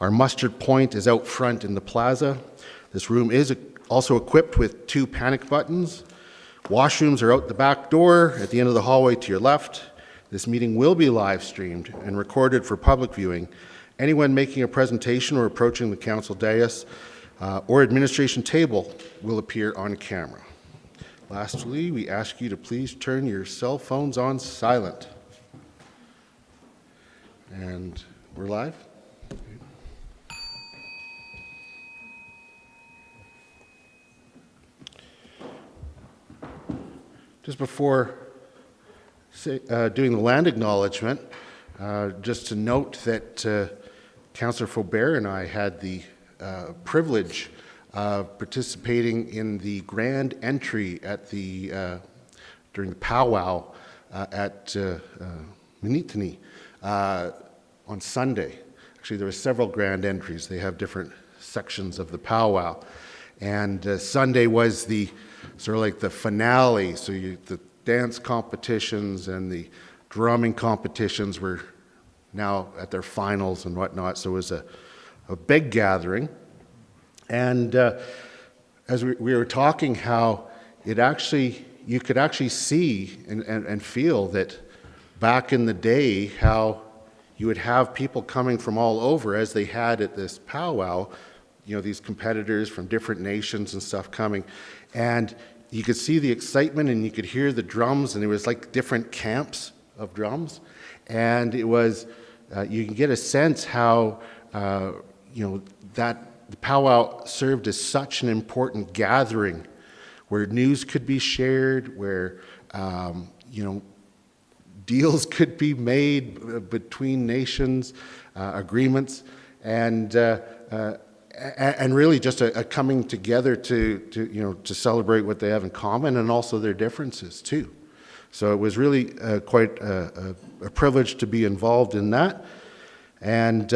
Our mustard point is out front in the plaza. This room is also equipped with 2 panic buttons. Washrooms are out the back door at the end of the hallway to your left. This meeting will be live streamed and recorded for public viewing. Anyone making a presentation or approaching the council dais or administration table will appear on camera. Lastly, we ask you to please turn your cell phones on silent. And we're live. Just before doing the land acknowledgement, just to note that Councillor Faubert and I had the privilege of participating in the grand entry at the during the powwow at Mitigation on Sunday. Actually, there were several grand entries. They have different sections of the powwow, and Sunday was the sort of like the finale. So the dance competitions and the drumming competitions were now at their finals and whatnot. So it was a big gathering. And as we were talking, how you could actually see and feel that back in the day, how you would have people coming from all over, as they had at this powwow, these competitors from different nations and stuff coming. And you could see the excitement and you could hear the drums, and it was like different camps of drums. And it was, you can get a sense how, that the powwow served as such an important gathering where news could be shared, where, deals could be made between nations, agreements, and really just a coming together to celebrate what they have in common and also their differences too. So it was really quite a privilege to be involved in that, and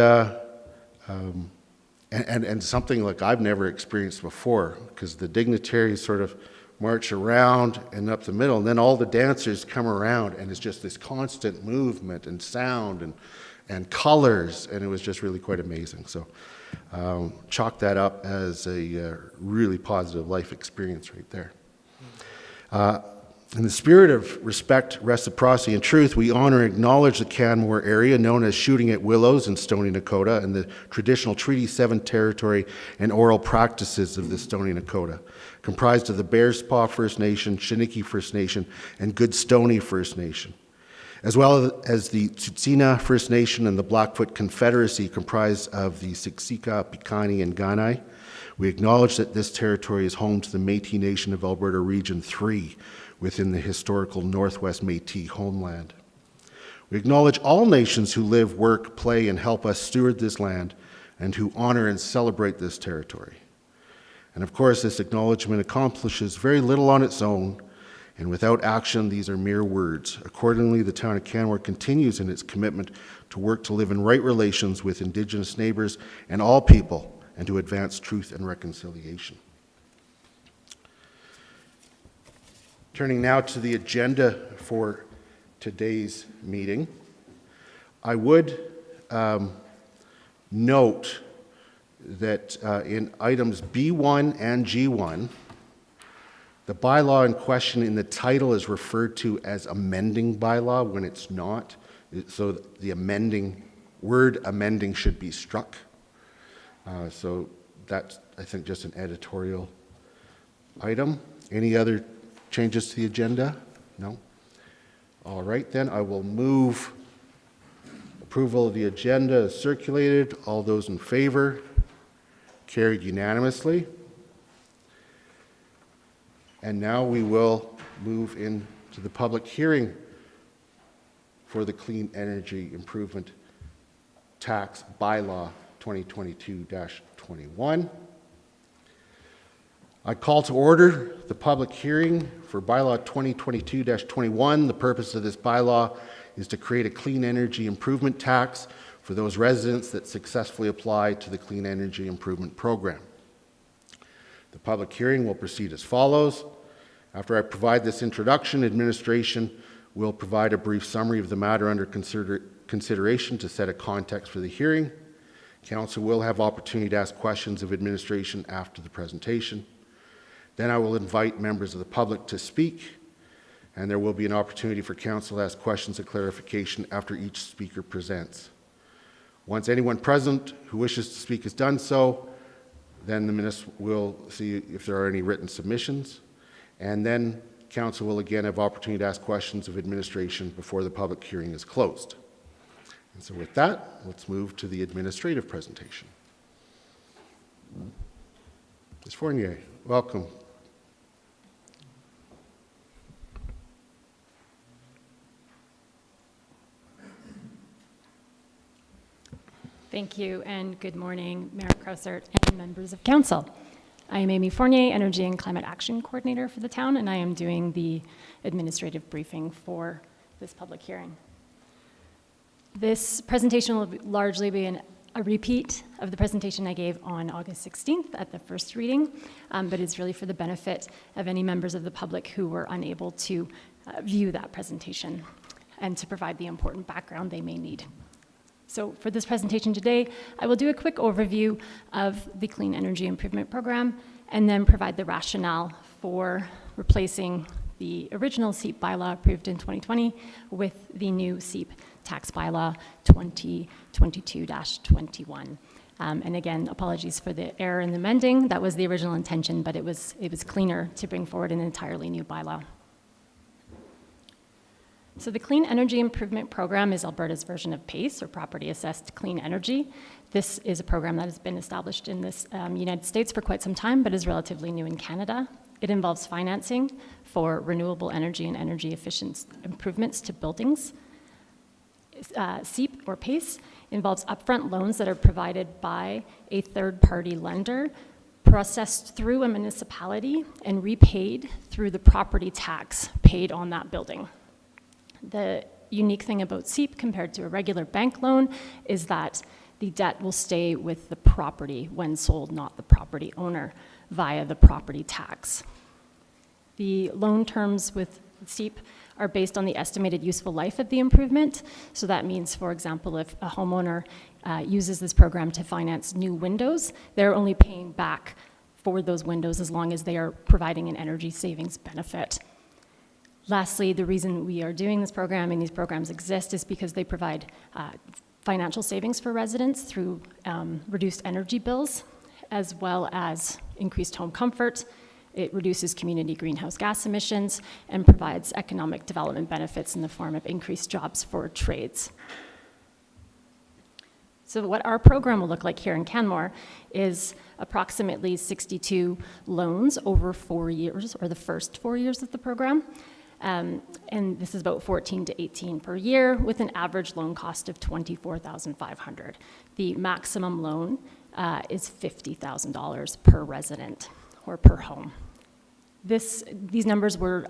something like I've never experienced before, because the dignitaries sort of march around and up the middle, and then all the dancers come around, and it's just this constant movement and sound and colors, and it was just really quite amazing. So chalk that up as a really positive life experience right there. In the spirit of respect, reciprocity, and truth, we honor and acknowledge the Canmore area, known as Shooting at Willows in Stoney Nakoda, and the traditional Treaty 7 territory and oral practices of the Stoney Nakoda, comprised of the Bearspaw First Nation, Chiniki First Nation, and Good Stoney First Nation, as well as the Tsuut'ina First Nation and the Blackfoot Confederacy, comprised of the Siksika, Piikani, and Kainai. We acknowledge that this territory is home to the Métis Nation of Alberta Region 3, within the historical Northwest Métis homeland. We acknowledge all nations who live, work, play, and help us steward this land, and who honor and celebrate this territory. And of course, this acknowledgement accomplishes very little on its own, and without action, these are mere words. Accordingly, the town of Canmore continues in its commitment to work to live in right relations with Indigenous neighbours and all people, and to advance truth and reconciliation. Turning now to the agenda for today's meeting, I would note that in items B1 and G1, the bylaw in question in the title is referred to as amending bylaw when it's not. So the word amending should be struck. So that's, I think, just an editorial item. Any other changes to the agenda? No? All right, then I will move approval of the agenda as circulated. All those in favor? Carried unanimously. And now we will move into the public hearing for the Clean Energy Improvement Tax Bylaw 2022-21. I call to order the public hearing for Bylaw 2022-21. The purpose of this bylaw is to create a clean energy improvement tax for those residents that successfully apply to the Clean Energy Improvement Program. The public hearing will proceed as follows. After I provide this introduction, administration will provide a brief summary of the matter under consideration to set a context for the hearing. Council will have opportunity to ask questions of administration after the presentation. Then I will invite members of the public to speak, and there will be an opportunity for Council to ask questions of clarification after each speaker presents. Once anyone present who wishes to speak has done so, then the minister will see if there are any written submissions, and then Council will again have opportunity to ask questions of administration before the public hearing is closed. And so with that, let's move to the administrative presentation. Ms. Fournier, welcome. Thank you, and good morning, Mayor Krausert and members of Council. I am Amy Fournier, Energy and Climate Action Coordinator for the town, and I am doing the administrative briefing for this public hearing. This presentation will largely be a repeat of the presentation I gave on August 16th at the first reading, but it's really for the benefit of any members of the public who were unable to view that presentation and to provide the important background they may need. So for this presentation today, I will do a quick overview of the Clean Energy Improvement Program and then provide the rationale for replacing the original SEEP bylaw approved in 2020 with the new SEEP tax bylaw 2022-21. And again, apologies for the error in the mending. That was the original intention, but it was cleaner to bring forward an entirely new bylaw. So the Clean Energy Improvement Program is Alberta's version of PACE, or Property Assessed Clean Energy. This is a program that has been established in the United States for quite some time, but is relatively new in Canada. It involves financing for renewable energy and energy efficient improvements to buildings. SEEP, or PACE, involves upfront loans that are provided by a third-party lender, processed through a municipality, and repaid through the property tax paid on that building. The unique thing about SEEP compared to a regular bank loan is that the debt will stay with the property when sold, not the property owner, via the property tax. The loan terms with SEEP are based on the estimated useful life of the improvement. So that means, for example, if a homeowner uses this program to finance new windows, they're only paying back for those windows as long as they are providing an energy savings benefit. Lastly, the reason we are doing this program and these programs exist is because they provide financial savings for residents through reduced energy bills, as well as increased home comfort. It reduces community greenhouse gas emissions and provides economic development benefits in the form of increased jobs for trades. So what our program will look like here in Canmore is approximately 62 loans over 4 years, or the first 4 years of the program. And this is about 14 to 18 per year with an average loan cost of $24,500. The maximum loan is $50,000 per resident or per home. These numbers were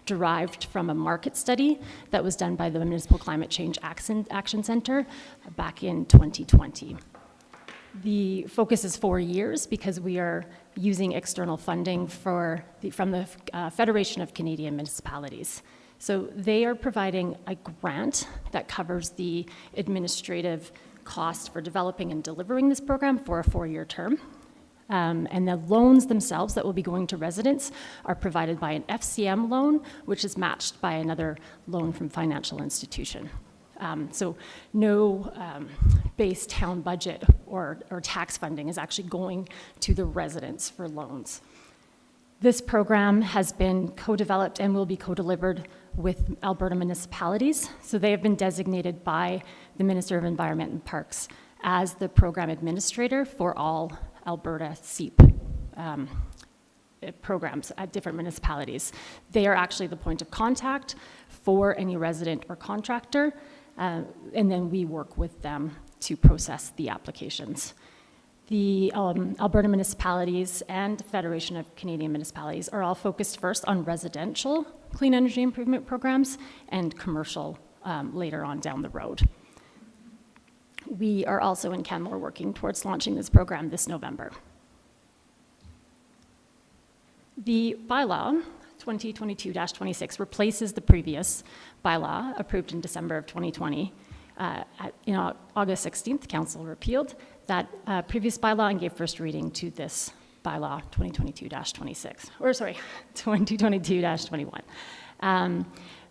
derived from a market study that was done by the Municipal Climate Change Action Center back in 2020. The focus is 4 years because we are using external funding from the Federation of Canadian Municipalities. So they are providing a grant that covers the administrative cost for developing and delivering this program for a 4-year term. And the loans themselves that will be going to residents are provided by an FCM loan, which is matched by another loan from financial institution. So no base town budget or tax funding is actually going to the residents for loans. This program has been co-developed and will be co-delivered with Alberta municipalities. So they have been designated by the Minister of Environment and Parks as the program administrator for all Alberta SEEP programs at different municipalities. They are actually the point of contact for any resident or contractor, and then we work with them to process the applications. The Alberta municipalities and Federation of Canadian Municipalities are all focused first on residential clean energy improvement programs and commercial later on down the road. We are also in Canmore working towards launching this program this November. The bylaw 2022-26 replaces the previous bylaw approved in December of 2020. In August 16th, Council repealed that previous bylaw and gave first reading to this bylaw 2022-26, or sorry, 2022-21.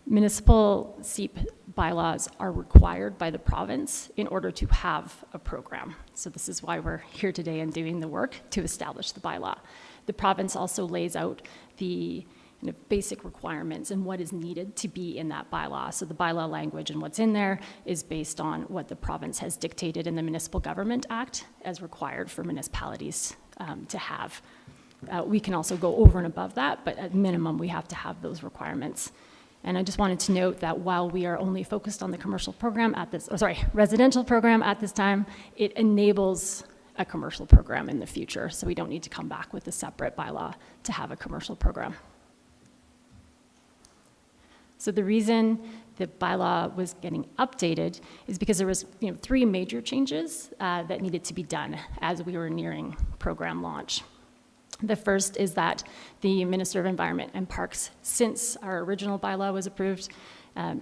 Municipal SEEP bylaws are required by the province in order to have a program. So this is why we're here today and doing the work to establish the bylaw. The province also lays out the basic requirements and what is needed to be in that bylaw. So the bylaw language and what's in there is based on what the province has dictated in the Municipal Government Act as required for municipalities to have. We can also go over and above that, but at minimum, we have to have those requirements. And I just wanted to note that while we are only focused on the commercial program at this, residential program at this time, it enables a commercial program in the future. So we don't need to come back with a separate bylaw to have a commercial program. So the reason the bylaw was getting updated is because there was 3 major changes that needed to be done as we were nearing program launch. The first is that the Minister of Environment and Parks, since our original bylaw was approved,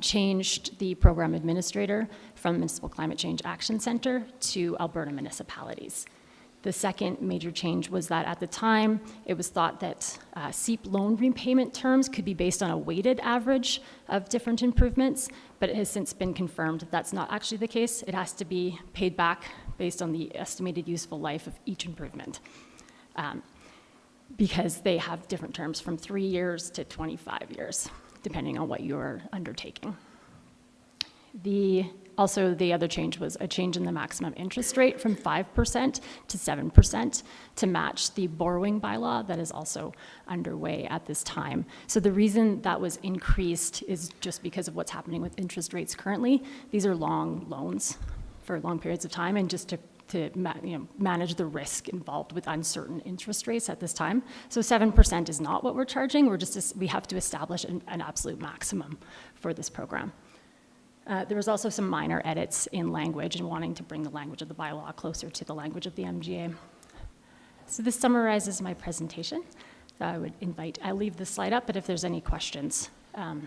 changed the program administrator from Municipal Climate Change Action Centre to Alberta municipalities. The second major change was that at the time, it was thought that SEEP loan repayment terms could be based on a weighted average of different improvements, but it has since been confirmed that that's not actually the case. It has to be paid back based on the estimated useful life of each improvement. Because they have different terms from 3 years to 25 years, depending on what you're undertaking. Also, the other change was a change in the maximum interest rate from 5% to 7% to match the borrowing bylaw that is also underway at this time. So the reason that was increased is just because of what's happening with interest rates currently. These are long loans for long periods of time, and just to manage the risk involved with uncertain interest rates at this time. So 7% is not what we're charging. We have to establish an absolute maximum for this program. There was also some minor edits in language and wanting to bring the language of the bylaw closer to the language of the MGA. So this summarizes my presentation. I'll leave the slide up, but if there's any questions, I'm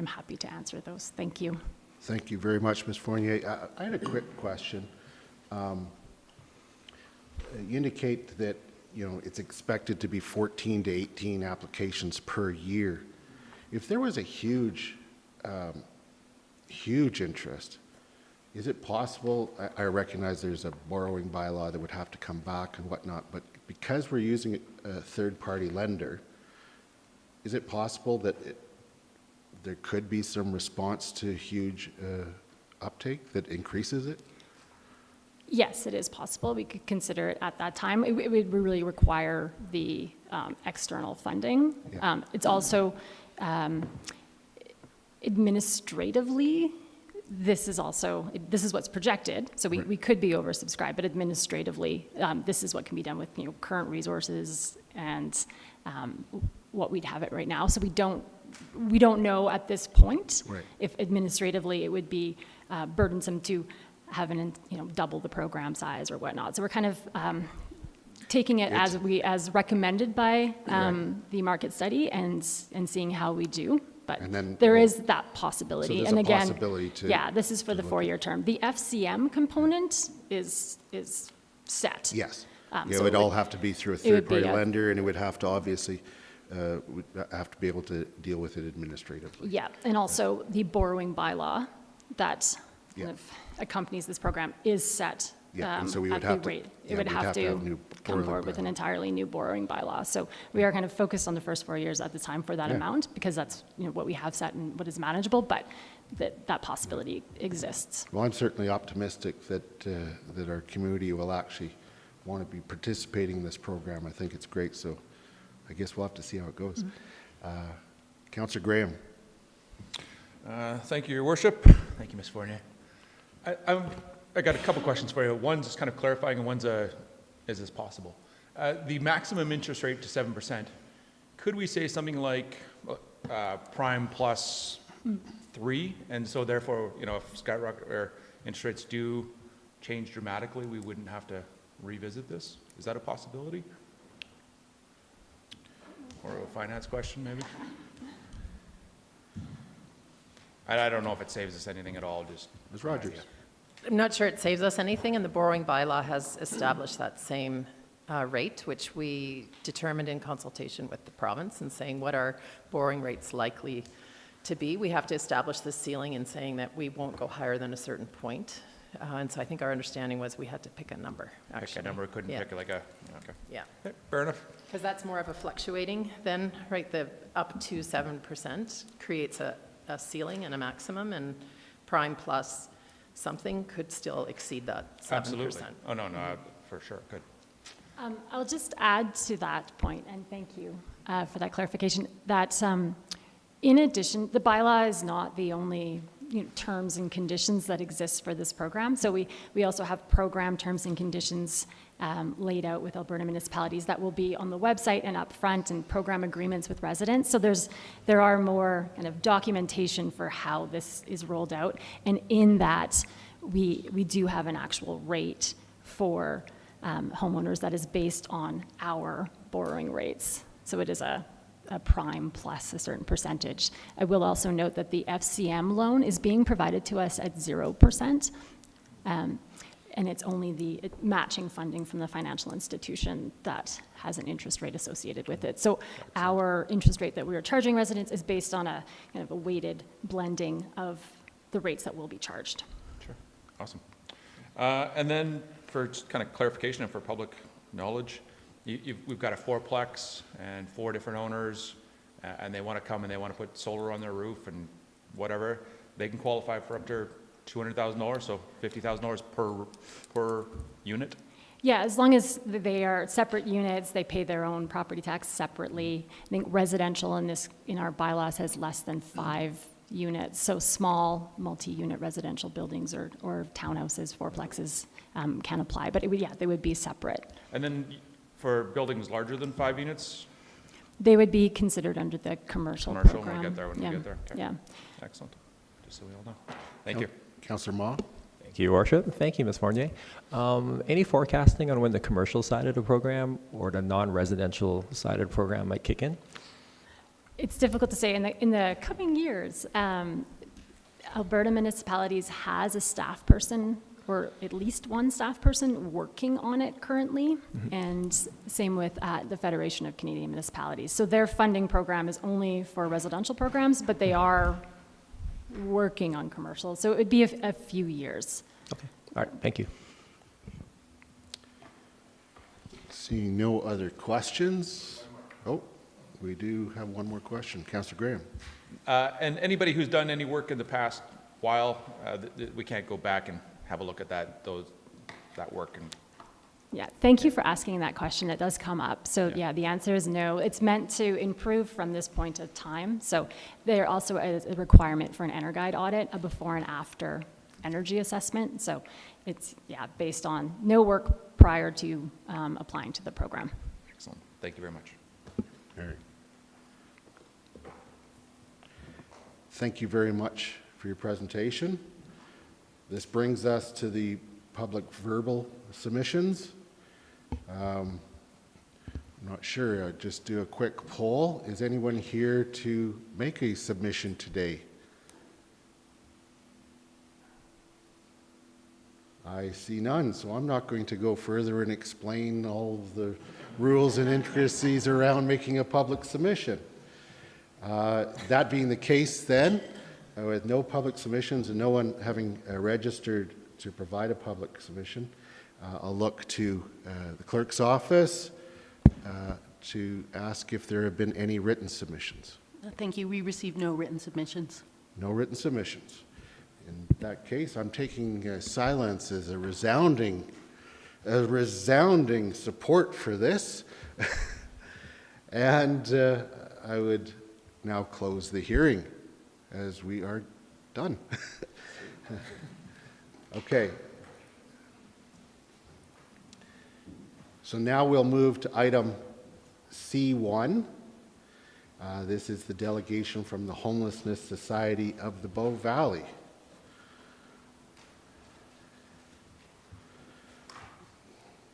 happy to answer those. Thank you. Thank you very much, Ms. Fournier. I had a quick question. You indicate that it's expected to be 14 to 18 applications per year. If there was a huge interest, is it possible? I recognize there's a borrowing bylaw that would have to come back and whatnot, but because we're using a third-party lender, is it possible that there could be some response to huge uptake that increases it? Yes, it is possible. We could consider it at that time. It would really require the external funding. Yeah. It's also administratively, this is what's projected. So we could be oversubscribed, but administratively, this is what can be done with current resources and what we'd have it right now. So we don't know at this point if administratively it would be burdensome to have double the program size or whatnot. So we're kind of taking it as recommended by the market study and seeing how we do. But there is that possibility. So and again, possibility this is for the 4-year term. The FCM component is set. Yes. So it would all have to be through a third-party lender, and it would have to obviously would have to be able to deal with it administratively. Yeah, and also the borrowing bylaw that kind of accompanies this program is set and so we would at have the rate. It would have to come forward with an entirely new borrowing bylaw. So we are kind of focused on the first 4 years at the time for that amount, because that's what we have set and what is manageable, but that possibility exists. Well, I'm certainly optimistic that our community will actually want to be participating in this program. I think it's great, so I guess we'll have to see how it goes. Mm-hmm. Councillor Graham. Thank you, Your Worship. Thank you, Ms. Fournier. I got a couple questions for you. One's just kind of clarifying, and one's is this possible? The maximum interest rate to 7%, could we say something like prime plus 3, and so therefore, if skyrocket or interest rates do change dramatically, we wouldn't have to revisit this? Is that a possibility? Or a finance question, maybe? I don't know if it saves us anything at all. Just Ms. Rogers. I'm not sure it saves us anything, and the borrowing bylaw has established that same rate, which we determined in consultation with the province and saying what are borrowing rates likely to be. We have to establish the ceiling in saying that we won't go higher than a certain point. And so I think our understanding was we had to pick a number, actually. Pick a number, couldn't Yeah. pick like a, okay. Yeah. Okay, fair enough. Because that's more of a fluctuating then, right? The up to 7% creates a ceiling and a maximum, and prime plus something could still exceed that 7%. Absolutely. Oh, no, for sure, good. I'll just add to that point, and thank you for that clarification, that in addition, the bylaw is not the only terms and conditions that exist for this program. So we also have program terms and conditions laid out with Alberta municipalities that will be on the website and up front, and program agreements with residents. So there are more kind of documentation for how this is rolled out. And in that, we do have an actual rate for homeowners that is based on our borrowing rates. So it is a prime plus a certain percentage. I will also note that the FCM loan is being provided to us at 0%, and it's only the matching funding from the financial institution that has an interest rate associated with it. So our interest rate that we are charging residents is based on a kind of a weighted blending of the rates that will be charged. Sure, awesome. And then for just kind of clarification and for public knowledge, we've got a fourplex and 4 different owners, and they want to come and they want to put solar on their roof and whatever. They can qualify for up to $200,000, so $50,000 per unit. Yeah, as long as they are separate units, they pay their own property tax separately. I think residential in our bylaws has less than 5 units, so small multi-unit residential buildings or townhouses, fourplexes can apply, but they would be separate. And then for buildings larger than 5 units? They would be considered under the commercial Commercial, program. when we get there, we get there. Okay. Yeah. Excellent, just so we all know. Thank you. Councillor Ma? Thank you, Your Worship. Thank you, Ms. Fournier. Any forecasting on when the commercial side of the program or the non-residential side of the program might kick in? It's difficult to say. In the coming years, Alberta municipalities has a staff person, or at least one staff person, working on it currently, and same with the Federation of Canadian Municipalities. So their funding program is only for residential programs, but they are working on commercial. So it would be a few years. Okay. All right. Thank you. Seeing no other questions. Oh, we do have one more question. Councillor Graham. And anybody who's done any work in the past while, we can't go back and have a look at that work. And Yeah, thank you for asking that question. It does come up. So Yeah. yeah, the answer is no. It's meant to improve from this point of time. So there also is a requirement for an EnerGuide audit, a before and after energy assessment. So it's, based on no work prior to applying to the program. excellent. Thank you very much. All right. Thank you very much for your presentation. This brings us to the public verbal submissions. I'm not sure, I'll just do a quick poll. Is anyone here to make a submission today? I see none, so I'm not going to go further and explain all of the rules and intricacies around making a public submission. That being the case then, with no public submissions and no one having registered to provide a public submission, I'll look to the clerk's office to ask if there have been any written submissions. Thank you. We received no written submissions. No written submissions. In that case, I'm taking silence as a resounding support for this. And I would now close the hearing as we are done. Okay. So now we'll move to item C1. This is the delegation from the Homelessness Society of the Bow Valley.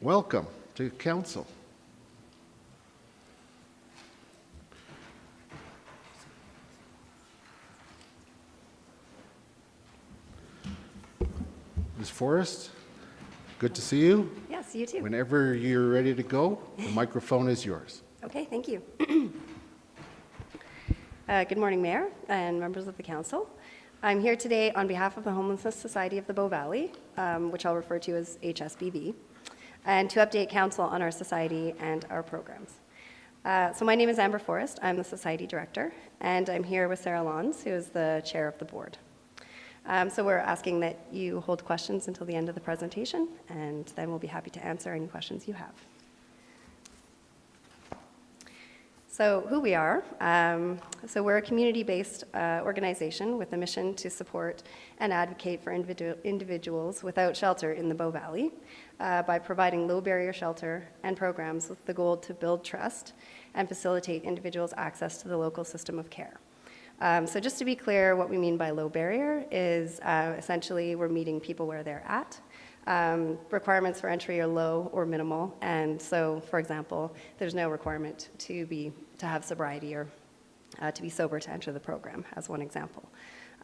Welcome to council. Ms. Forrest, good to see you. Yes, you too. Whenever you're ready to go, the microphone is yours. Okay, thank you. Good morning, Mayor and members of the Council. I'm here today on behalf of the Homelessness Society of the Bow Valley, which I'll refer to as HSBV, and to update Council on our society and our programs. So my name is Amber Forrest. I'm the Society Director, and I'm here with Sarah Lons, who is the Chair of the Board. So we're asking that you hold questions until the end of the presentation, and then we'll be happy to answer any questions you have. So who we are, so we're a community-based organization with a mission to support and advocate for individuals without shelter in the Bow Valley by providing low-barrier shelter and programs with the goal to build trust and facilitate individuals' access to the local system of care. So just to be clear, what we mean by low barrier is essentially we're meeting people where they're at. Requirements for entry are low or minimal, and so, for example, there's no requirement to have sobriety or to be sober to enter the program, as one example.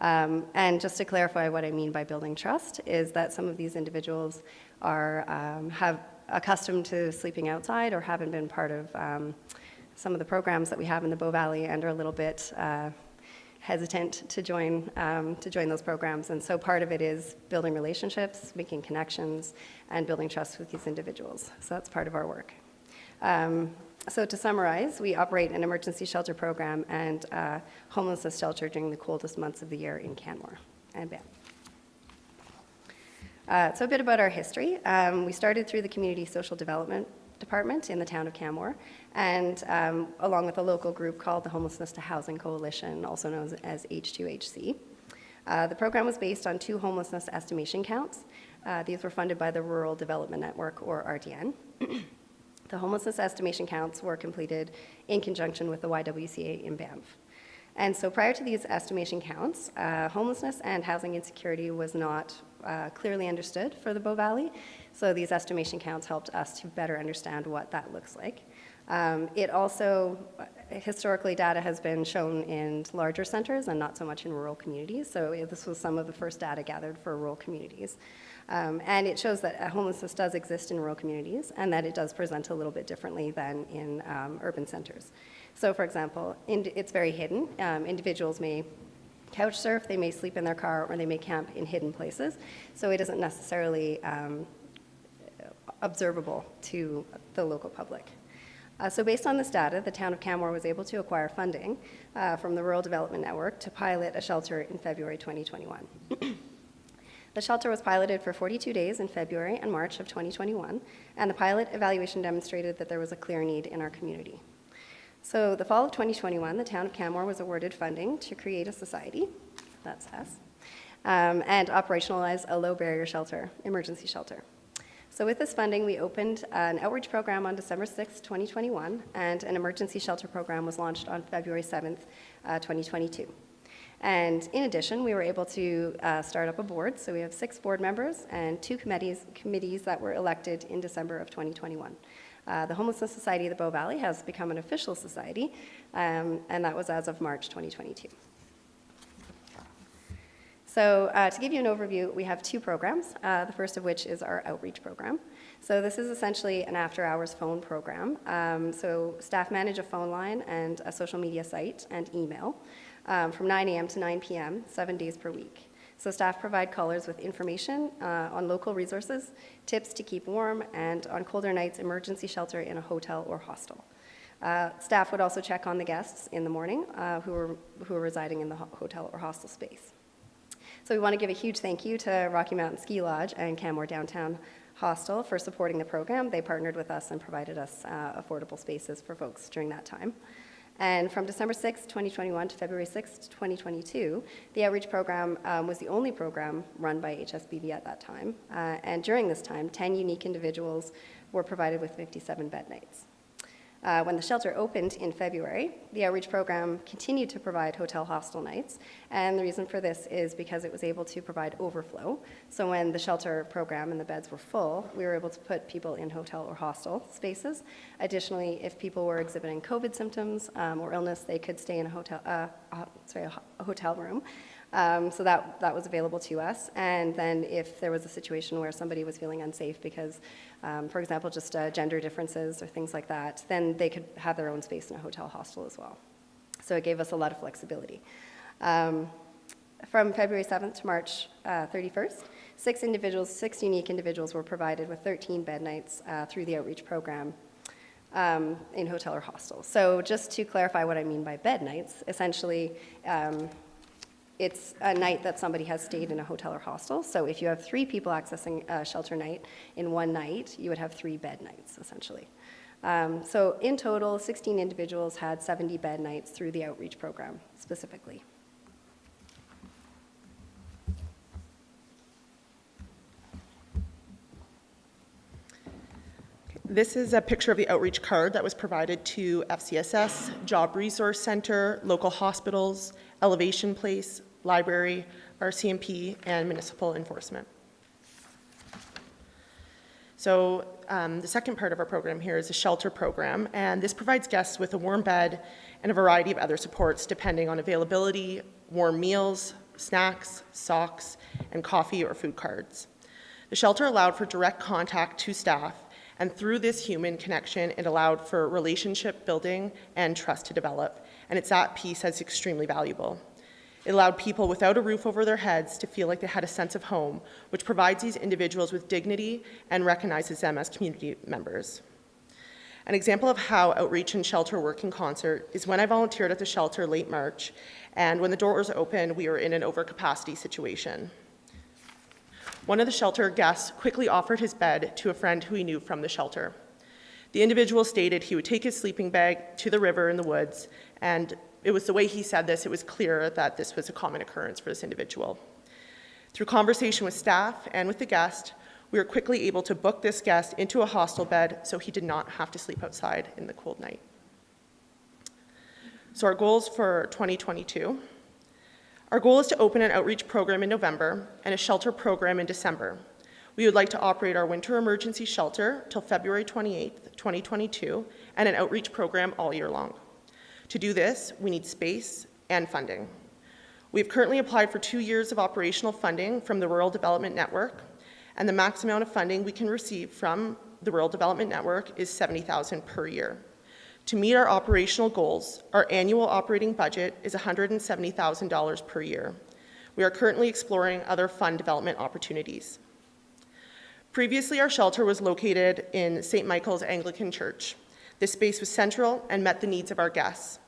And just to clarify what I mean by building trust is that some of these individuals are have accustomed to sleeping outside or haven't been part of some of the programs that we have in the Bow Valley and are a little bit hesitant to join those programs. And so part of it is building relationships, making connections, and building trust with these individuals. So that's part of our work. So to summarize, we operate an emergency shelter program and homelessness shelter during the coldest months of the year in Canmore and Banff. So a bit about our history. We started through the Community Social Development Department in the town of Canmore, and along with a local group called the Homelessness to Housing Coalition, also known as H2HC. The program was based on 2 homelessness estimation counts. These were funded by the Rural Development Network, or RDN. The homelessness estimation counts were completed in conjunction with the YWCA in Banff. And so prior to these estimation counts, homelessness and housing insecurity was not clearly understood for the Bow Valley. So these estimation counts helped us to better understand what that looks like. It also, historically, data has been shown in larger centers and not so much in rural communities. So this was some of the first data gathered for rural communities. And it shows that homelessness does exist in rural communities and that it does present a little bit differently than in urban centers. So for example, it's very hidden. Individuals may couch surf, they may sleep in their car, or they may camp in hidden places. So it isn't necessarily observable to the local public. So based on this data, the town of Canmore was able to acquire funding from the Rural Development Network to pilot a shelter in February 2021. The shelter was piloted for 42 days in February and March of 2021, and the pilot evaluation demonstrated that there was a clear need in our community. So the fall of 2021, the town of Canmore was awarded funding to create a society, that's us, and operationalize a low-barrier shelter, emergency shelter. So with this funding, we opened an outreach program on December 6, 2021, and an emergency shelter program was launched on February 7th, 2022. And in addition, we were able to start up a board. So we have 6 board members and 2 committees that were elected in December of 2021. The Homelessness Society of the Bow Valley has become an official society, and that was as of March 2022. So to give you an overview, we have 2 programs, the first of which is our outreach program. So this is essentially an after-hours phone program. So staff manage a phone line and a social media site and email from 9 a.m. to 9 p.m., 7 days per week. So staff provide callers with information on local resources, tips to keep warm, and on colder nights, emergency shelter in a hotel or hostel. Staff would also check on the guests in the morning who are residing in the hotel or hostel space. So we want to give a huge thank you to Rocky Mountain Ski Lodge and Canmore Downtown Hostel for supporting the program. They partnered with us and provided us affordable spaces for folks during that time. And from December 6, 2021 to February 6, 2022, the outreach program was the only program run by HSBV at that time. And during this time, 10 unique individuals were provided with 57 bed nights. When the shelter opened in February, the outreach program continued to provide hotel hostel nights, and the reason for this is because it was able to provide overflow. So when the shelter program and the beds were full, we were able to put people in hotel or hostel spaces. Additionally, if people were exhibiting COVID symptoms or illness, they could stay in a hotel room. So that was available to us. And then if there was a situation where somebody was feeling unsafe because, for example, just gender differences or things like that, then they could have their own space in a hotel hostel as well. So it gave us a lot of flexibility. From February 7th to March 31st, 6 unique individuals were provided with 13 bed nights through the outreach program in hotel or hostel. So just to clarify what I mean by bed nights, essentially it's a night that somebody has stayed in a hotel or hostel. So if you have 3 people accessing a shelter night in one night, you would have 3 bed nights, essentially. So in total, 16 individuals had 70 bed nights through the outreach program specifically. This is a picture of the outreach card that was provided to FCSS, Job Resource Center, local hospitals, Elevation Place, Library, RCMP, and Municipal Enforcement. So the second part of our program here is a shelter program, and this provides guests with a warm bed and a variety of other supports depending on availability, warm meals, snacks, socks, and coffee or food cards. The shelter allowed for direct contact to staff, and through this human connection, it allowed for relationship building and trust to develop, and it's that piece that's extremely valuable. It allowed people without a roof over their heads to feel like they had a sense of home, which provides these individuals with dignity and recognizes them as community members. An example of how outreach and shelter work in concert is when I volunteered at the shelter late March, and when the doors opened, we were in an overcapacity situation. One of the shelter guests quickly offered his bed to a friend who he knew from the shelter. The individual stated he would take his sleeping bag to the river in the woods, and it was the way he said this, it was clear that this was a common occurrence for this individual. Through conversation with staff and with the guest, we were quickly able to book this guest into a hostel bed so he did not have to sleep outside in the cold night. So our goals for 2022. Our goal is to open an outreach program in November and a shelter program in December. We would like to operate our winter emergency shelter till February 28th, 2022, and an outreach program all year long. To do this, we need space and funding. We've currently applied for 2 years of operational funding from the Rural Development Network, and the max amount of funding we can receive from the Rural Development Network is $70,000 per year. To meet our operational goals, our annual operating budget is $170,000 per year. We are currently exploring other fund development opportunities. Previously, our shelter was located in St. Michael's Anglican Church. This space was central and met the needs of our guests.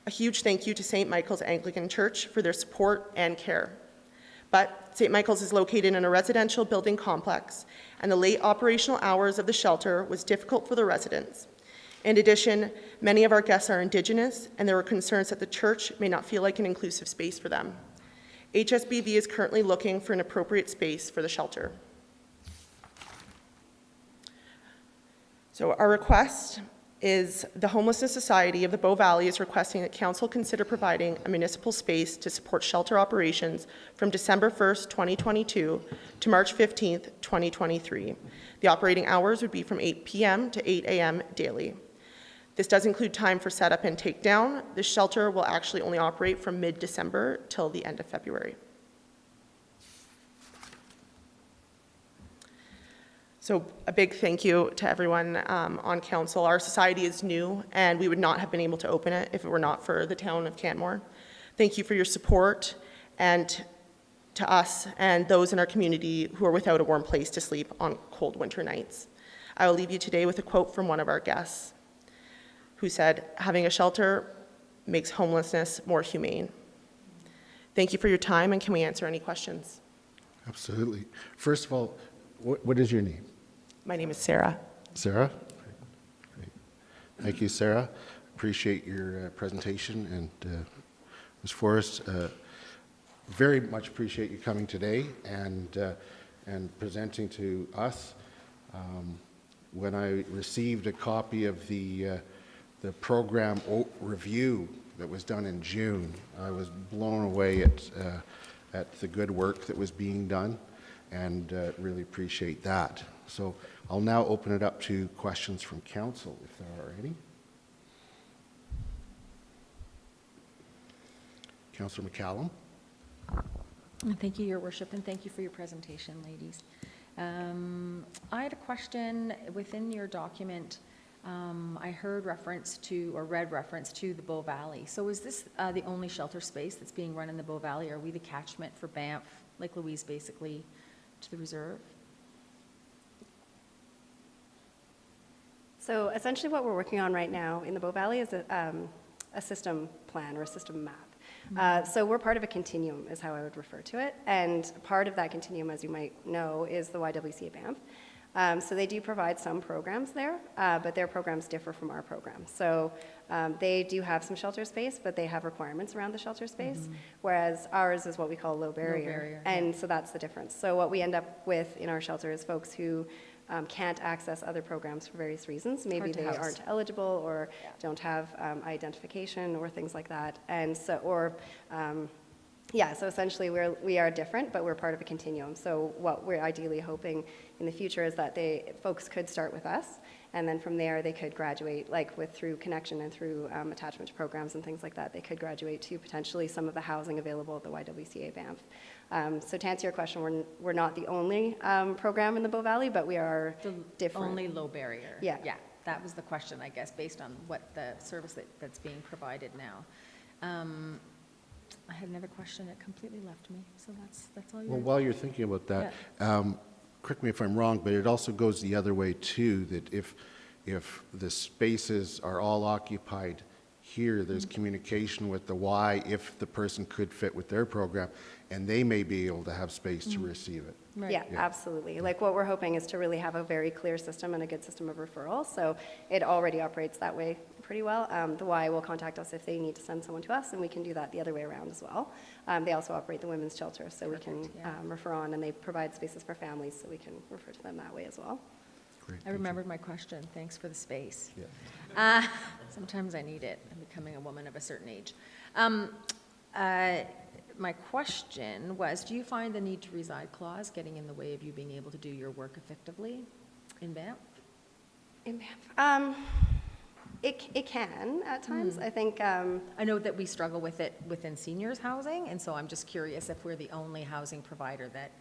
A huge thank you to St. Michael's Anglican Church for their support and care. But St. Michael's is located in a residential building complex, and the late operational hours of the shelter was difficult for the residents. In addition, many of our guests are Indigenous, and there were concerns that the church may not feel like an inclusive space for them. HSBV is currently looking for an appropriate space for the shelter. So our request is the Homelessness Society of the Bow Valley is requesting that Council consider providing a municipal space to support shelter operations from December 1st, 2022 to March 15th, 2023. The operating hours would be from 8 p.m. to 8 a.m. daily. This does include time for setup and takedown. The shelter will actually only operate from mid-December till the end of February. So a big thank you to everyone on council. Our society is new, and we would not have been able to open it if it were not for the town of Canmore. Thank you for your support, and to us and those in our community who are without a warm place to sleep on cold winter nights. I will leave you today with a quote from one of our guests who said, "Having a shelter makes homelessness more humane." Thank you for your time, and can we answer any questions? Absolutely. First of all, what is your name? My name is Sarah. Sarah? Great. Thank you, Sarah. Appreciate your presentation, and Ms. Forrest, very much appreciate you coming today and presenting to us. When I received a copy of the program review that was done in June, I was blown away at the good work that was being done, and really appreciate that. So I'll now open it up to questions from council, if there are any. Councillor McCallum. Thank you, Your Worship, and thank you for your presentation, ladies. I had a question within your document. I heard reference to, or read reference to, the Bow Valley. So is this the only shelter space that's being run in the Bow Valley? Are we the catchment for Banff, Lake Louise, basically, to the reserve? So essentially what we're working on right now in the Bow Valley is a system plan or a system map. So we're part of a continuum is how I would refer to it. And part of that continuum, as you might know, is the YWCA Banff. So they do provide some programs there, but their programs differ from our program. So they do have some shelter space, but they have requirements around the shelter space, whereas ours is what we call low barrier. And so that's the difference. So what we end up with in our shelter is folks who can't access other programs for various reasons. Maybe they aren't eligible or don't have identification or things like that. And so, or yeah, so essentially we are different, but we're part of a continuum. So what we're ideally hoping in the future is that folks could start with us, and then from there they could graduate, like through connection and through attachment to programs and things like that, they could graduate to potentially some of the housing available at the YWCA Banff. So to answer your question, we're not the only program in the Bow Valley, but we are different. Only low barrier. Yeah. Yeah, that was the question, I guess, based on what the service that's being provided now. I had another question, it completely left me, so that's all yours. Well, while you're thinking about that, correct me if I'm wrong, but it also goes the other way too, that if the spaces are all occupied here, there's communication with the Y if the person could fit with their program, and they may be able to have space to receive it. Right. Yeah, absolutely. Like what we're hoping is to really have a very clear system and a good system of referral. So it already operates that way pretty well. The Y will contact us if they need to send someone to us, and we can do that the other way around as well. They also operate the women's shelter, so we can refer on, and they provide spaces for families, so we can refer to them that way as well. Great, I thank you. remembered my question. Thanks for the space. Yeah. Sometimes I need it. I'm becoming a woman of a certain age. My question was, do you find the need to reside clause getting in the way of you being able to do your work effectively in Banff? In Banff, it can at times. I think I know that we struggle with it within seniors housing, and so I'm just curious if we're the only housing provider that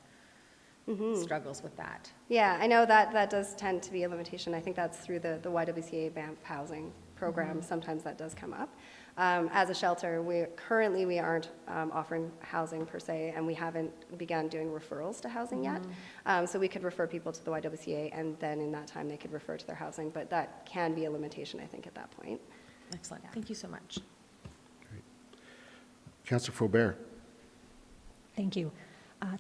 struggles with that. yeah, I know that does tend to be a limitation. I think that's through the YWCA Banff housing program. Sometimes that does come up. As a shelter, we aren't offering housing per se, and we haven't begun doing referrals to housing yet. So we could refer people to the YWCA, and then in that time they could refer to their housing, but that can be a limitation, I think, at that point. Excellent. Thank you so much. Great. Councillor Faubert. Thank you.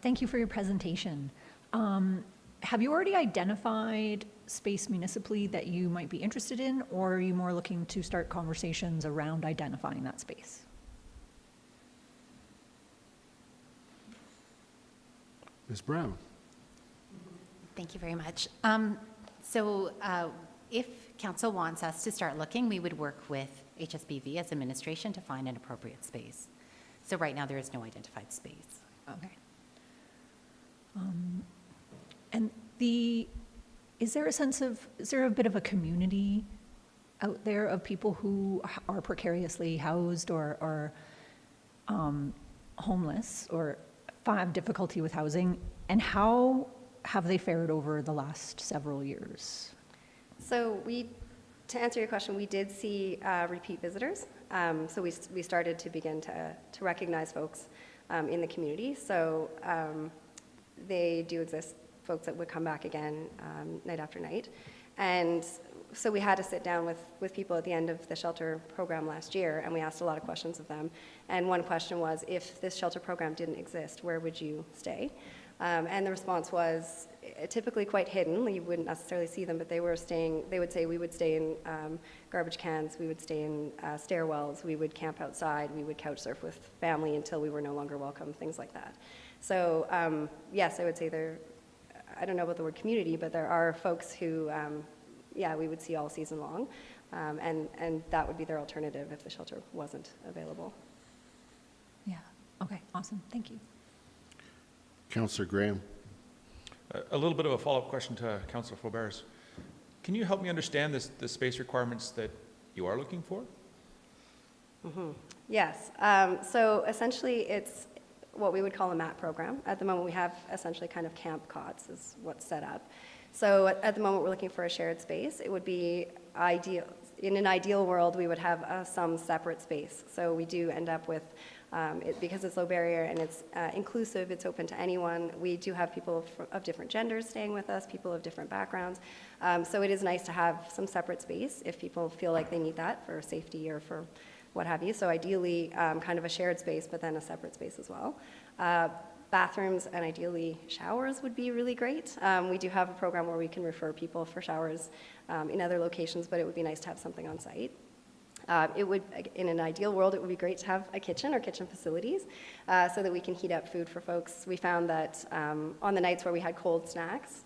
Thank you for your presentation. Have you already identified space municipally that you might be interested in, or are you more looking to start conversations around identifying that space? Ms. Brown. Thank you very much. If council wants us to start looking, we would work with HSBV as administration to find an appropriate space. So right now there is no identified space. Okay. And is there a bit of a community out there of people who are precariously housed or homeless or have difficulty with housing, and how have they fared over the last several years? So to answer your question, we did see repeat visitors. So we started to begin to recognize folks in the community. So they do exist, folks that would come back again night after night. And so we had to sit down with people at the end of the shelter program last year, and we asked a lot of questions of them. And one question was, if this shelter program didn't exist, where would you stay? And the response was typically quite hidden. You wouldn't necessarily see them, but they would say we would stay in garbage cans, we would stay in stairwells, we would camp outside, we would couch surf with family until we were no longer welcome, things like that. So yes, I would say I don't know about the word community, but there are folks who, we would see all season long, and that would be their alternative if the shelter wasn't available. Yeah, okay, awesome, thank you. Councillor Graham. A little bit of a follow-up question to Councillor Faubert's. Can you help me understand the space requirements that you are looking for? Yes, so essentially what we would call a MAT program. At the moment, we have essentially kind of camp cots is what's set up. So at the moment, we're looking for a shared space. It would be ideal. In an ideal world, we would have some separate space. So we do end up with, because it's low barrier and it's inclusive, it's open to anyone. We do have people of different genders staying with us, people of different backgrounds. So it is nice to have some separate space if people feel like they need that for safety or for what have you. So ideally, kind of a shared space, but then a separate space as well. Bathrooms and ideally showers would be really great. We do have a program where we can refer people for showers in other locations, but it would be nice to have something on site. It would, in an ideal world, it would be great to have a kitchen or kitchen facilities so that we can heat up food for folks. We found that on the nights where we had cold snacks,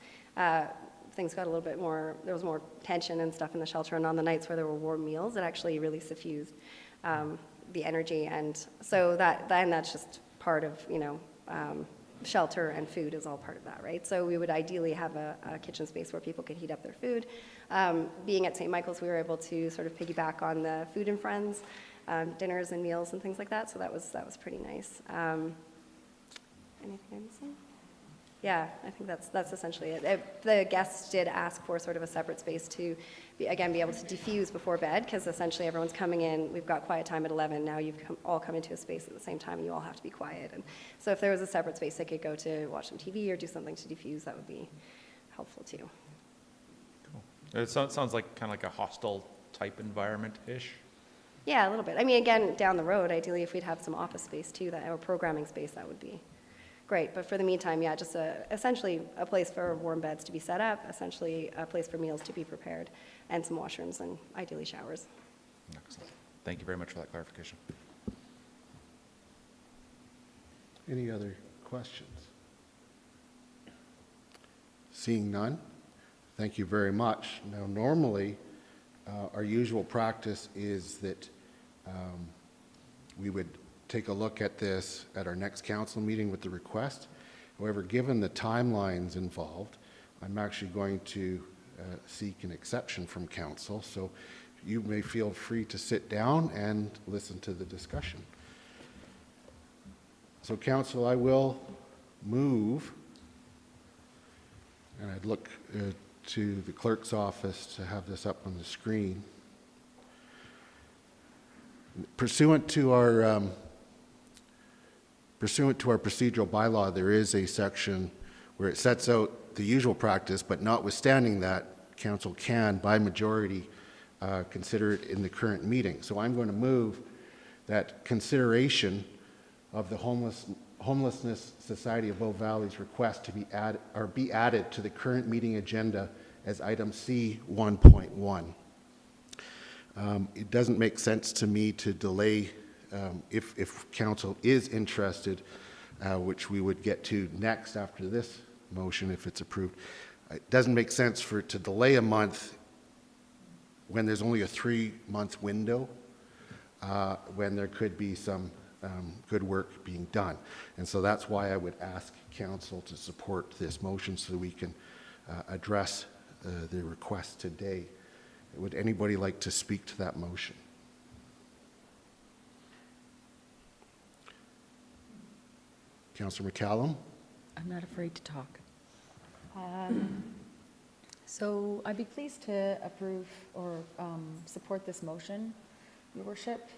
things got a little bit more, there was more tension and stuff in the shelter, and on the nights where there were warm meals, it actually really suffused the energy. And so that's just part of, shelter and food is all part of that, right? So we would ideally have a kitchen space where people could heat up their food. Being at St. Michael's, we were able to sort of piggyback on the Food and Friends dinners and meals and things like that, so that was pretty nice. Anything I'm missing? Yeah, I think that's essentially it. The guests did ask for sort of a separate space to, be able to diffuse before bed, because essentially everyone's coming in, we've got quiet time at 11, now you've all come into a space at the same time and you all have to be quiet. And so if there was a separate space they could go to watch some TV or do something to diffuse, that would be helpful too. Cool. It sounds like kind of like a hostel type environment-ish. Yeah, a little bit. I mean, again, down the road, ideally if we'd have some office space too, or programming space, that would be great. But for the meantime, yeah, just essentially a place for warm beds to be set up, essentially a place for meals to be prepared, and some washrooms and ideally showers. Excellent. Thank you very much for that clarification. Any other questions? Seeing none, thank you very much. Now, normally, our usual practice is that we would take a look at this at our next council meeting with the request. However, given the timelines involved, I'm actually going to seek an exception from council, so you may feel free to sit down and listen to the discussion. So council, I will move, and I'd look to the clerk's office to have this up on the screen. Pursuant to our procedural bylaw, there is a section where it sets out the usual practice, but notwithstanding that, council can, by majority, consider it in the current meeting. So I'm going to move that consideration of the Homelessness Society of Bow Valley's request to be added to the current meeting agenda as item C 1.1. It doesn't make sense to me to delay if council is interested, which we would get to next after this motion if it's approved. It doesn't make sense for it to delay a month when there's only a 3-month window, when there could be some good work being done. And so that's why I would ask council to support this motion so we can address the request today. Would anybody like to speak to that motion? Councillor McCallum? I'm not afraid to talk. So I'd be pleased to approve or support this motion, Your Worship.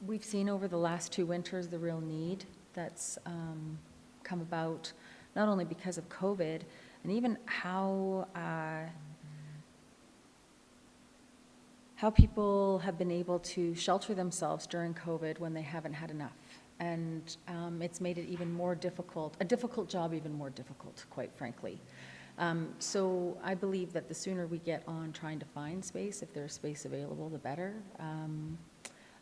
We've seen over the last 2 winters the real need that's come about, not only because of COVID, and even how people have been able to shelter themselves during COVID when they haven't had enough. And it's made it even more difficult, a difficult job even more difficult, quite frankly. So I believe that the sooner we get on trying to find space, if there's space available, the better.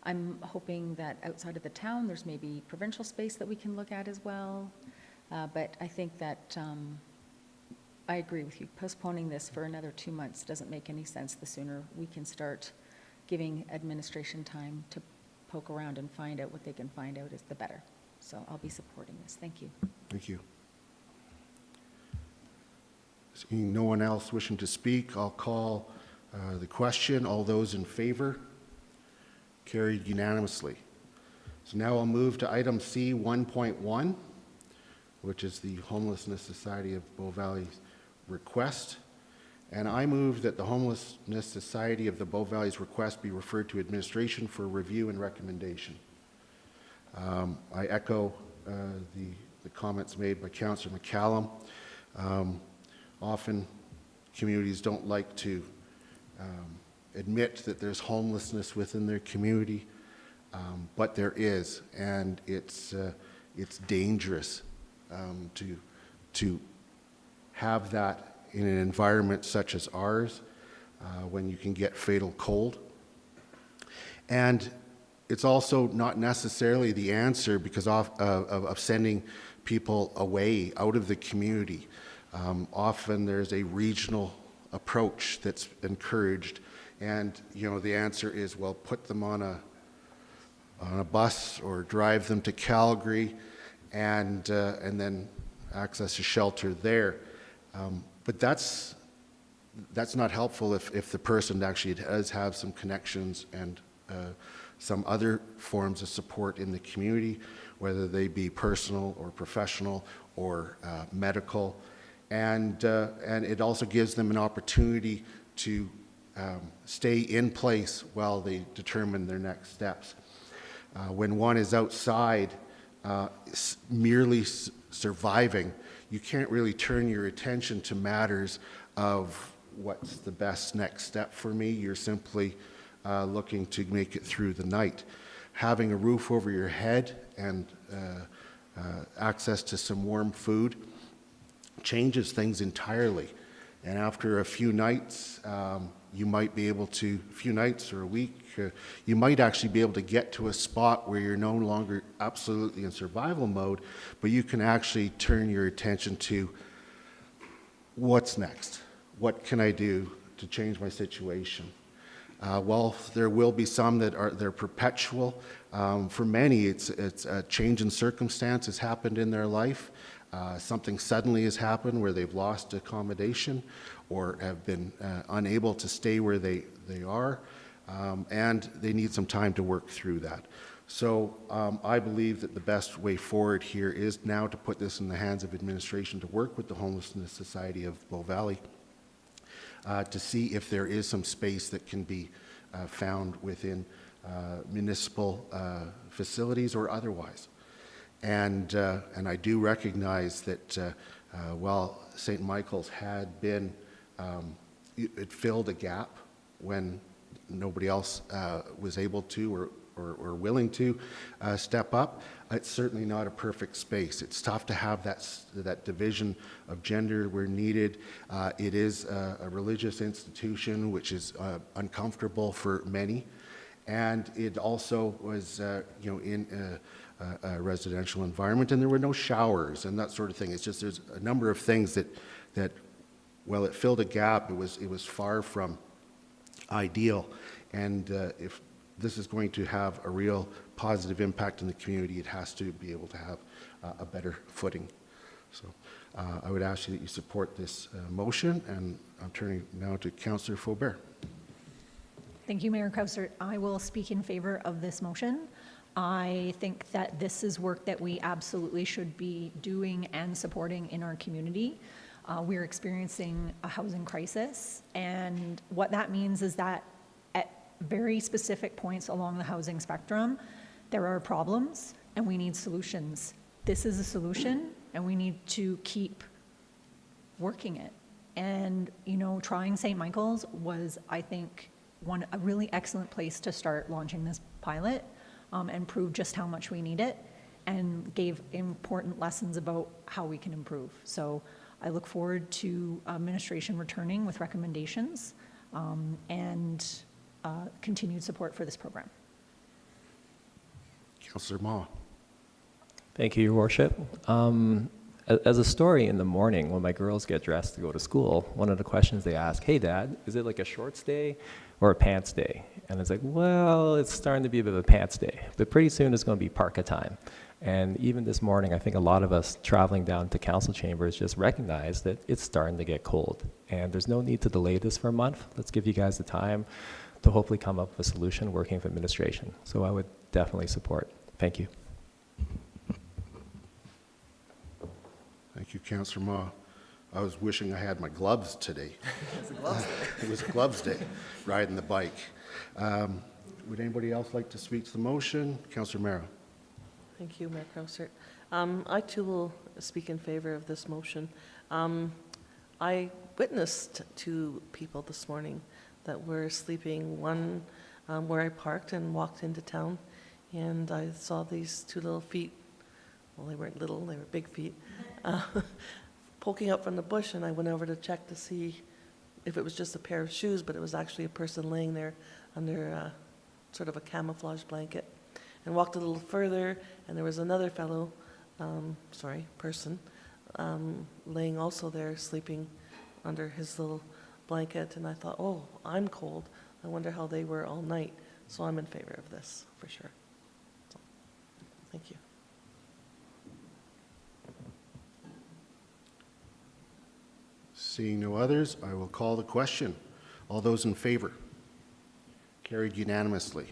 I'm hoping that outside of the town, there's maybe provincial space that we can look at as well. But I think that I agree with you. Postponing this for another 2 months doesn't make any sense. The sooner we can start giving administration time to poke around and find out what they can find out is the better. So I'll be supporting this. Thank you. Thank you. Seeing no one else wishing to speak, I'll call the question. All those in favor? Carried unanimously. So now I'll move to item C 1.1, which is the Homelessness Society of Bow Valley's request. And I move that the Homelessness Society of the Bow Valley's request be referred to administration for review and recommendation. I echo the comments made by Councillor McCallum. Often communities don't like to admit that there's homelessness within their community, but there is, and it's dangerous to have that in an environment such as ours, when you can get fatal cold. And it's also not necessarily the answer because of sending people away out of the community. Often there's a regional approach that's encouraged, and the answer is, well, put them on a bus or drive them to Calgary, and then access a shelter there. But that's not helpful if the person actually does have some connections and some other forms of support in the community, whether they be personal or professional or medical. And it also gives them an opportunity to stay in place while they determine their next steps. When one is outside merely surviving, you can't really turn your attention to matters of what's the best next step for me. You're simply looking to make it through the night. Having a roof over your head and access to some warm food changes things entirely. And after a few nights, you might be able to, a few nights or a week, you might actually be able to get to a spot where you're no longer absolutely in survival mode, but you can actually turn your attention to what's next? What can I do to change my situation? Well, there will be some that they're perpetual. For many, it's a change in circumstance has happened in their life. Something suddenly has happened where they've lost accommodation or have been unable to stay where they are, and they need some time to work through that. So I believe that the best way forward here is now to put this in the hands of administration to work with the Homelessness Society of Bow Valley to see if there is some space that can be found within municipal facilities or otherwise. And I do recognize that while St. Michael's had been, it filled a gap when nobody else was able to or willing to step up. It's certainly not a perfect space. It's tough to have that division of gender where needed. It is a religious institution, which is uncomfortable for many. And it also was, in a residential environment, and there were no showers and that sort of thing. It's just there's a number of things that well, it filled a gap. It was far from ideal, and if this is going to have a real positive impact in the community, it has to be able to have a better footing. So I would ask you that you support this motion, and I'm turning now to Councillor Faubert. Thank you, Mayor Krauser. I will speak in favor of this motion. I think that this is work that we absolutely should be doing and supporting in our community. We're experiencing a housing crisis, and what that means is that at very specific points along the housing spectrum, there are problems and we need solutions. This is a solution, and we need to keep working it. And, trying St. Michael's was, I think, a really excellent place to start launching this pilot. And prove just how much we need it, and gave important lessons about how we can improve. So I look forward to administration returning with recommendations and continued support for this program. Councillor Ma. Thank you, Your Worship. As a story in the morning, when my girls get dressed to go to school, one of the questions they ask, "Hey, Dad, is it like a shorts day or a pants day?" And it's like, well, it's starting to be a bit of a pants day, but pretty soon it's going to be parka time. And even this morning, I think a lot of us traveling down to council chambers just recognize that it's starting to get cold, and there's no need to delay this for a month. Let's give you guys the time to hopefully come up with a solution working with administration. So I would definitely support. Thank you. Thank you, Councillor Ma. I was wishing I had my gloves today. It was gloves day, riding the bike. Would anybody else like to speak to the motion? Councillor Mara. Thank you, Mayor Crowsert. I too will speak in favor of this motion. I witnessed two people this morning that were sleeping, one where I parked and walked into town, and I saw these two little feet, well, they weren't little, they were big feet, poking up from the bush, and I went over to check to see if it was just a pair of shoes, but it was actually a person laying there under sort of a camouflage blanket. And walked a little further, and there was another fellow, person, laying also there, sleeping under his little blanket. And I thought, oh, I'm cold. I wonder how they were all night. So I'm in favor of this, for sure. So, thank you. Seeing no others, I will call the question. All those in favor? Carried unanimously.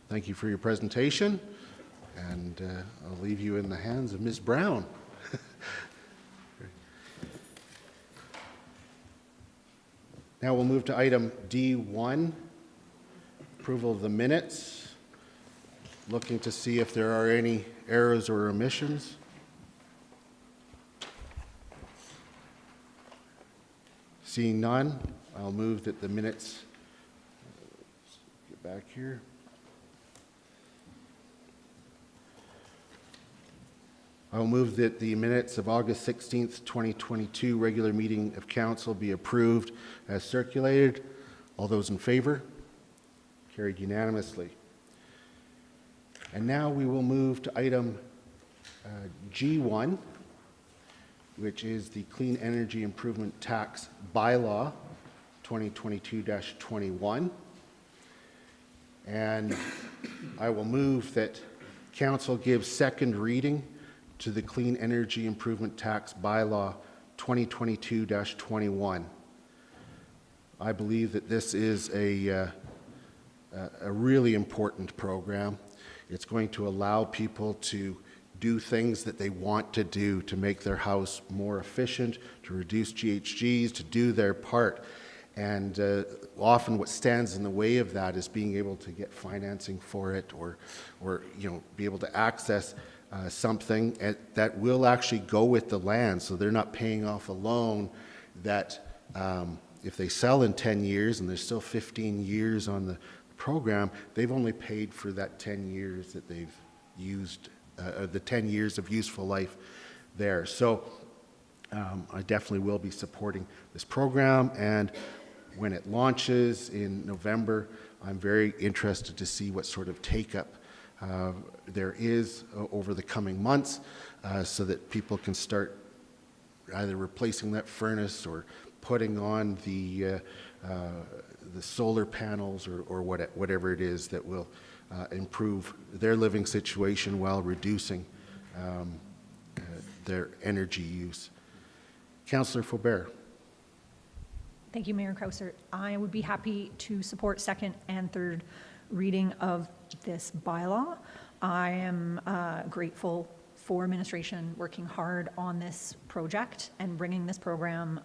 Thank you for your presentation, and I'll leave you in the hands of Ms. Brown. Now we'll move to item D1, approval of the minutes. Looking to see if there are any errors or omissions. Seeing none, I'll move that the minutes, get back here. I'll move that the minutes of August 16th, 2022 regular meeting of council be approved as circulated. All those in favor? Carried unanimously. And now we will move to item G1, which is the Clean Energy Improvement Tax Bylaw 2022-21. And I will move that council gives second reading to the Clean Energy Improvement Tax Bylaw 2022-21. I believe that this is a really important program. It's going to allow people to do things that they want to do to make their house more efficient, to reduce GHGs, to do their part. And often what stands in the way of that is being able to get financing for it, or be able to access something that will actually go with the land, so they're not paying off a loan that if they sell in 10 years and there's still 15 years on the program, they've only paid for that 10 years that they've used, the 10 years of useful life there. So I definitely will be supporting this program, and when it launches in November, I'm very interested to see what sort of take-up there is over the coming months, so that people can start either replacing that furnace or putting on the solar panels or whatever it is that will improve their living situation while reducing their energy use. Councillor Faubert. Thank you, Mayor Crowsert. I would be happy to support second and third reading of this bylaw. I am grateful for administration working hard on this project and bringing this program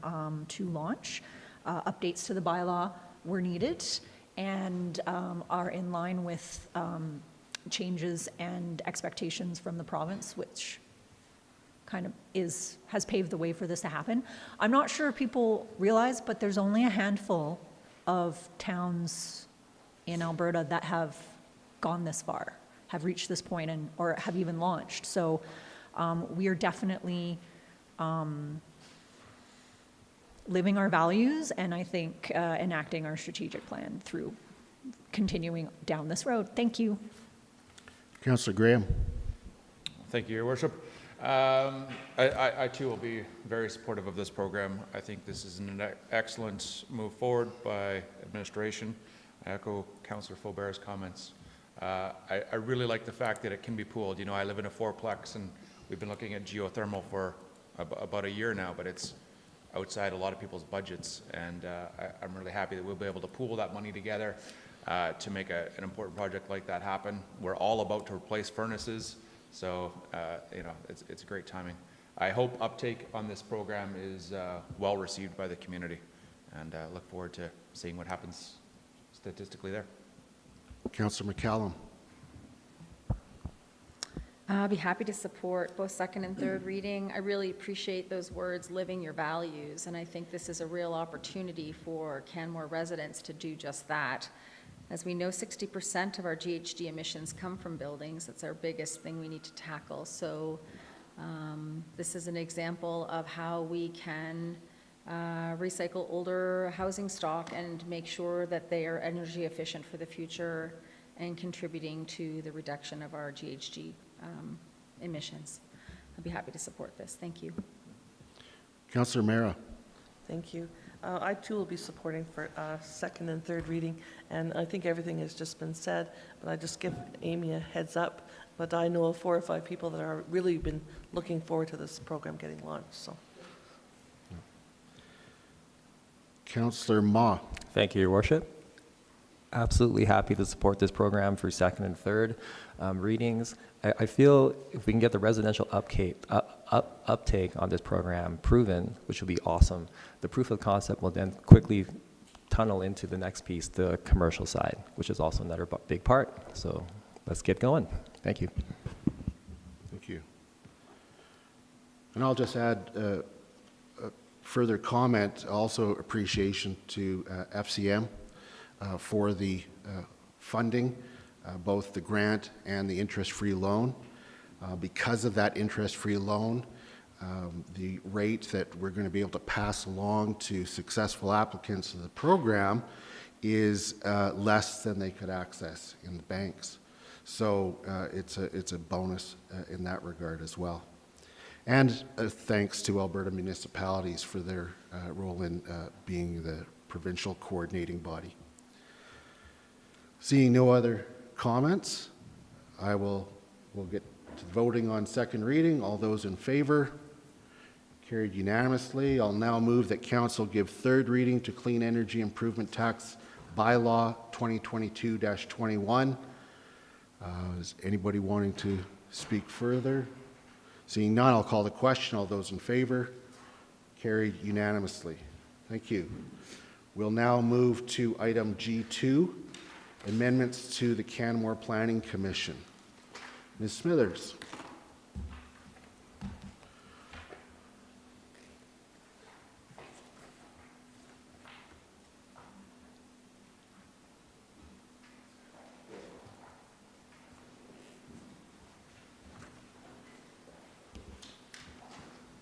to launch. Updates to the bylaw were needed and are in line with changes and expectations from the province, which kind of has paved the way for this to happen. I'm not sure people realize, but there's only a handful of towns in Alberta that have gone this far, have reached this point, or have even launched. So we are definitely living our values, and I think enacting our strategic plan through continuing down this road. Thank you. Councillor Graham. Thank you, Your Worship. I too will be very supportive of this program. I think this is an excellent move forward by administration. I echo Councillor Faubert's comments. I really like the fact that it can be pooled. You know, I live in a fourplex, and we've been looking at geothermal for about a year now, but it's outside a lot of people's budgets, and I'm really happy that we'll be able to pool that money together. to make an important project like that happen. We're all about to replace furnaces, so it's great timing. I hope uptake on this program is well received by the community, and look forward to seeing what happens statistically there. Councillor McCallum. I'll be happy to support both second and third reading. I really appreciate those words, living your values, and I think this is a real opportunity for Canmore residents to do just that. As we know, 60% of our GHG emissions come from buildings. That's our biggest thing we need to tackle. So this is an example of how we can recycle older housing stock and make sure that they are energy efficient for the future and contributing to the reduction of our GHG emissions. I'd be happy to support this. Thank you. Councillor Mera. Thank you. I too will be supporting for second and third reading, and I think everything has just been said, but I just give Amy a heads up. But I know of 4 or 5 people that are really been looking forward to this program getting launched. So, Councillor Ma. Thank you, Your Worship. Absolutely happy to support this program for second and third readings. I feel if we can get the residential uptake on this program proven, which will be awesome, the proof of concept will then quickly tunnel into the next piece, the commercial side, which is also another big part. So let's get going. Thank you. Thank you. And I'll just add a further comment, also appreciation to FCM for the funding, both the grant and the interest-free loan. Because of that interest-free loan, the rate that we're going to be able to pass along to successful applicants of the program is less than they could access in the banks. So it's a bonus in that regard as well. And thanks to Alberta municipalities for their role in being the provincial coordinating body. Seeing no other comments, we'll get to voting on second reading. All those in favor? Carried unanimously. I'll now move that Council give third reading to Clean Energy Improvement Tax Bylaw 2022-21. Is anybody wanting to speak further? Seeing none, I'll call the question. All those in favor? Carried unanimously. Thank you. We'll now move to item G2, amendments to the Canmore Planning Commission. Ms. Smithers.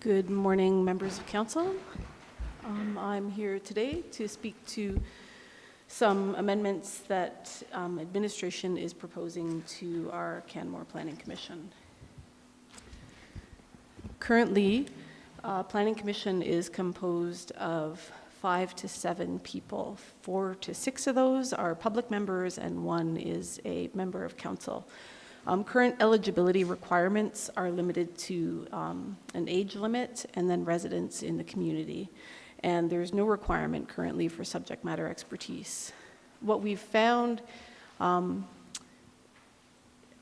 Good morning, members of council. I'm here today to speak to some amendments that administration is proposing to our Canmore Planning Commission. Currently, Planning Commission is composed of 5 to 7 people. 4 to 6 of those are public members and 1 is a member of council. Current eligibility requirements are limited to an age limit and then residents in the community. And there's no requirement currently for subject matter expertise. What we've found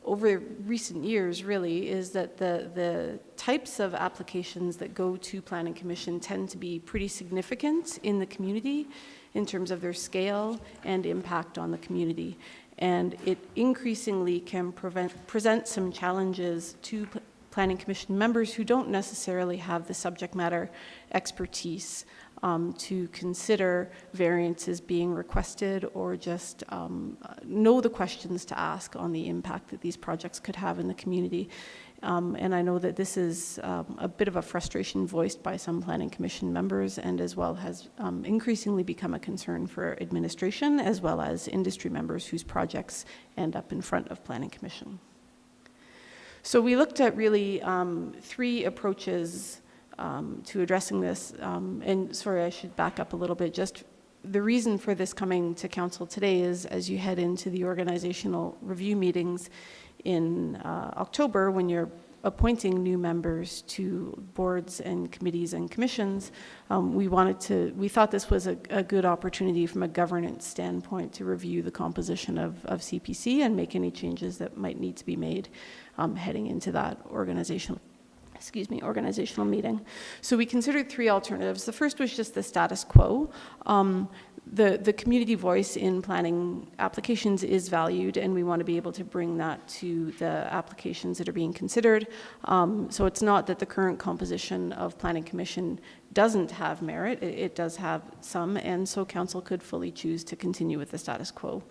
over recent years really is that the types of applications that go to Planning Commission tend to be pretty significant in the community in terms of their scale and impact on the community. And it increasingly can present some challenges to Planning Commission members who don't necessarily have the subject matter expertise to consider variances being requested or just know the questions to ask on the impact that these projects could have in the community. And I know that this is a bit of a frustration voiced by some Planning Commission members and as well has increasingly become a concern for administration as well as industry members whose projects end up in front of Planning Commission. So we looked at really 3 approaches to addressing this. And sorry, I should back up a little bit. Just the reason for this coming to council today is as you head into the organizational review meetings in October, when you're appointing new members to boards and committees and commissions, we thought this was a good opportunity from a governance standpoint to review the composition of CPC and make any changes that might need to be made heading into that organizational meeting. So we considered three alternatives. The first was just the status quo. The community voice in planning applications is valued, and we want to be able to bring that to the applications that are being considered. So it's not that the current composition of Planning Commission doesn't have merit. It does have some, and so council could fully choose to continue with the status quo.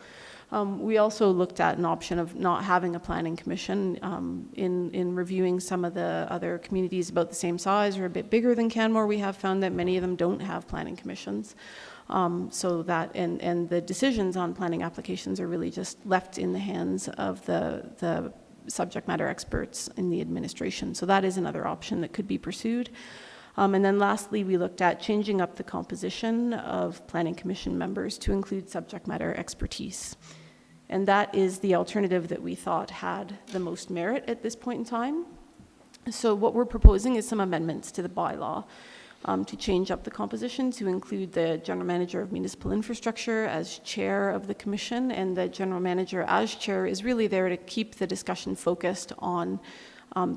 We also looked at an option of not having a planning commission. In reviewing some of the other communities about the same size or a bit bigger than Canmore, we have found that many of them don't have planning commissions. So that, and the decisions on planning applications are really just left in the hands of the subject matter experts in the administration. So that is another option that could be pursued. And then lastly, we looked at changing up the composition of planning commission members to include subject matter expertise. And that is the alternative that we thought had the most merit at this point in time. So what we're proposing is some amendments to the bylaw to change up the composition to include the General Manager of Municipal Infrastructure as chair of the commission, and the General Manager as chair is really there to keep the discussion focused on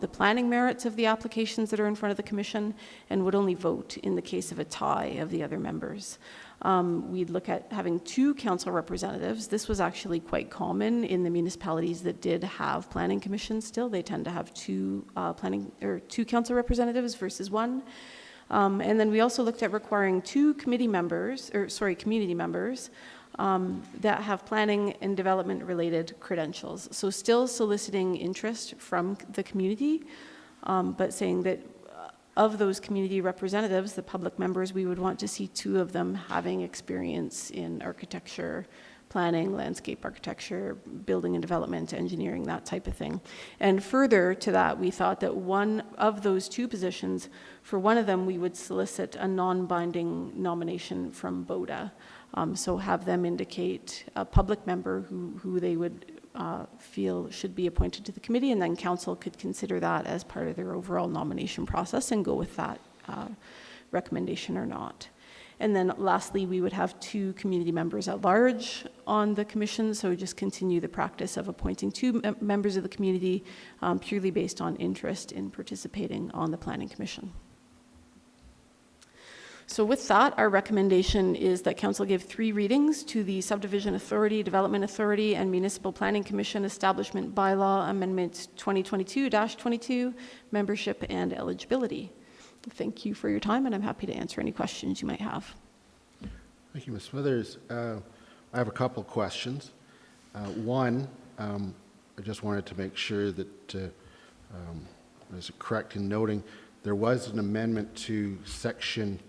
the planning merits of the applications that are in front of the commission, and would only vote in the case of a tie of the other members. We'd look at having two council representatives. This was actually quite common in the municipalities that did have planning commissions still. They tend to have two council representatives versus one. And then we also looked at requiring two community members that have planning and development related credentials. So still soliciting interest from the community, but saying that of those community representatives, the public members, we would want to see two of them having experience in architecture, planning, landscape architecture, building and development, engineering, that type of thing. And further to that, we thought that one of those two positions, for one of them, we would solicit a non-binding nomination from BODA. So have them indicate a public member who they would feel should be appointed to the committee, and then council could consider that as part of their overall nomination process and go with that recommendation or not. And then lastly, we would have two community members at large on the commission, so just continue the practice of appointing two members of the community purely based on interest in participating on the planning commission. So with that, our recommendation is that council give 3 readings to the Subdivision Authority, Development Authority, and Municipal Planning Commission Establishment Bylaw Amendment 2022-22, Membership and Eligibility. Thank you for your time, and I'm happy to answer any questions you might have. Thank you, Ms. Smithers. I have a couple questions. One, I just wanted to make sure that I was correct in noting there was an amendment to section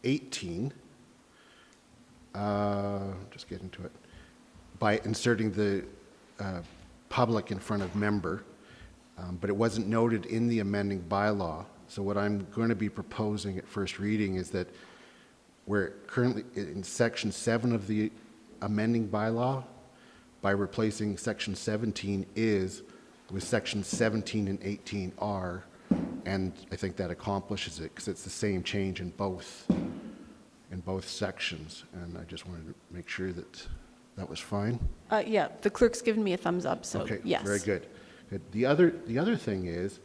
18, just getting to it, by inserting the public in front of member, but it wasn't noted in the amending bylaw. So what I'm going to be proposing at first reading is that we're currently in section 7 of the amending bylaw, by replacing section 17 is with section 17 and 18 are. And I think that accomplishes it because it's the same change in both sections. And I just wanted to make sure that that was fine. Yeah, the clerk's given me a thumbs up, so okay, yes. Very good. Good. The other thing is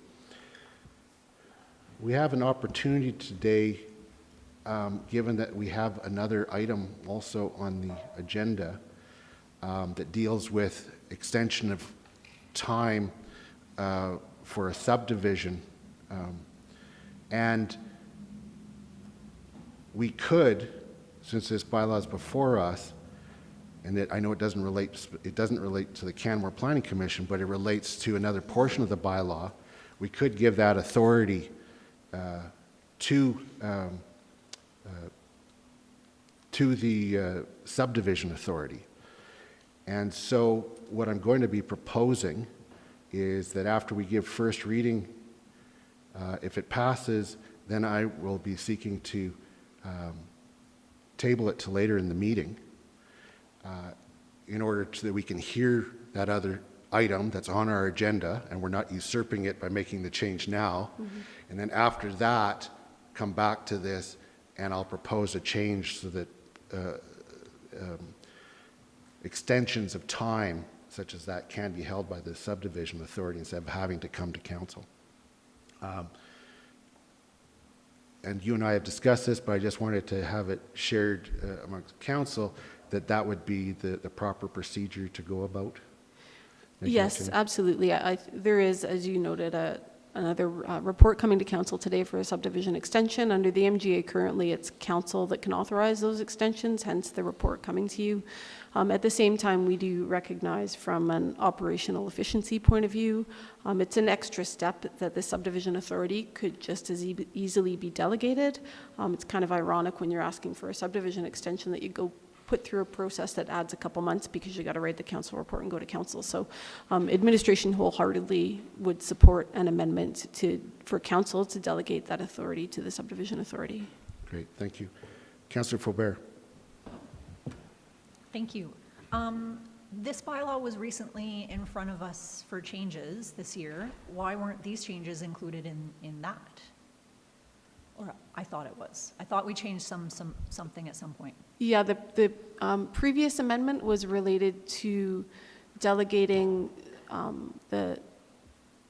we have an opportunity today, given that we have another item also on the agenda that deals with extension of time for a subdivision. And we could, since this bylaw is before us, and that I know it doesn't relate to the Canmore Planning Commission, but it relates to another portion of the bylaw, we could give that authority to the subdivision authority. And so what I'm going to be proposing is that after we give first reading, if it passes, then I will be seeking to table it to later in the meeting in order that we can hear that other item that's on our agenda, and we're not usurping it by making the change now. And then after that, come back to this, and I'll propose a change so that extensions of time such as that can be held by the subdivision authority instead of having to come to council. And you and I have discussed this, but I just wanted to have it shared amongst council that that would be the proper procedure to go about. Yes, absolutely. There is, as you noted, another report coming to council today for a subdivision extension. Under the MGA currently, it's council that can authorize those extensions, hence the report coming to you. At the same time, we do recognize from an operational efficiency point of view, it's an extra step that the subdivision authority could just as easily be delegated. It's kind of ironic when you're asking for a subdivision extension that you go put through a process that adds a couple months because you got to write the council report and go to council. So administration wholeheartedly would support an amendment for council to delegate that authority to the subdivision authority. Great, thank you. Councillor Faubert. Thank you. This bylaw was recently in front of us for changes this year. Why weren't these changes included in that? Or I thought it was. I thought we changed something at some point. Yeah, the previous amendment was related to delegating the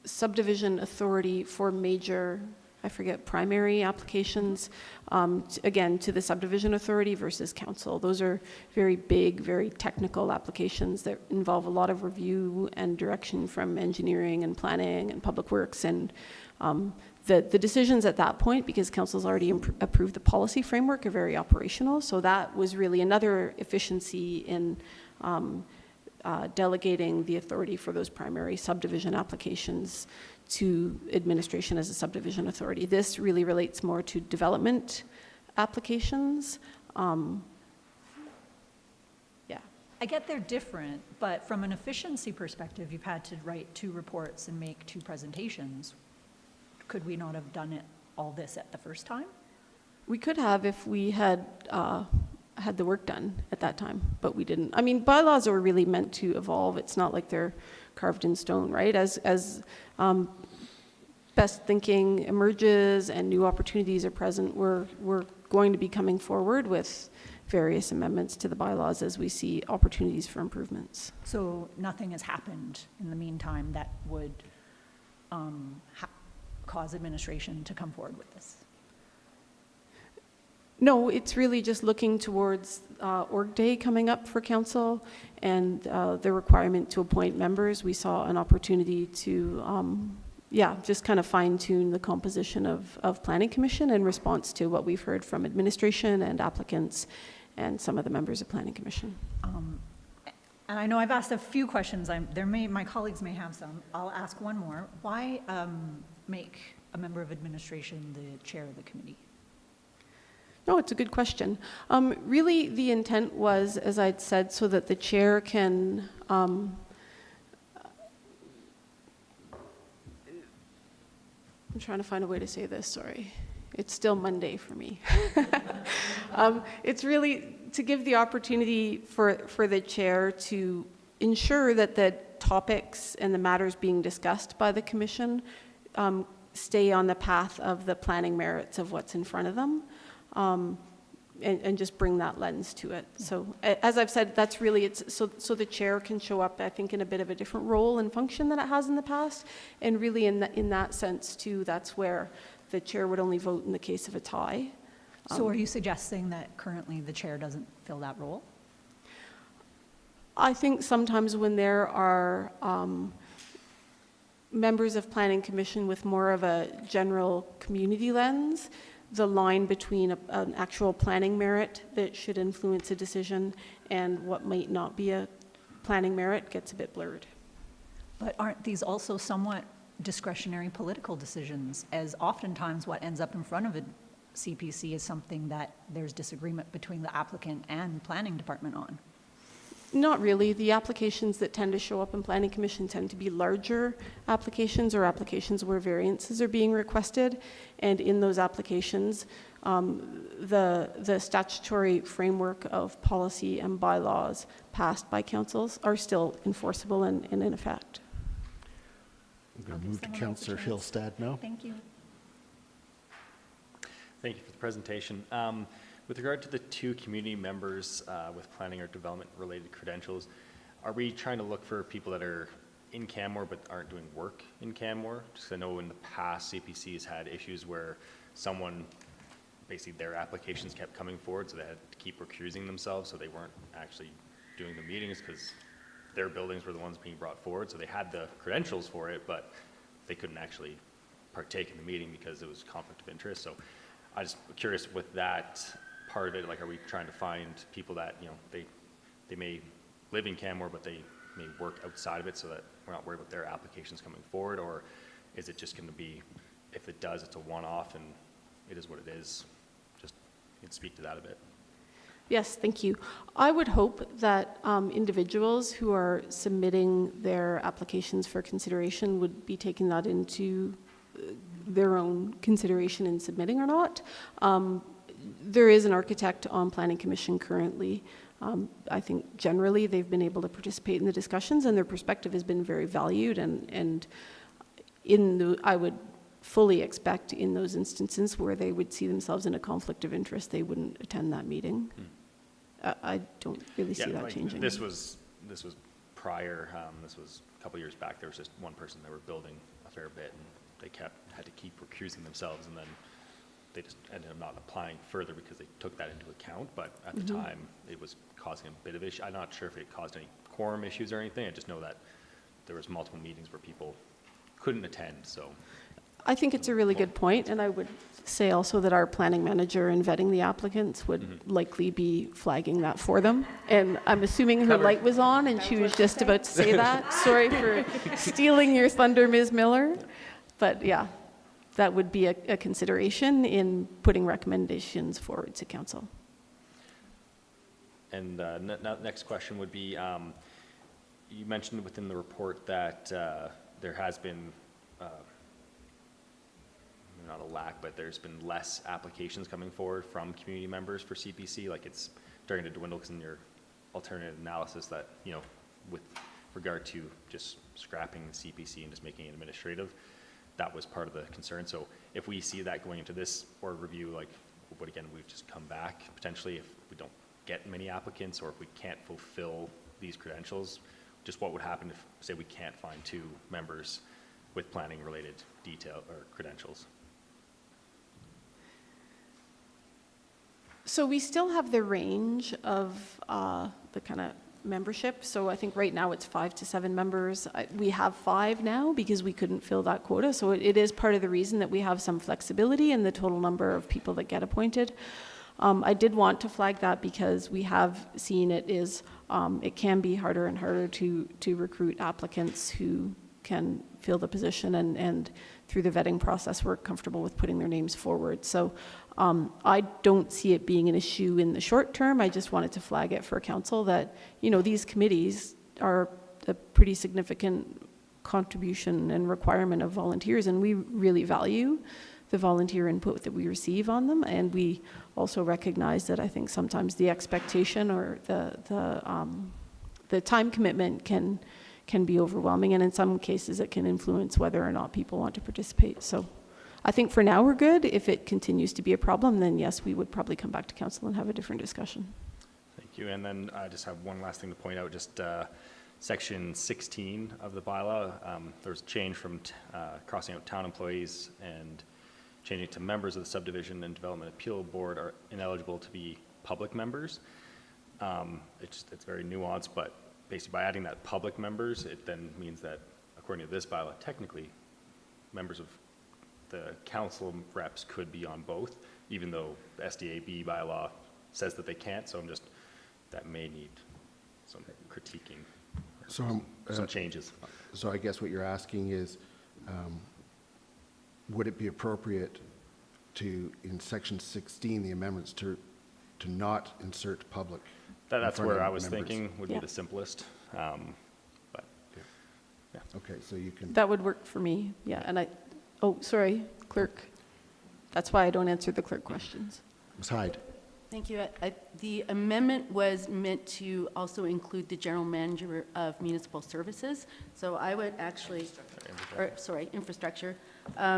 subdivision authority for major, I forget, primary applications, again, to the subdivision authority versus council. Those are very big, very technical applications that involve a lot of review and direction from engineering and planning and public works. And the decisions at that point, because council's already approved the policy framework, are very operational. So that was really another efficiency in delegating the authority for those primary subdivision applications to administration as a subdivision authority. This really relates more to development applications. Yeah. I get they're different, but from an efficiency perspective, you've had to write 2 reports and make 2 presentations. Could we not have done all this at the first time? We could have if we had had the work done at that time, but we didn't. I mean, bylaws are really meant to evolve. It's not like they're carved in stone, right? As best thinking emerges and new opportunities are present, we're going to be coming forward with various amendments to the bylaws as we see opportunities for improvements. So nothing has happened in the meantime that would cause administration to come forward with this? No, it's really just looking towards org day coming up for council and the requirement to appoint members. We saw an opportunity to, just kind of fine tune the composition of planning commission in response to what we've heard from administration and applicants and some of the members of planning commission. And I know I've asked a few questions. My colleagues may have some. I'll ask one more. Why make a member of administration the chair of the committee? No, it's a good question. Really, the intent was, as I'd said, so that the chair can I'm trying to find a way to say this, sorry. It's still Monday for me. It's really to give the opportunity for the chair to ensure that the topics and the matters being discussed by the commission stay on the path of the planning merits of what's in front of them. And just bring that lens to it. So as I've said, that's really, so the chair can show up, I think, in a bit of a different role and function than it has in the past. And really in that sense too, that's where the chair would only vote in the case of a tie. So are you suggesting that currently the chair doesn't fill that role? I think sometimes when there are members of planning commission with more of a general community lens, the line between an actual planning merit that should influence a decision and what might not be a planning merit gets a bit blurred. But aren't these also somewhat discretionary political decisions, as oftentimes what ends up in front of a CPC is something that there's disagreement between the applicant and planning department on? Not really. The applications that tend to show up in Planning Commission tend to be larger applications or applications where variances are being requested. And in those applications, the statutory framework of policy and bylaws passed by councils are still enforceable and in effect. I'm going to move to Councillor Hillstad now. Thank you. Thank you for the presentation. With regard to the 2 community members with planning or development related credentials, are we trying to look for people that are in Canmore but aren't doing work in Canmore? Because I know in the past CPC has had issues where someone, basically their applications kept coming forward, so they had to keep recusing themselves, so they weren't actually doing the meetings because their buildings were the ones being brought forward, so they had the credentials for it, but they couldn't actually partake in the meeting because it was conflict of interest. So I just curious with that part of it, like, are we trying to find people that, you know, they may live in Canmore, but they may work outside of it so that we're not worried about their applications coming forward? Or is it just going to be, if it does, it's a one-off and it is what it is? Just, you can speak to that a bit. Yes, thank you. I would hope that individuals who are submitting their applications for consideration would be taking that into their own consideration in submitting or not. There is an architect on Planning Commission currently. I think generally they've been able to participate in the discussions and their perspective has been very valued, and I would fully expect in those instances where they would see themselves in a conflict of interest, they wouldn't attend that meeting. I don't really see that changing. This was prior, this was a couple years back. There was just one person that were building a fair bit and they had to keep recusing themselves, and then they just ended up not applying further because they took that into account. But at the time, it was causing a bit of issue. I'm not sure if it caused any quorum issues or anything. I just know that there was multiple meetings where people couldn't attend. So I think it's a really good point, and I would say also that our planning manager in vetting the applicants would likely be flagging that for them. And I'm assuming her light was on and she was just about to say that. Sorry for stealing your thunder, Ms. Miller. But yeah, that would be a consideration in putting recommendations forward to council. And next question would be, you mentioned within the report that there has been, not a lack, but there's been less applications coming forward from community members for CPC. Like, it's starting to dwindle because in your alternative analysis that, you know, with regard to just scrapping the CPC and just making it administrative, that was part of the concern. So if we see that going into this or review, like, what again, we've just come back potentially if we don't get many applicants or if we can't fulfill these credentials, just what would happen if, say, we can't find 2 members with planning related detail or credentials? So we still have the range of the kind of membership. So I think right now it's 5 to 7 members. We have 5 now because we couldn't fill that quota. So it is part of the reason that we have some flexibility in the total number of people that get appointed. I did want to flag that because we have seen it can be harder and harder to recruit applicants who can fill the position, and through the vetting process we're comfortable with putting their names forward. So I don't see it being an issue in the short term. I just wanted to flag it for council that, you know, these committees are a pretty significant contribution and requirement of volunteers, and we really value the volunteer input that we receive on them. And we also recognize that I think sometimes the expectation or the time commitment can be overwhelming, and in some cases it can influence whether or not people want to participate. So I think for now we're good. If it continues to be a problem, then yes, we would probably come back to council and have a different discussion. Thank you. And then I just have one last thing to point out, just section 16 of the bylaw. There was a change from crossing out town employees and changing it to members of the Subdivision and Development Appeal Board are ineligible to be public members. It's very nuanced, but basically by adding that public members, it then means that according to this bylaw, technically members of the council reps could be on both, even though the SDAB bylaw says that they can't. So that may need some critiquing, some changes. So I guess what you're asking is, would it be appropriate to, in section 16, the amendments to to not insert public. That's in front where of I was members. thinking would be Yeah. the simplest. But Okay, so you can, That would work for me, yeah, and oh, sorry, clerk. That's why I don't answer the clerk questions. Ms. Hyde. Thank you. The amendment was meant to also include the general manager of municipal services. So I would actually, infrastructure.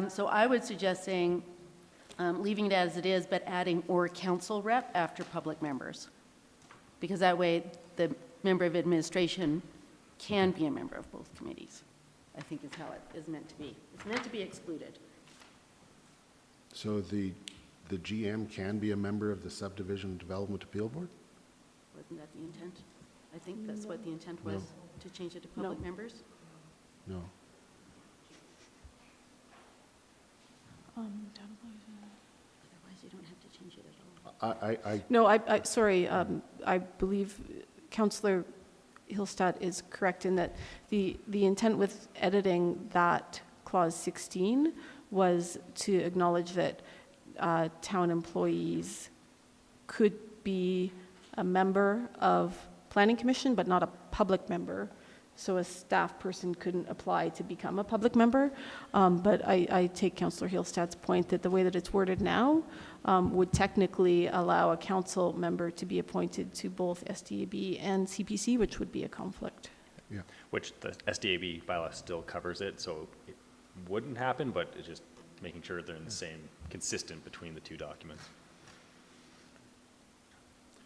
So I would suggest saying, leaving it as it is, but adding or council rep after public members. Because that way, the member of administration can be a member of both committees, I think is how it is meant to be. It's meant to be excluded. So the GM can be a member of the Subdivision Development Appeal Board? Wasn't that the intent? I think that's what the intent was, to change it to public members. No. Otherwise, you don't have to change it at all. No, sorry, I believe Councillor Hillstadt is correct in that the intent with editing that clause 16 was to acknowledge that town employees could be a member of Planning Commission, but not a public member. So a staff person couldn't apply to become a public member. But I take Councillor Hillstadt's point that the way that it's worded now would technically allow a council member to be appointed to both SDAB and CPC, which would be a conflict. Yeah. which the SDAB bylaw still covers it, so it wouldn't happen, but it's just making sure they're in the same, consistent between the two documents.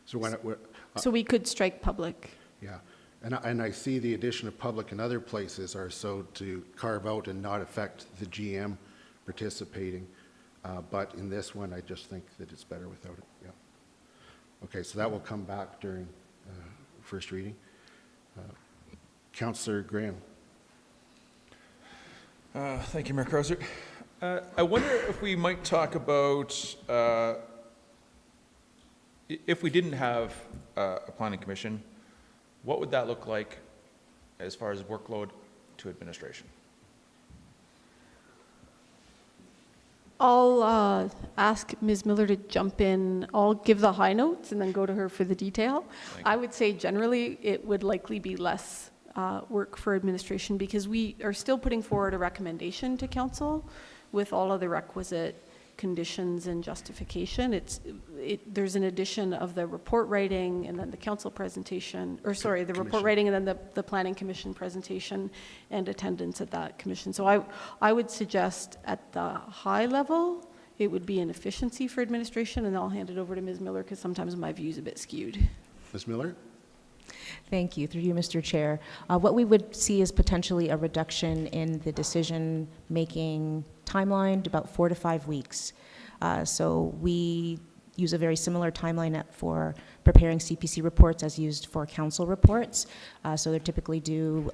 So when So we could strike public. yeah, and I see the addition of public in other places are so to carve out and not affect the GM participating, but in this one, I just think that it's better without it, yeah. Okay, so that will come back during first reading. Councillor Graham. Thank you, Mayor Crowser. I wonder if we might talk about, if we didn't have a planning commission, what would that look like as far as workload to administration? I'll ask Ms. Miller to jump in. I'll give the high notes and then go to her for the detail. I would say generally it would likely be less work for administration because we are still putting forward a recommendation to council with all of the requisite conditions and justification. There's an addition of the report writing and then the council presentation, or sorry, the report writing and then the planning commission presentation and attendance at that commission. So I would suggest at the high level, it would be an efficiency for administration, and I'll hand it over to Ms. Miller because sometimes my view is a bit skewed. Ms. Miller? Thank you. Through you, Mr. Chair. What we would see is potentially a reduction in the decision-making timeline to about 4 to 5 weeks. So we use a very similar timeline for preparing CPC reports as used for council reports. So they're typically due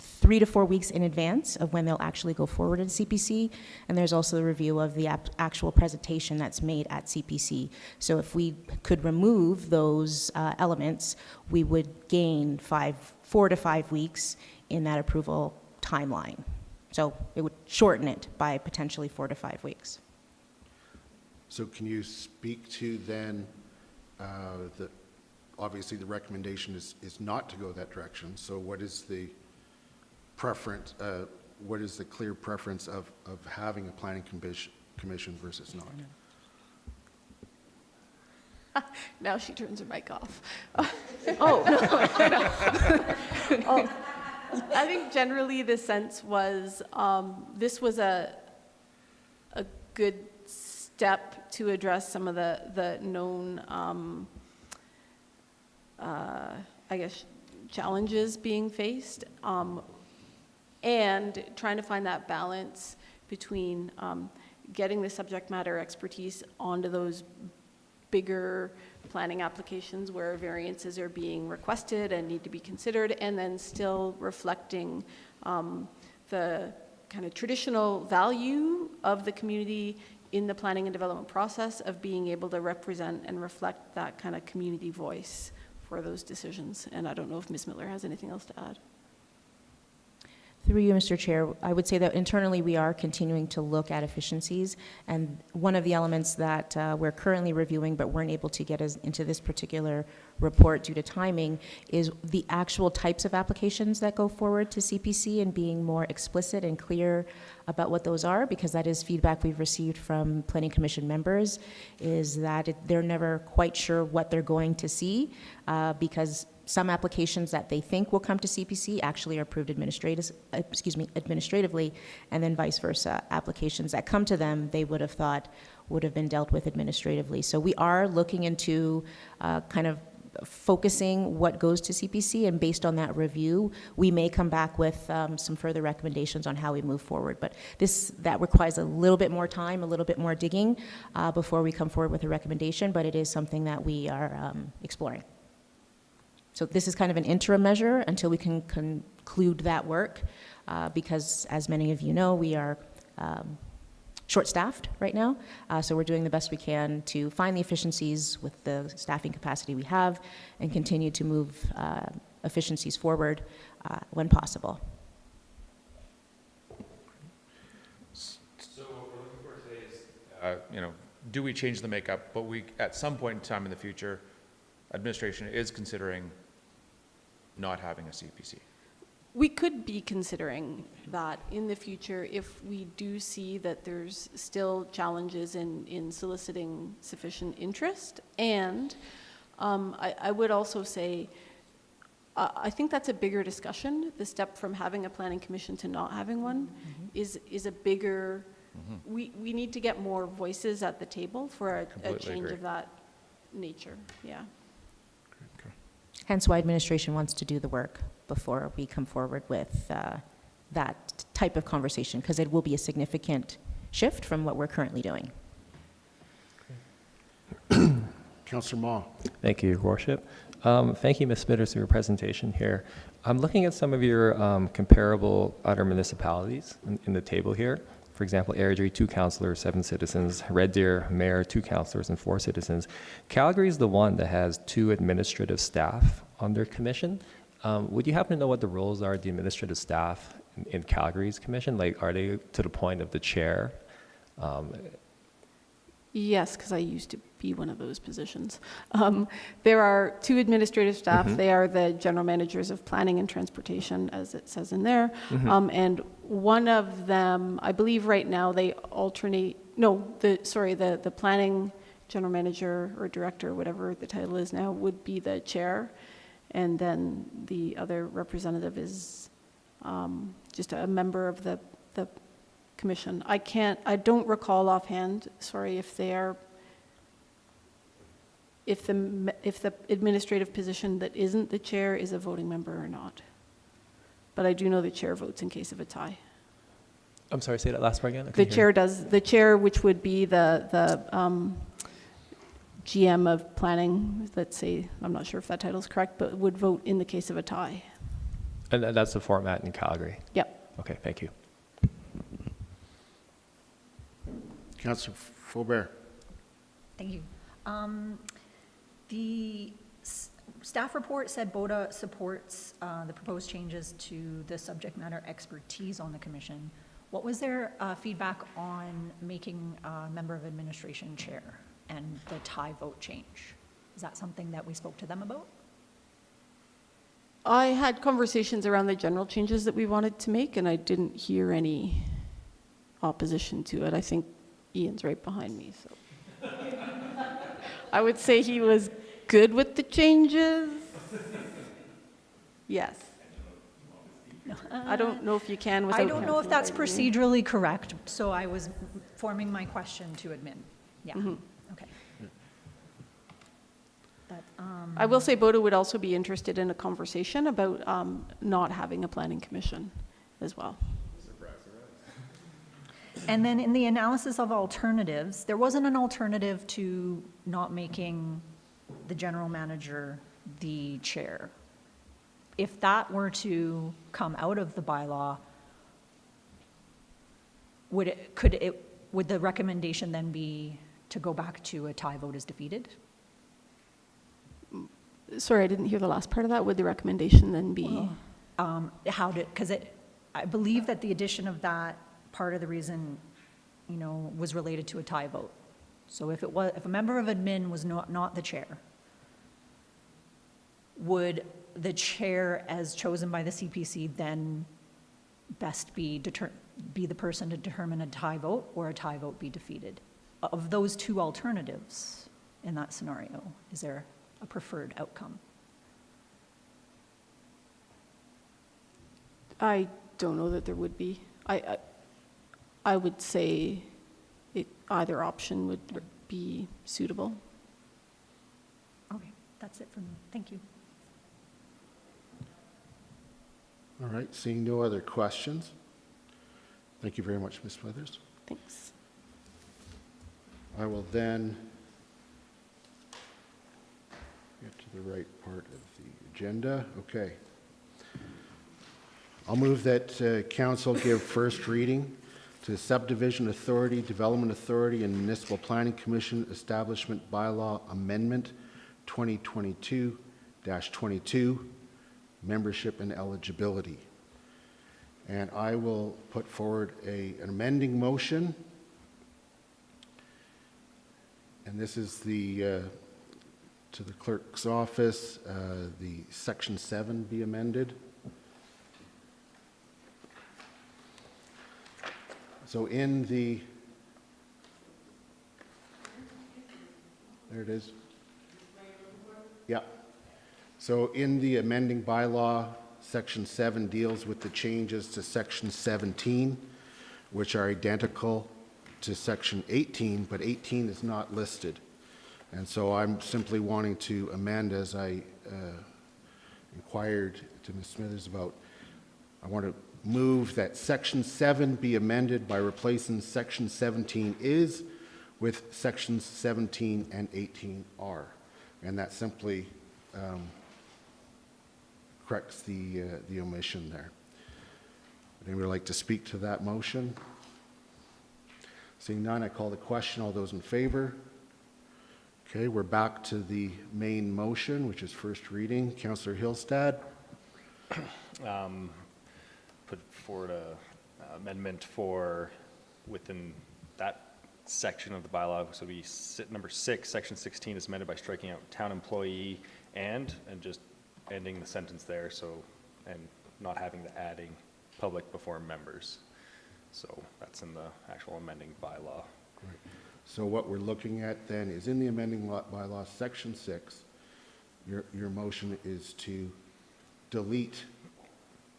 3 to 4 weeks in advance of when they'll actually go forward to CPC. And there's also the review of the actual presentation that's made at CPC. So if we could remove those elements, we would gain 4 to 5 weeks in that approval timeline. So it would shorten it by potentially 4 to 5 weeks. So can you speak to then, obviously the recommendation is not to go that direction. So what is the preference, what is the clear preference of having a planning commission versus not? Now she turns her mic off. I think generally the sense was this was a good step to address some of the known, I guess, challenges being faced, and trying to find that balance between getting the subject matter expertise onto those bigger planning applications where variances are being requested and need to be considered, and then still reflecting the kind of traditional value of the community in the planning and development process of being able to represent and reflect that kind of community voice for those decisions. And I don't know if Ms. Miller has anything else to add. Through you, Mr. Chair, I would say that internally we are continuing to look at efficiencies, and one of the elements that we're currently reviewing but weren't able to get us into this particular report due to timing is the actual types of applications that go forward to CPC and being more explicit and clear about what those are, because that is feedback we've received from Planning Commission members, is that they're never quite sure what they're going to see because some applications that they think will come to CPC actually are approved administratively, and then vice versa. Applications that come to them, they would have thought would have been dealt with administratively. So we are looking into kind of focusing what goes to CPC, and based on that review, we may come back with some further recommendations on how we move forward. But that requires a little bit more time, a little bit more digging before we come forward with a recommendation, but it is something that we are exploring. So this is kind of an interim measure until we can conclude that work, because as many of you know, we are short-staffed right now. So we're doing the best we can to find the efficiencies with the staffing capacity we have and continue to move efficiencies forward when possible. So what we're looking for today is, do we change the makeup? But at some point in time in the future, administration is considering not having a CPC. We could be considering that in the future if we do see that there's still challenges in soliciting sufficient interest. And I would also say, I think that's a bigger discussion. The step from having a planning commission to not having one is a bigger, we need to get more voices at the table for a change of that nature, yeah. Hence why administration wants to do the work before we come forward with that type of conversation, because it will be a significant shift from what we're currently doing. Councillor Ma. Thank you, Your Worship. Thank you, Ms. Smitters, for your presentation here. I'm looking at some of your comparable other municipalities in the table here. For example, Airdrie, 2 councillors, 7 citizens. Red Deer, mayor, 2 councillors, and 4 citizens. Calgary is the one that has 2 administrative staff on their commission. Would you happen to know what the roles are of the administrative staff in Calgary's commission? Like, are they to the point of the chair? Yes, because I used to be one of those positions. There are 2 administrative staff. They are the general managers of planning and transportation, as it says in there. And one of them, I believe right now they alternate, the planning general manager or director, whatever the title is now, would be the chair. And then the other representative is just a member of the commission. I don't recall offhand, sorry, if the administrative position that isn't the chair is a voting member or not. But I do know the chair votes in case of a tie. I'm sorry, say that last part again. The chair does. The chair, which would be the GM of planning, let's say, I'm not sure if that title is correct, but would vote in the case of a tie. And that's the format in Calgary? Yep. Okay, thank you. Councillor Faubert. Thank you. The staff report said BOTA supports the proposed changes to the subject matter expertise on the commission. What was their feedback on making a member of administration chair and the tie vote change? Is that something that we spoke to them about? I had conversations around the general changes that we wanted to make, and I didn't hear any opposition to it. I think Ian's right behind me, so. I would say he was good with the changes. Yes. I don't know if you can without. I don't know if that's Councillor Wright. procedurally correct, so I was forming my question to admin. Yeah, okay. But, I will say BOTA would also be interested in a conversation about not having a planning commission as well. And then in the analysis of alternatives, there wasn't an alternative to not making the general manager the chair. If that were to come out of the bylaw, would the recommendation then be to go back to a tie vote as defeated? Sorry, I didn't hear the last part of that. Would the recommendation then be? Because I believe that the addition of that, part of the reason, you know, was related to a tie vote. So if a member of admin was not the chair, would the chair as chosen by the CPC then best be the person to determine a tie vote, or a tie vote be defeated? Of those two alternatives in that scenario, is there a preferred outcome? I don't know that there would be. I would say either option would be suitable. Okay, that's it for me. Thank you. All right, seeing no other questions. Thank you very much, Ms. Smithers. Thanks. I will then get to the right part of the agenda. Okay. I'll move that council give first reading to Subdivision Authority, Development Authority, and Municipal Planning Commission Establishment Bylaw Amendment 2022-22, Membership and Eligibility. And I will put forward an amending motion. And this is to the clerk's office, the Section 7 be amended. So in the, there it is. Yeah. So in the amending bylaw, Section 7 deals with the changes to Section 17, which are identical to Section 18, but 18 is not listed. And so I'm simply wanting to amend, as I inquired to Ms. Smithers about, I want to move that Section 7 be amended by replacing Section 17 is with Sections 17 and 18 are. And that simply corrects the omission there. Would anybody like to speak to that motion? Seeing none, I call the question. All those in favor? Okay, we're back to the main motion, which is first reading. Councillor Hillstad. Put forward a amendment for within that section of the bylaw. So we number 6, Section 16 is amended by striking out town employee and just ending the sentence there. So, and not having the adding public before members. So that's in the actual amending bylaw. Right. So what we're looking at then is in the amending bylaw, Section 6, your motion is to delete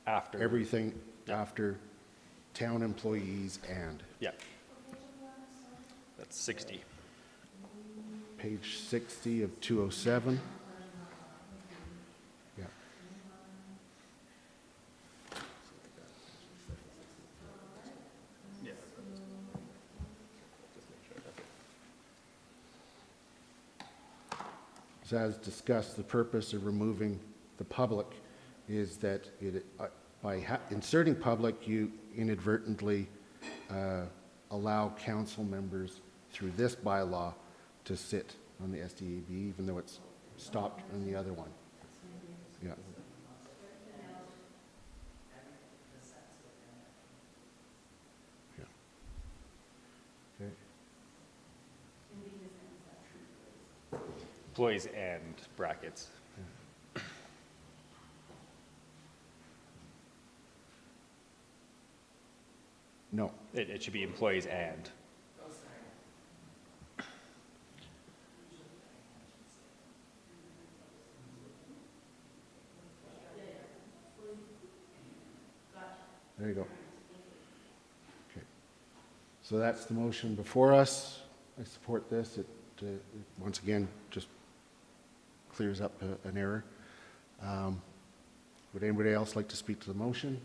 After. everything after town employees and. Yeah. That's 60. Page 60 of 207. Yeah. So as discussed, the purpose of removing the public is that by inserting public, you inadvertently allow council members through this bylaw to sit on the SDAB, even though it's stopped on the other one. Yeah. Yeah. Okay. Employees and brackets. No. It should be employees and. There you go. Okay. So that's the motion before us. I support this. It once again just clears up an error. Would anybody else like to speak to the motion?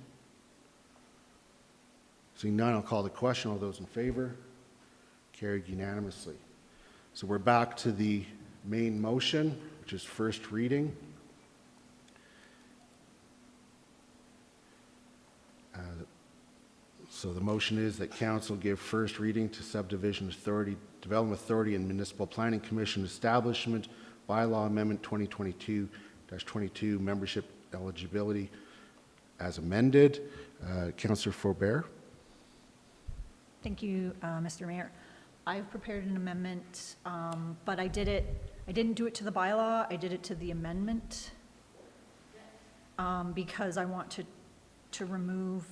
Seeing none, I'll call the question. All those in favor? Carried unanimously. So we're back to the main motion, which is first reading. So the motion is that council give first reading to Subdivision Authority, Development Authority, and Municipal Planning Commission Establishment Bylaw Amendment 2022-22, Membership Eligibility as amended. Councillor Faubert. Thank you, Mr. Mayor. I've prepared an amendment, but I didn't do it to the bylaw, I did it to the amendment, because I want to remove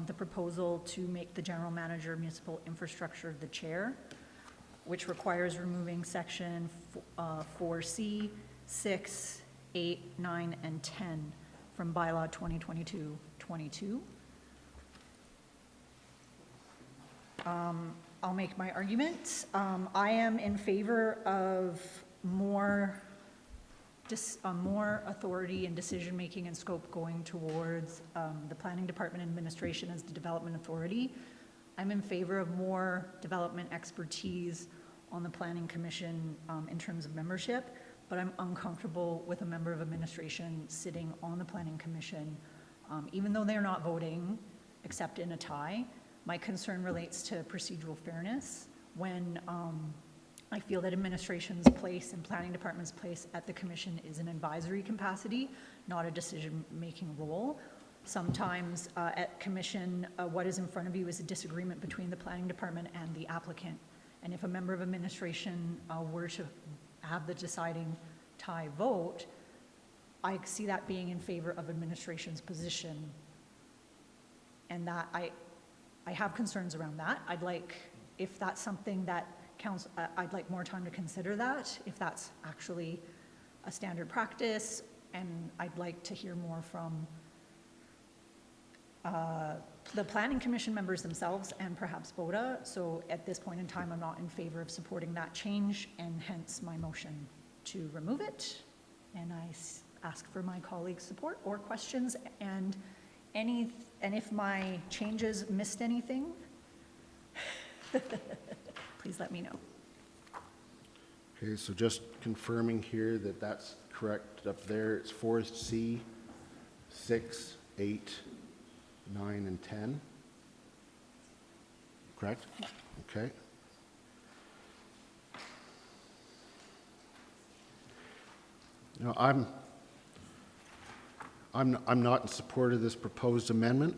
the proposal to make the general manager of municipal infrastructure the chair, which requires removing section 4C, 6, 8, 9, and 10 from bylaw 2022-22. I'll make my argument. I am in favor of more authority and decision-making and scope going towards the Planning Department Administration as the development authority. I'm in favor of more development expertise on the Planning Commission in terms of membership, but I'm uncomfortable with a member of administration sitting on the Planning Commission, even though they're not voting, except in a tie. My concern relates to procedural fairness when I feel that administration's place and planning department's place at the commission is an advisory capacity, not a decision-making role. Sometimes at commission, what is in front of you is a disagreement between the planning department and the applicant. And if a member of administration were to have the deciding tie vote, I see that being in favor of administration's position. And that I have concerns around that. I'd like, if that's something that counts, I'd like more time to consider that, if that's actually a standard practice, and I'd like to hear more from the Planning Commission members themselves and perhaps BODA. So at this point in time, I'm not in favor of supporting that change, and hence my motion to remove it. And I ask for my colleagues' support or questions, and if my changes missed anything, please let me know. Okay, so just confirming here that that's correct up there. It's 4C, 6, 8, 9, and 10. Correct? Okay. Now, I'm not in support of this proposed amendment.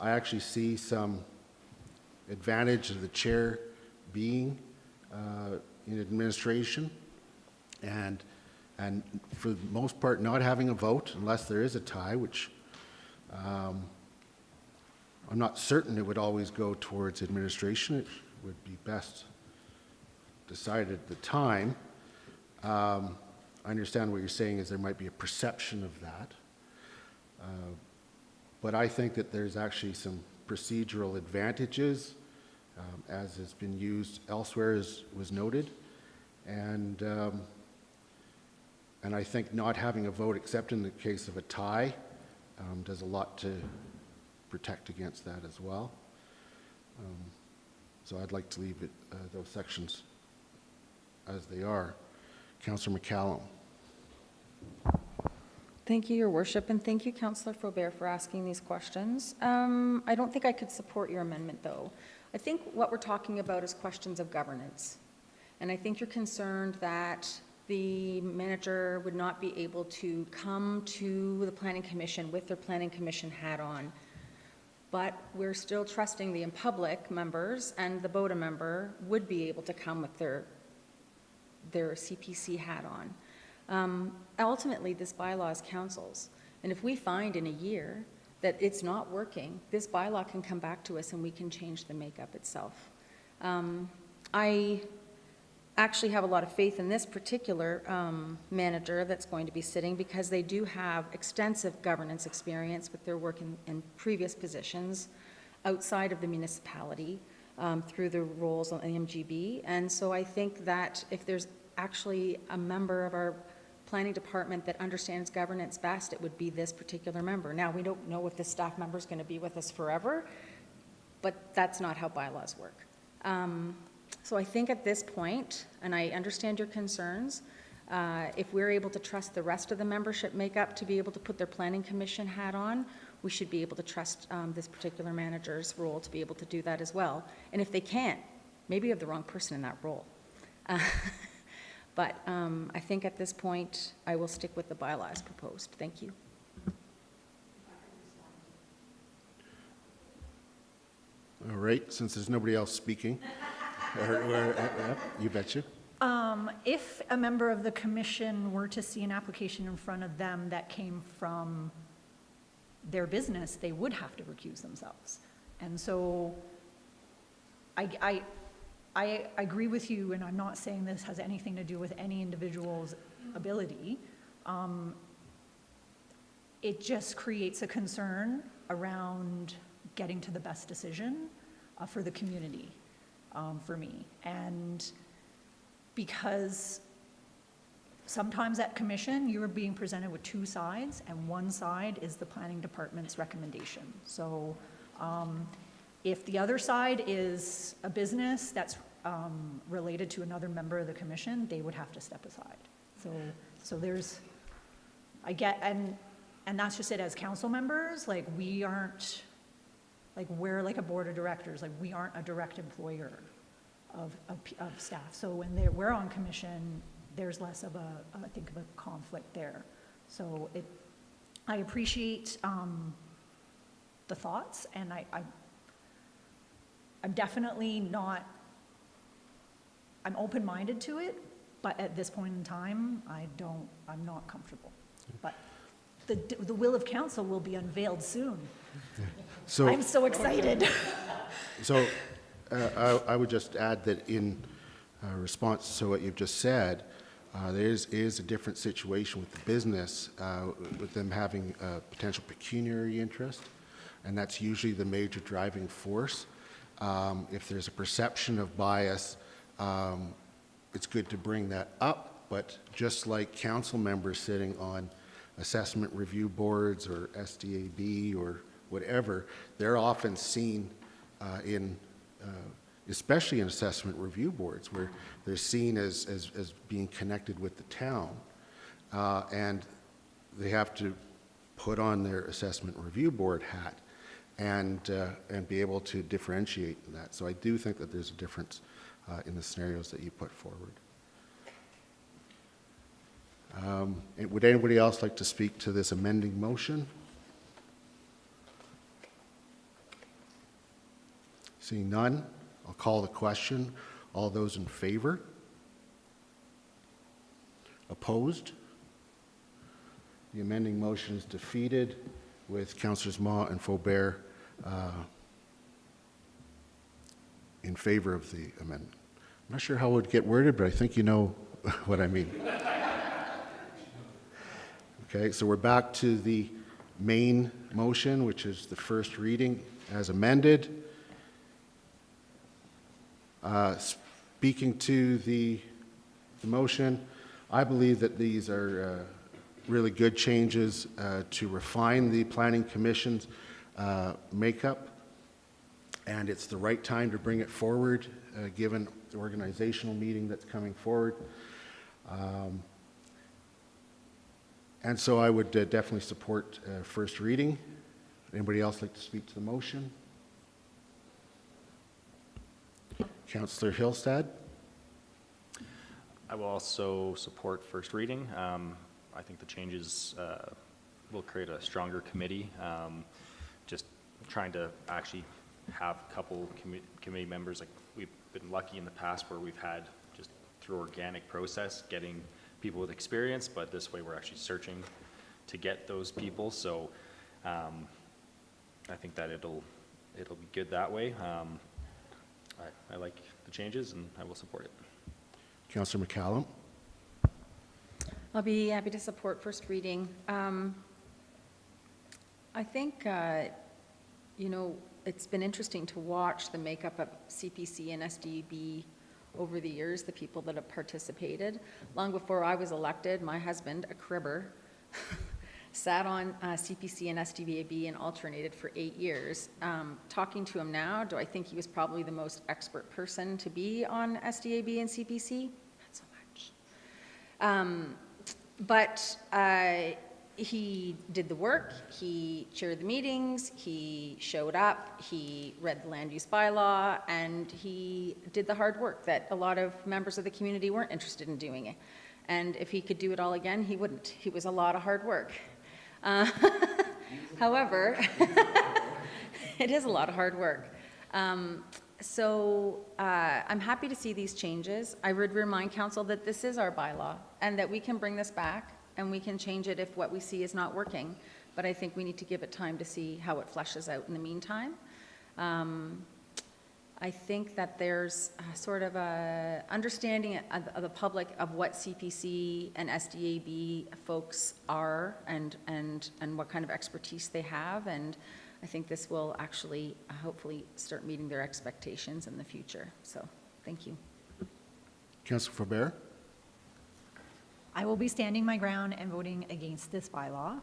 I actually see some advantage of the chair being in administration, and for the most part not having a vote unless there is a tie, which I'm not certain it would always go towards administration. It would be best decided at the time. I understand what you're saying is there might be a perception of that. But I think that there's actually some procedural advantages, as has been used elsewhere, as was noted. And I think not having a vote, except in the case of a tie, does a lot to protect against that as well. So I'd like to leave it, those sections as they are. Councillor McCallum. Thank you, Your Worship, and thank you, Councillor Faubert, for asking these questions. I don't think I could support your amendment, though. I think what we're talking about is questions of governance. And I think you're concerned that the manager would not be able to come to the Planning Commission with their Planning Commission hat on. But we're still trusting the in-public members, and the BODA member would be able to come with their CPC hat on. Ultimately, this bylaw is council's, and if we find in a year that it's not working, this bylaw can come back to us and we can change the makeup itself. I actually have a lot of faith in this particular manager that's going to be sitting, because they do have extensive governance experience with their work in previous positions outside of the municipality through the roles on the MGB. And so I think that if there's actually a member of our planning department that understands governance best, it would be this particular member. Now, we don't know if this staff member is going to be with us forever, but that's not how bylaws work. So I think at this point, and I understand your concerns, if we're able to trust the rest of the membership makeup to be able to put their planning commission hat on, we should be able to trust this particular manager's role to be able to do that as well. And if they can't, maybe you have the wrong person in that role. But I think at this point, I will stick with the bylaw as proposed. Thank you. All right, since there's nobody else speaking, you betcha. If a member of the commission were to see an application in front of them that came from their business, they would have to recuse themselves. And so I agree with you, and I'm not saying this has anything to do with any individual's ability. It just creates a concern around getting to the best decision for the community, for me. And because sometimes at commission, you are being presented with two sides, and one side is the planning department's recommendation. So if the other side is a business that's related to another member of the commission, they would have to step aside. So there's, I get, and that's just it. As council members, like, we aren't, like, we're like a board of directors, like, we aren't a direct employer of staff. So when we're on commission, there's less of a, I think, of a conflict there. So I appreciate the thoughts, and I'm definitely not, I'm open-minded to it, but at this point in time, I'm not comfortable. But the will of council will be unveiled soon. So, I'm so excited. So I would just add that in response to what you've just said, there is a different situation with the business, with them having a potential pecuniary interest, and that's usually the major driving force. If there's a perception of bias, it's good to bring that up, but just like council members sitting on assessment review boards or SDAB or whatever, they're often seen especially in assessment review boards, where they're seen as being connected with the town, and they have to put on their assessment review board hat and be able to differentiate in that. So I do think that there's a difference in the scenarios that you put forward. Would anybody else like to speak to this amending motion? Seeing none, I'll call the question. All those in favor? Opposed? The amending motion is defeated with Councillors Ma and Faubert in favor of the amendment. I'm not sure how it would get worded, but I think you know what I mean. Okay, so we're back to the main motion, which is the first reading as amended. Speaking to the motion, I believe that these are really good changes to refine the Planning Commission's makeup, and it's the right time to bring it forward given the organizational meeting that's coming forward. And so I would definitely support first reading. Anybody else like to speak to the motion? Councillor Hillstad? I will also support first reading. I think the changes will create a stronger committee. Just trying to actually have a couple committee members, like we've been lucky in the past where we've had just through organic process getting people with experience, but this way we're actually searching to get those people. So I think that it'll be good that way. I like the changes and I will support it. Councillor McCallum? I'll be happy to support first reading. I think, you know, it's been interesting to watch the makeup of CPC and SDB over the years, the people that have participated. Long before I was elected, my husband, a cribber, sat on CPC and SDBAB and alternated for 8 years. Talking to him now, do I think he was probably the most expert person to be on SDAB and CPC? Not so much. But he did the work, he chaired the meetings, he showed up, he read the land use bylaw, and he did the hard work that a lot of members of the community weren't interested in doing it. And if he could do it all again, he wouldn't. It was a lot of hard work. However, it is a lot of hard work. I'm happy to see these changes. I would remind council that this is our bylaw and that we can bring this back and we can change it if what we see is not working. But I think we need to give it time to see how it fleshes out in the meantime. I think that there's sort of a understanding of the public of what CPC and SDAB folks are and what kind of expertise they have. And I think this will actually hopefully start meeting their expectations in the future. So thank you. Councillor Faubert? I will be standing my ground and voting against this bylaw.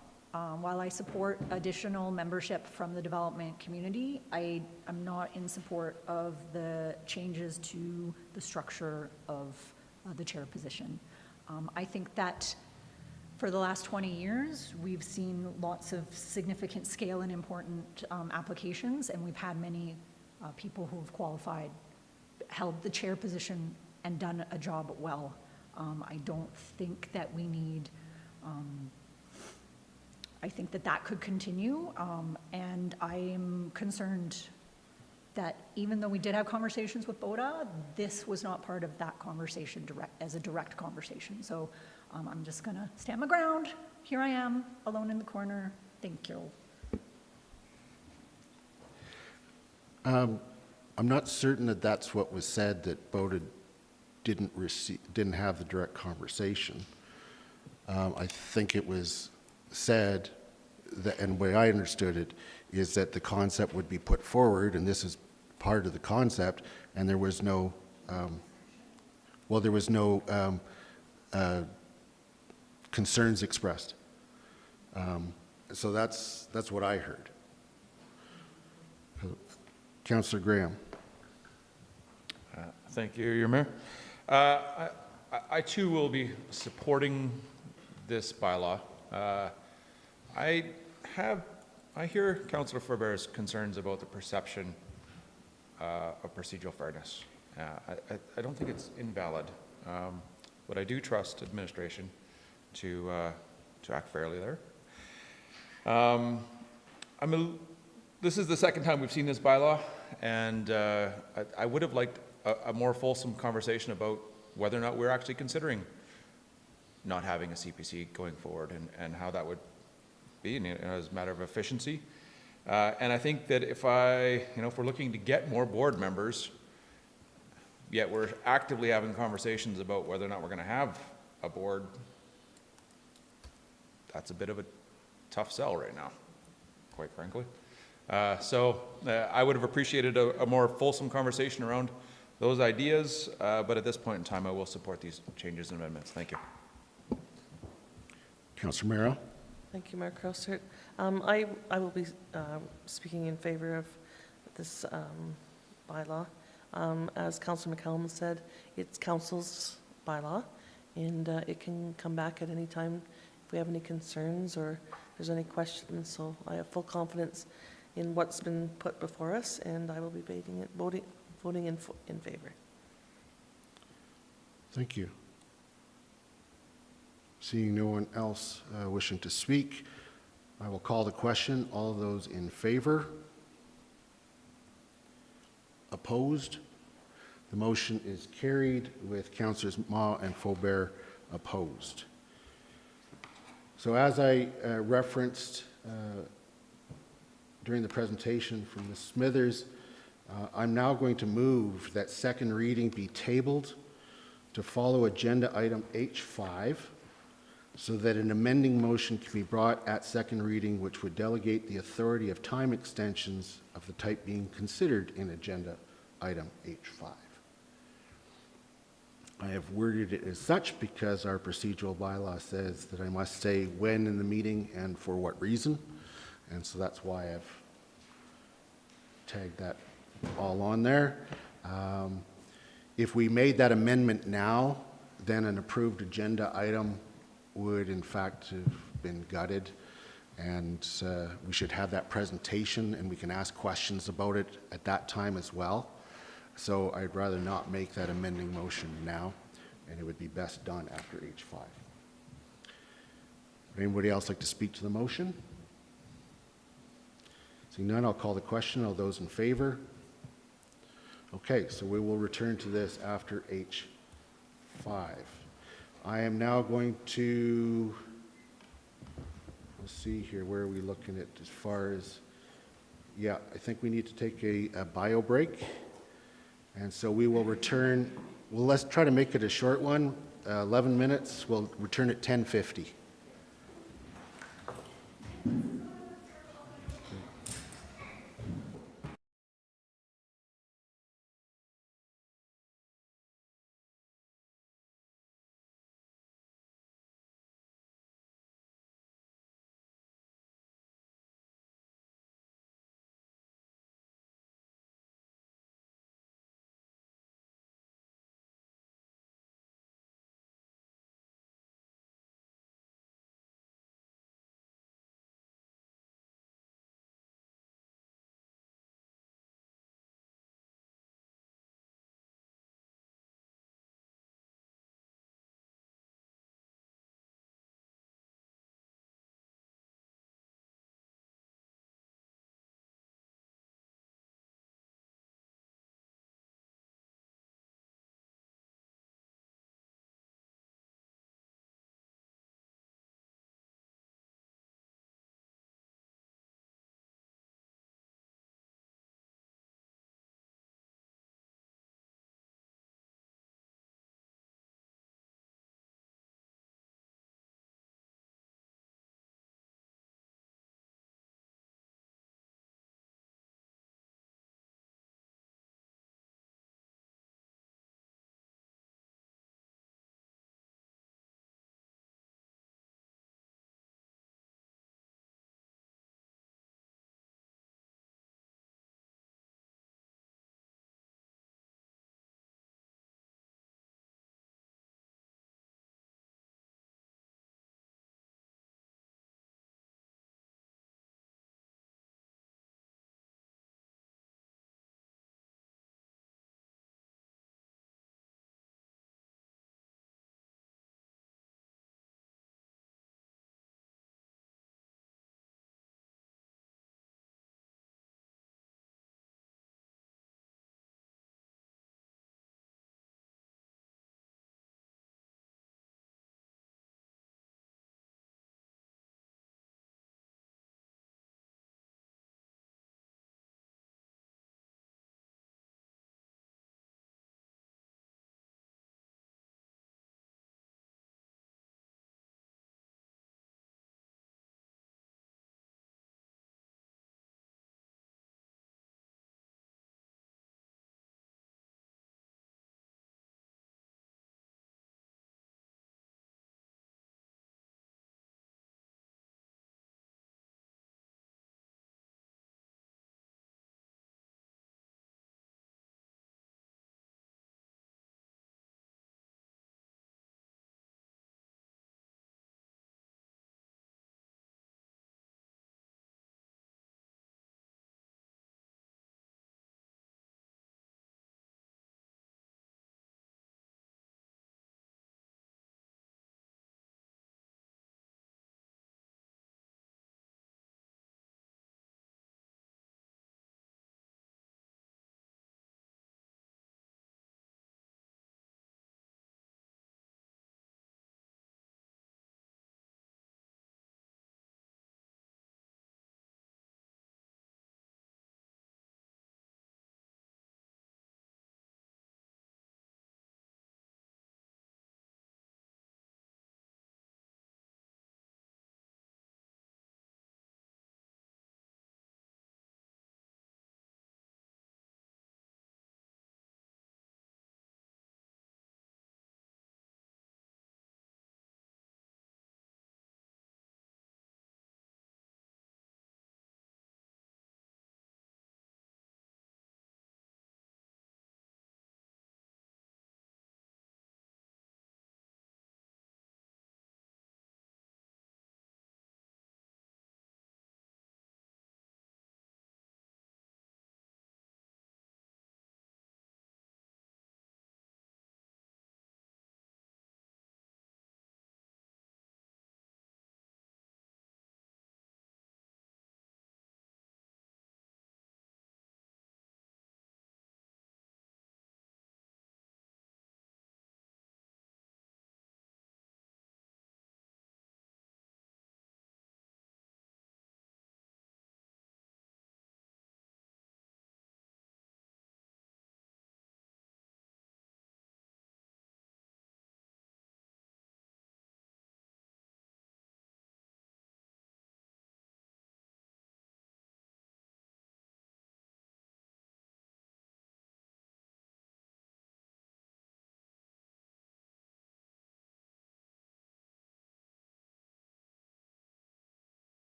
While I support additional membership from the development community, I am not in support of the changes to the structure of the chair position. I think that for the last 20 years, we've seen lots of significant scale and important applications, and we've had many people who have qualified, held the chair position, and done a job well. I don't think that we need I think that that could continue, and I am concerned that even though we did have conversations with BODA, this was not part of that conversation as a direct conversation. So I'm just going to stand my ground. Here I am, alone in the corner. Thank you. I'm not certain that that's what was said, that BODA didn't have the direct conversation. I think it was said, that, and the way I understood it, is that the concept would be put forward, and this is part of the concept, and there was no, concerns expressed. So that's what I heard. Councillor Graham. Thank you, Your Mayor. I too will be supporting this bylaw. I hear Councillor Faubert's concerns about the perception of procedural fairness. I don't think it's invalid, but I do trust administration to act fairly there. This is the second time we've seen this bylaw, and I would have liked a more fulsome conversation about whether or not we're actually considering not having a CPC going forward, and how that would be as a matter of efficiency. And I think that if we're looking to get more board members, yet we're actively having conversations about whether or not we're going to have a board, that's a bit of a tough sell right now, quite frankly. So I would have appreciated a more fulsome conversation around those ideas, but at this point in time, I will support these changes and amendments. Thank you. Councillor Merrill. Thank you, Mayor Crowsert. I will be speaking in favor of this bylaw. As Councillor McCallum said, it's council's bylaw, and it can come back at any time if we have any concerns or there's any questions. So I have full confidence in what's been put before us, and I will be voting in favor. Thank you. Seeing no one else wishing to speak, I will call the question. All of those in favor? Opposed? The motion is carried with Councillors Ma and Faubert opposed. So as I referenced during the presentation from Ms. Smithers, I'm now going to move that second reading be tabled to follow agenda item H5, so that an amending motion can be brought at second reading, which would delegate the authority of time extensions of the type being considered in agenda item H5. I have worded it as such because our procedural bylaw says that I must say when in the meeting and for what reason, and so that's why I've tagged that all on there. If we made that amendment now, then an approved agenda item would in fact have been gutted, and we should have that presentation and we can ask questions about it at that time as well. So I'd rather not make that amending motion now, and it would be best done after H5. Would anybody else like to speak to the motion? Seeing none, I'll call the question. All those in favor? Okay, so we will return to this after H5. I am now going to, let's see here, where are we looking at as far as, yeah, I think we need to take a bio break. And so we will return, well, let's try to make it a short one, 11 minutes. We'll return at 10:50.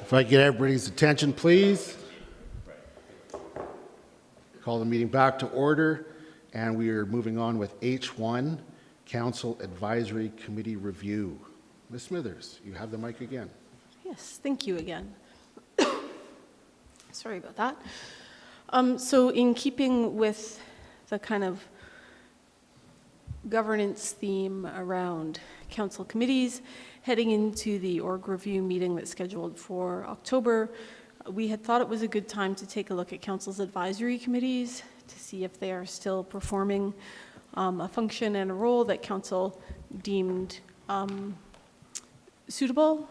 If I get everybody's attention, please. Call the meeting back to order, and we are moving on with H1, Council Advisory Committee Review. Ms. Smithers, you have the mic again. Yes, thank you again. Sorry about that. So in keeping with the kind of governance theme around council committees, heading into the org review meeting that's scheduled for October, we had thought it was a good time to take a look at council's advisory committees to see if they are still performing a function and a role that council deemed suitable,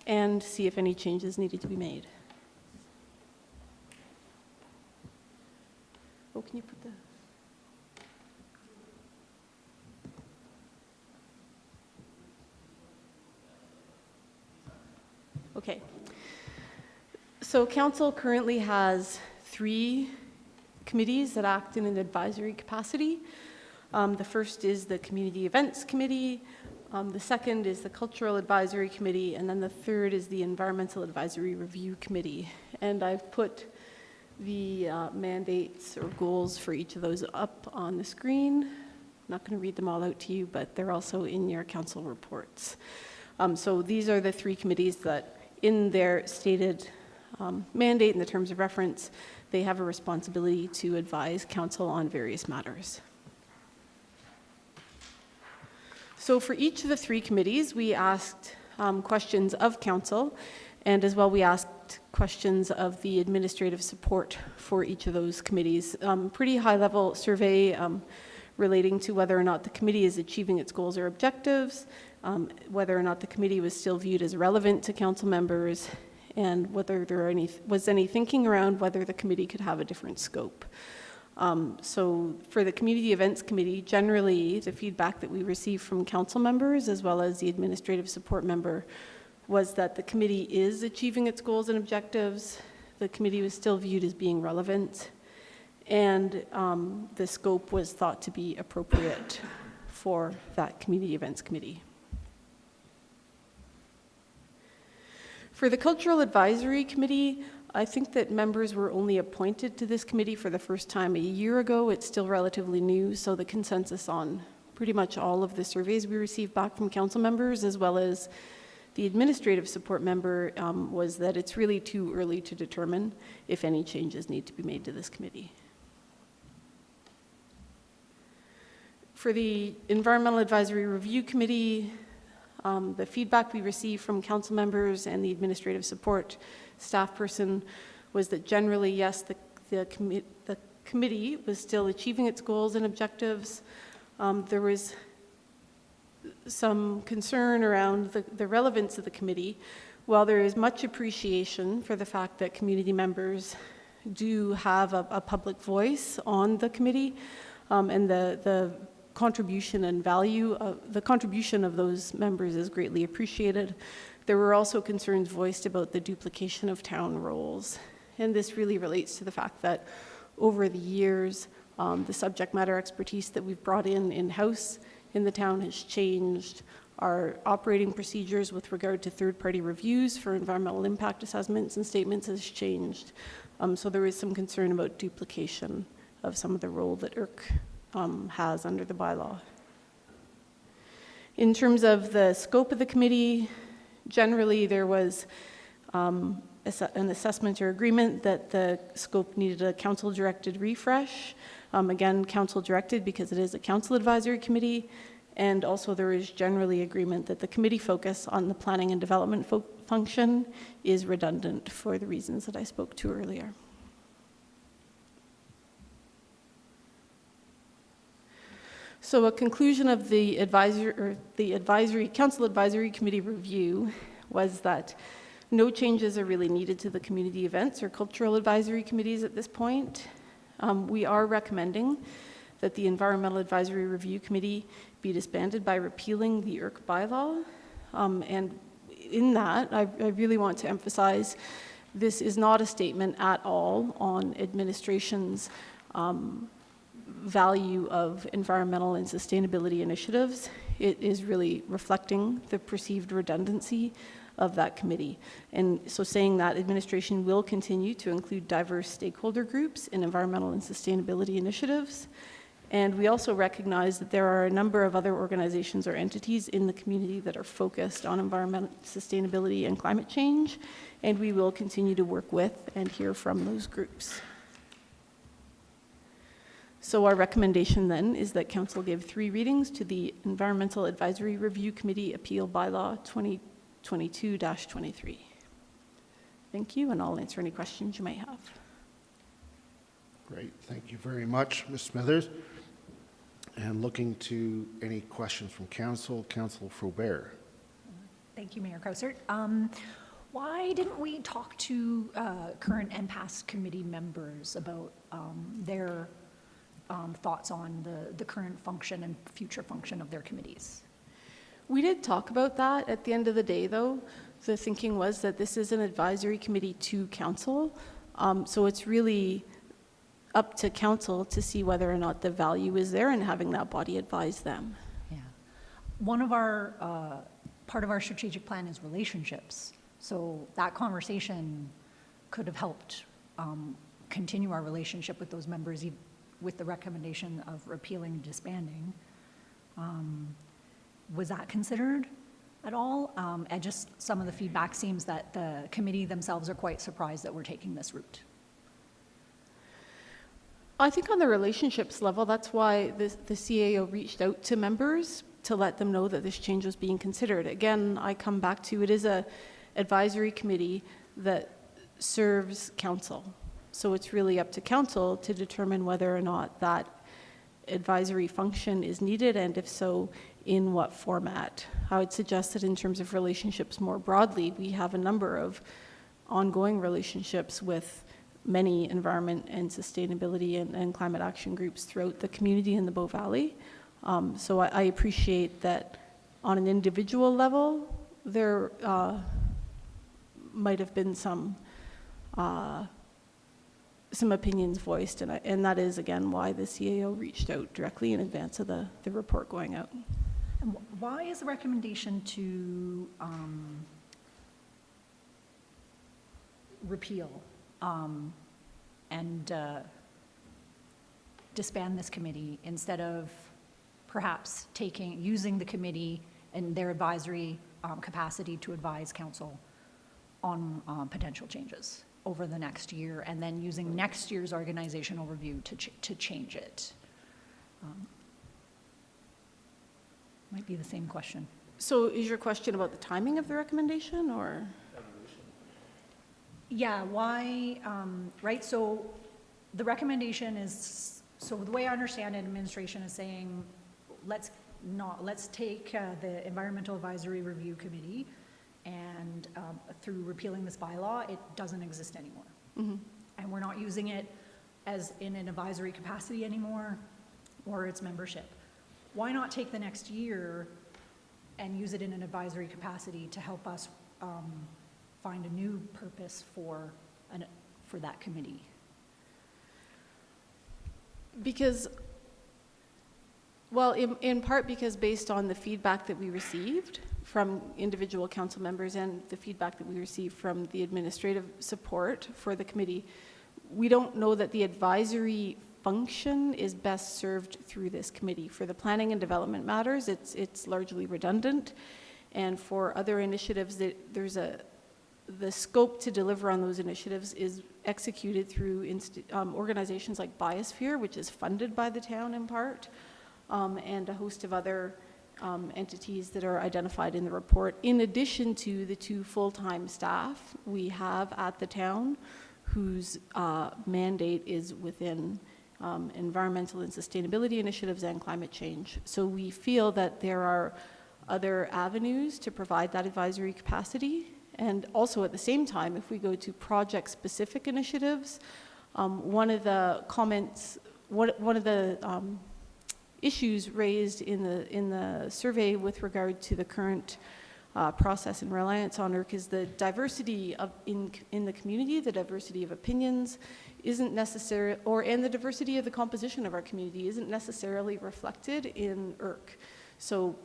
and see if any changes needed to be made. Oh, can you put the... Okay. So council currently has 3 committees that act in an advisory capacity. The first is the Community Events Committee, the second is the Cultural Advisory Committee, and then the third is the Environmental Advisory Review Committee. And I've put the mandates or goals for each of those up on the screen. I'm not going to read them all out to you, but they're also in your council reports. So these are the 3 committees that, in their stated mandate and the terms of reference, they have a responsibility to advise council on various matters. So for each of the 3 committees, we asked questions of council, and as well we asked questions of the administrative support for each of those committees. Pretty high-level survey relating to whether or not the committee is achieving its goals or objectives, whether or not the committee was still viewed as relevant to council members, and whether there was any thinking around whether the committee could have a different scope. So for the Community Events Committee, generally the feedback that we received from council members as well as the administrative support member was that the committee is achieving its goals and objectives, the committee was still viewed as being relevant, and the scope was thought to be appropriate for that Community Events Committee. For the Cultural Advisory Committee, I think that members were only appointed to this committee for the first time a year ago. It's still relatively new, so the consensus on pretty much all of the surveys we received back from council members, as well as the administrative support member, was that it's really too early to determine if any changes need to be made to this committee. For the Environmental Advisory Review Committee, the feedback we received from council members and the administrative support staff person was that generally, yes, the committee was still achieving its goals and objectives. There was some concern around the relevance of the committee. While there is much appreciation for the fact that community members do have a public voice on the committee, and the contribution and value of the contribution of those members is greatly appreciated, there were also concerns voiced about the duplication of town roles. And this really relates to the fact that over the years, the subject matter expertise that we've brought in-house in the town has changed. Our operating procedures with regard to third-party reviews for environmental impact assessments and statements has changed. So there is some concern about duplication of some of the role that IRC has under the bylaw. In terms of the scope of the committee, generally there was an assessment or agreement that the scope needed a council-directed refresh. Again, council-directed because it is a council advisory committee, and also there is generally agreement that the committee focus on the planning and development function is redundant for the reasons that I spoke to earlier. So a conclusion of the council advisory committee review was that no changes are really needed to the community events or cultural advisory committees at this point. We are recommending that the Environmental Advisory Review Committee be disbanded by repealing the IRC bylaw. And in that, I really want to emphasize this is not a statement at all on administration's value of environmental and sustainability initiatives. It is really reflecting the perceived redundancy of that committee. And so saying that administration will continue to include diverse stakeholder groups in environmental and sustainability initiatives. And we also recognize that there are a number of other organizations or entities in the community that are focused on environmental sustainability and climate change, and we will continue to work with and hear from those groups. So our recommendation then is that Council give 3 readings to the Environmental Advisory Review Committee Appeal Bylaw 2022-23. Thank you, and I'll answer any questions you may have. Great, thank you very much, Ms. Smithers. And looking to any questions from Council, Councillor Faubert. Thank you, Mayor Krausert. Why didn't we talk to current and past committee members about their thoughts on the current function and future function of their committees? We did talk about that. At the end of the day, though, the thinking was that this is an advisory committee to Council, so it's really up to Council to see whether or not the value is there and having that body advise them. Yeah. One of our, part of our strategic plan is relationships. So that conversation could have helped continue our relationship with those members with the recommendation of repealing and disbanding. Was that considered at all? And just some of the feedback seems that the committee themselves are quite surprised that we're taking this route. I think on the relationships level, that's why the CAO reached out to members to let them know that this change was being considered. Again, I come back to it is a advisory committee that serves Council. So it's really up to Council to determine whether or not that advisory function is needed, and if so, in what format. I would suggest that in terms of relationships more broadly, we have a number of ongoing relationships with many environment and sustainability and climate action groups throughout the community in the Bow Valley. So I appreciate that on an individual level, there might have been some opinions voiced, and that is, again, why the CAO reached out directly in advance of the report going out. And why is the recommendation to repeal and disband this committee instead of perhaps using the committee and their advisory capacity to advise Council on potential changes over the next year, and then using next year's organizational review to change it? Might be the same question. So is your question about the timing of the recommendation, or? Yeah, why, right, so the recommendation is, so the way I understand it, administration is saying, let's take the Environmental Advisory Review Committee, and through repealing this bylaw, it doesn't exist anymore. Mm-hmm. And we're not using it as in an advisory capacity anymore, or its membership. Why not take the next year and use it in an advisory capacity to help us find a new purpose for that committee? Because, well, in part because based on the feedback that we received from individual council members and the feedback that we received from the administrative support for the committee, we don't know that the advisory function is best served through this committee. For the planning and development matters, it's largely redundant, and for other initiatives, the scope to deliver on those initiatives is executed through organizations like Biosphere, which is funded by the town in part, and a host of other entities that are identified in the report, in addition to the 2 full-time staff we have at the town whose mandate is within environmental and sustainability initiatives and climate change. So we feel that there are other avenues to provide that advisory capacity. And also at the same time, if we go to project-specific initiatives, one of the comments, one of the issues raised in the survey with regard to the current process and reliance on ERC is the diversity in the community, the diversity of opinions isn't necessary, and the diversity of the composition of our community isn't necessarily reflected in ERC. So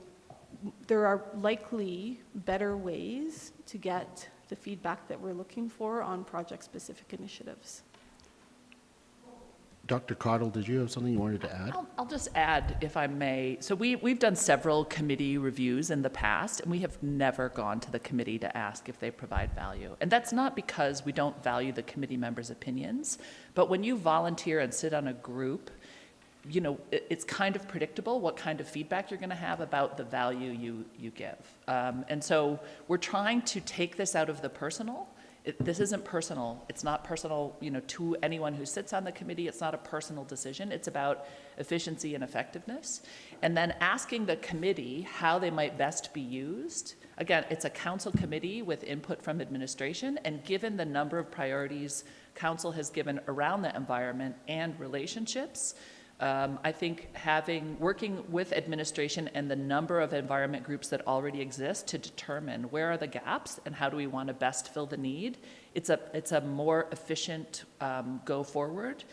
there are likely better ways to get the feedback that we're looking for on project-specific initiatives. Dr. Cottle, did you have something you wanted to add? I'll just add, if I may. So we've done several committee reviews in the past, and we have never gone to the committee to ask if they provide value. And that's not because we don't value the committee members' opinions, but when you volunteer and sit on a group, you know, it's kind of predictable what kind of feedback you're going to have about the value you give. And so we're trying to take this out of the personal. This isn't personal. It's not personal, you know, to anyone who sits on the committee. It's not a personal decision. It's about efficiency and effectiveness. And then asking the committee how they might best be used. Again, it's a council committee with input from administration, and given the number of priorities council has given around the environment and relationships, I think working with administration and the number of environment groups that already exist to determine where are the gaps and how do we want to best fill the need, it's a more efficient go forward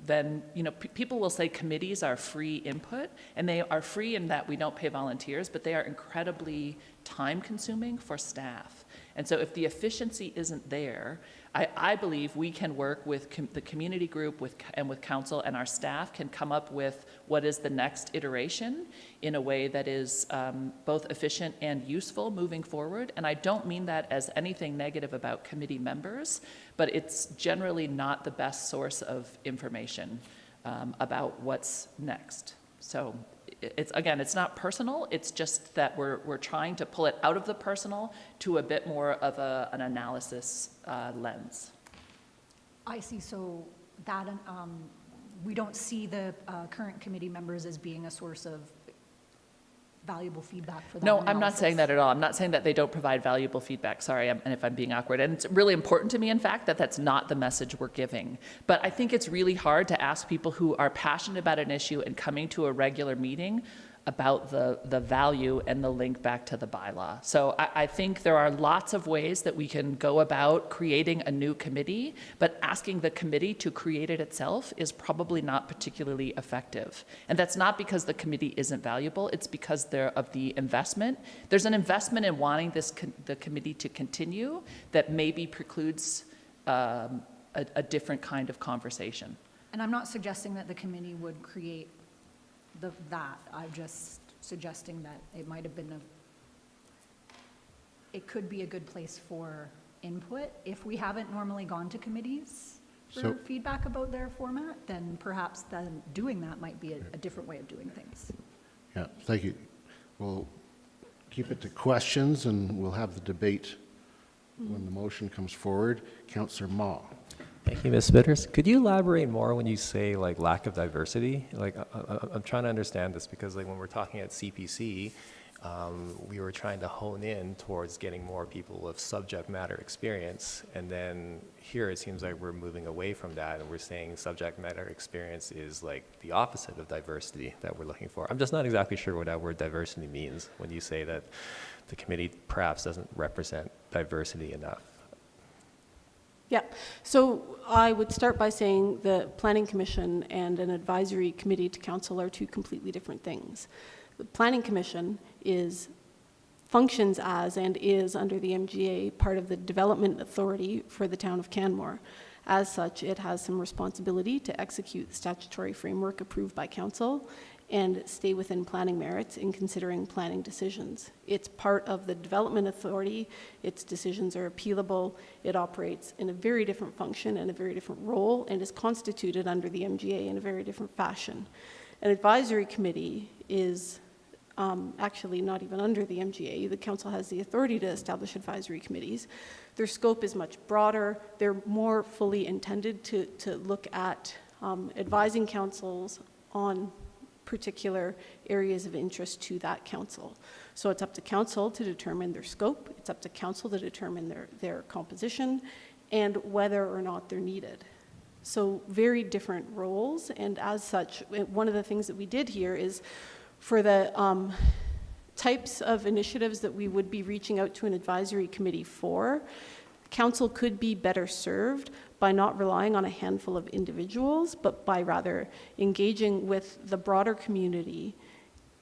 than, you know, people will say committees are free input, and they are free in that we don't pay volunteers, but they are incredibly time consuming for staff. And so if the efficiency isn't there, I believe we can work with the community group and with council, and our staff can come up with what is the next iteration in a way that is both efficient and useful moving forward. And I don't mean that as anything negative about committee members, but it's generally not the best source of information about what's next. So it's not personal, it's just that we're trying to pull it out of the personal to a bit more of an analysis lens. I see, so that, we don't see the current committee members as being a source of valuable feedback for that No, analysis. I'm not saying that at all. I'm not saying that they don't provide valuable feedback. Sorry, and if I'm being awkward. And it's really important to me, in fact, that that's not the message we're giving. But I think it's really hard to ask people who are passionate about an issue and coming to a regular meeting about the value and the link back to the bylaw. So I think there are lots of ways that we can go about creating a new committee, but asking the committee to create it itself is probably not particularly effective. And that's not because the committee isn't valuable, it's because of the investment. There's an investment in wanting the committee to continue that maybe precludes a different kind of conversation. And I'm not suggesting that the committee would create that. I'm just suggesting that it might have been it could be a good place for input. If we haven't normally gone to committees for feedback about their format, then perhaps then doing that might be a different way of doing things. Yeah, thank you. We'll keep it to questions, and we'll have the debate when the motion comes forward. Councillor Ma. Thank you, Ms. Spitters. Could you elaborate more when you say like lack of diversity? Like I'm trying to understand this because like when we're talking at CPC, we were trying to hone in towards getting more people with subject matter experience, and then here it seems like we're moving away from that, and we're saying subject matter experience is like the opposite of diversity that we're looking for. I'm just not exactly sure what that word diversity means when you say that the committee perhaps doesn't represent diversity enough. Yeah, so I would start by saying the Planning Commission and an advisory committee to council are two completely different things. The Planning Commission functions as and is under the MGA part of the development authority for the town of Canmore. As such, it has some responsibility to execute the statutory framework approved by council and stay within planning merits in considering planning decisions. It's part of the development authority. Its decisions are appealable. It operates in a very different function and a very different role, and is constituted under the MGA in a very different fashion. An advisory committee is actually not even under the MGA. The council has the authority to establish advisory committees. Their scope is much broader. They're more fully intended to look at advising councils on particular areas of interest to that council. So it's up to council to determine their scope. It's up to council to determine their composition and whether or not they're needed. So very different roles, and as such, one of the things that we did here is for the types of initiatives that we would be reaching out to an advisory committee for, council could be better served by not relying on a handful of individuals, but by rather engaging with the broader community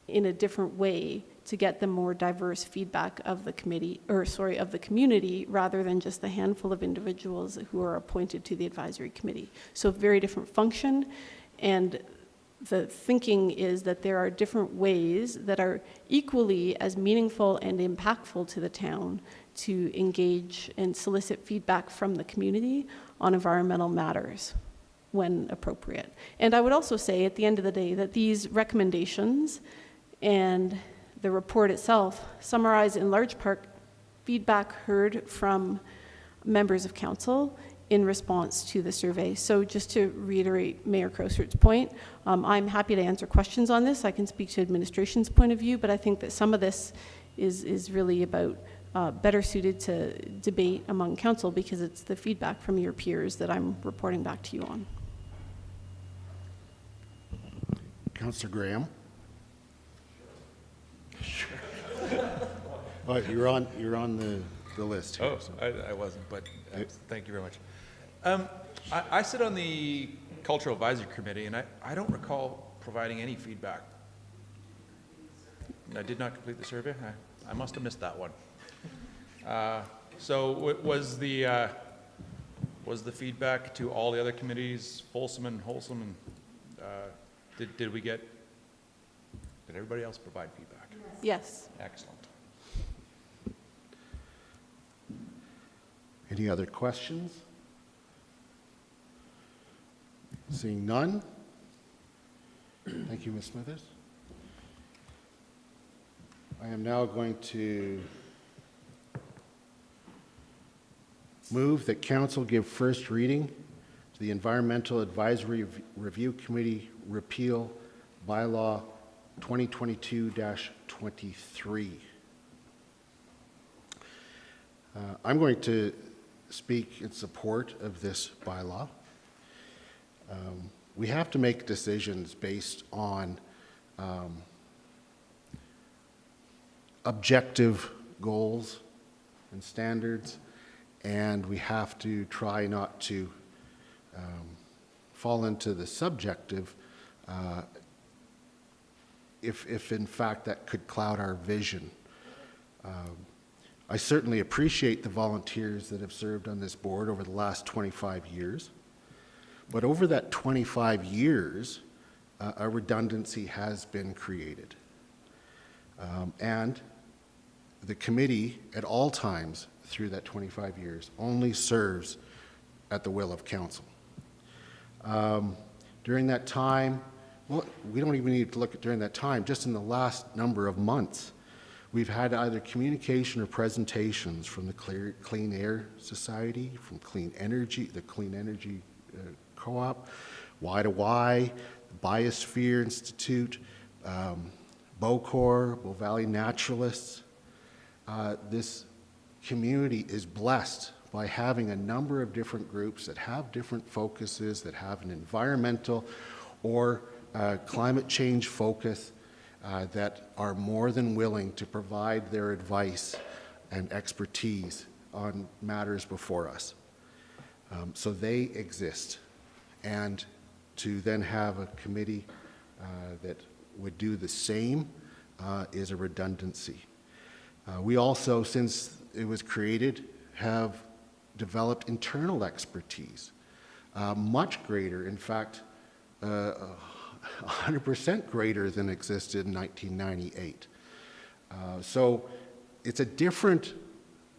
in a different way to get the more diverse feedback of the committee, of the community, rather than just the handful of individuals who are appointed to the advisory committee. So very different function, and the thinking is that there are different ways that are equally as meaningful and impactful to the town to engage and solicit feedback from the community on environmental matters when appropriate. And I would also say at the end of the day that these recommendations and the report itself summarize in large part feedback heard from members of council in response to the survey. So just to reiterate Mayor Crowsert's point, I'm happy to answer questions on this. I can speak to administration's point of view, but I think that some of this is really about better suited to debate among council, because it's the feedback from your peers that I'm reporting back to you on. Councillor Graham. Oh, you're on the list here. Oh, So. I wasn't, but thank you very much. I sit on the Cultural Advisory Committee, and I don't recall providing any feedback. I did not complete the survey. I must have missed that one. So was the feedback to all the other committees fulsome and wholesome, and did everybody else provide feedback? Yes. Excellent. Any other questions? Seeing none. Thank you, Ms. Smithers. I am now going to move that council give first reading to the Environmental Advisory Review Committee repeal bylaw 2022-23. I'm going to speak in support of this bylaw. We have to make decisions based on objective goals and standards, and we have to try not to fall into the subjective if in fact that could cloud our vision. I certainly appreciate the volunteers that have served on this board over the last 25 years, but over that 25 years, a redundancy has been created. And the committee at all times through that 25 years only serves at the will of council. During that time, well, we don't even need to look at during that time, just in the last number of months, we've had either communication or presentations from the Clean Air Society, from Clean Energy, the Clean Energy Co-op, Y2Y, the Biosphere Institute, BOCOR, Bow Valley Naturalists. This community is blessed by having a number of different groups that have different focuses, that have an environmental or climate change focus, that are more than willing to provide their advice and expertise on matters before us. So they exist. And to then have a committee that would do the same is a redundancy. We also, since it was created, have developed internal expertise, much greater, in fact, 100% greater than existed in 1998. So it's a different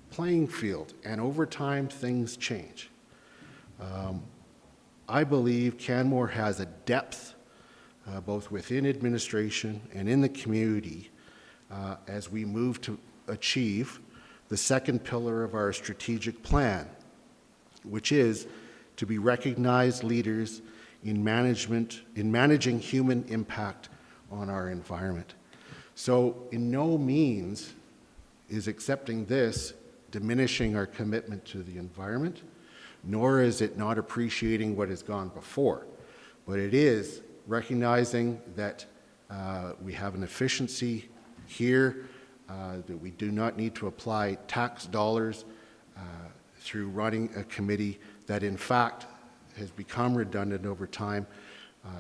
playing field, and over time things change. I believe Canmore has a depth, both within administration and in the community, as we move to achieve the second pillar of our strategic plan, which is to be recognized leaders in managing human impact on our environment. So in no means is accepting this diminishing our commitment to the environment, nor is it not appreciating what has gone before, but it is recognizing that we have an efficiency here, that we do not need to apply tax dollars through running a committee that in fact has become redundant over time,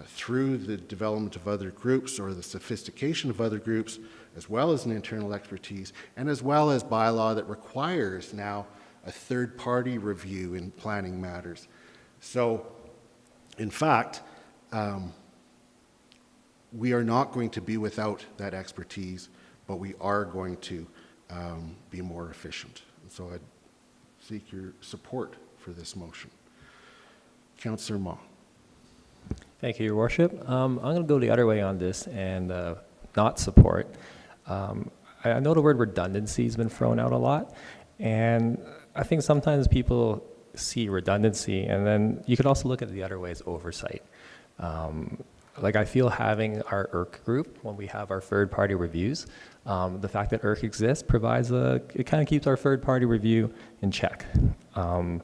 through the development of other groups or the sophistication of other groups, as well as an internal expertise, and as well as bylaw that requires now a third-party review in planning matters. So, in fact, we are not going to be without that expertise, but we are going to be more efficient. And so I'd seek your support for this motion. Councillor Ma. Thank you, Your Worship. I'm going to go the other way on this and not support. I know the word redundancy has been thrown out a lot, and I think sometimes people see redundancy, and then you could also look at it the other way as oversight. Like I feel having our IRC group, when we have our third-party reviews, the fact that IRC exists provides it kind of keeps our third-party review in check. I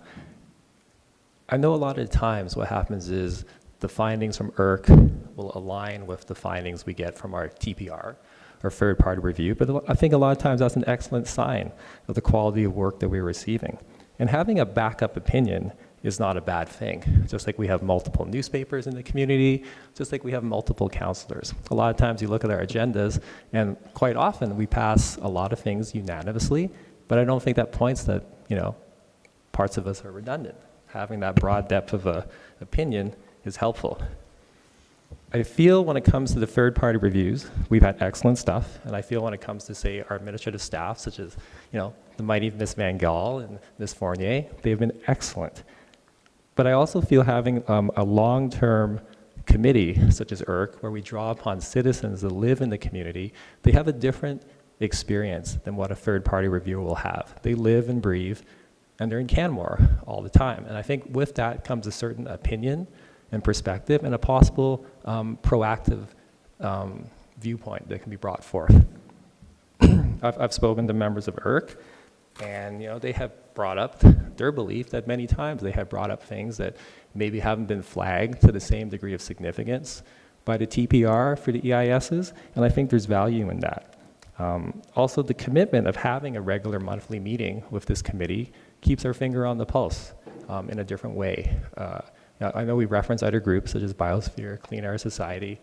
know a lot of the times what happens is the findings from IRC will align with the findings we get from our TPR, or third-party review, but I think a lot of times that's an excellent sign of the quality of work that we're receiving. And having a backup opinion is not a bad thing. Just like we have multiple newspapers in the community, just like we have multiple counselors. A lot of times you look at our agendas, and quite often we pass a lot of things unanimously, but I don't think that points that, parts of us are redundant. Having that broad depth of opinion is helpful. I feel when it comes to the third-party reviews, we've had excellent stuff, and I feel when it comes to, say, our administrative staff, such as, the mighty Ms. Van Gaal and Ms. Fournier, they've been excellent. But I also feel having a long-term committee, such as IRC, where we draw upon citizens that live in the community, they have a different experience than what a third-party reviewer will have. They live and breathe, and they're in Canmore all the time. And I think with that comes a certain opinion and perspective and a possible proactive viewpoint that can be brought forth. I've spoken to members of IRC, and they have brought up their belief that many times they have brought up things that maybe haven't been flagged to the same degree of significance by the TPR for the EISs, and I think there's value in that. Also, the commitment of having a regular monthly meeting with this committee keeps our finger on the pulse in a different way. I know we reference other groups such as Biosphere, Clean Air Society,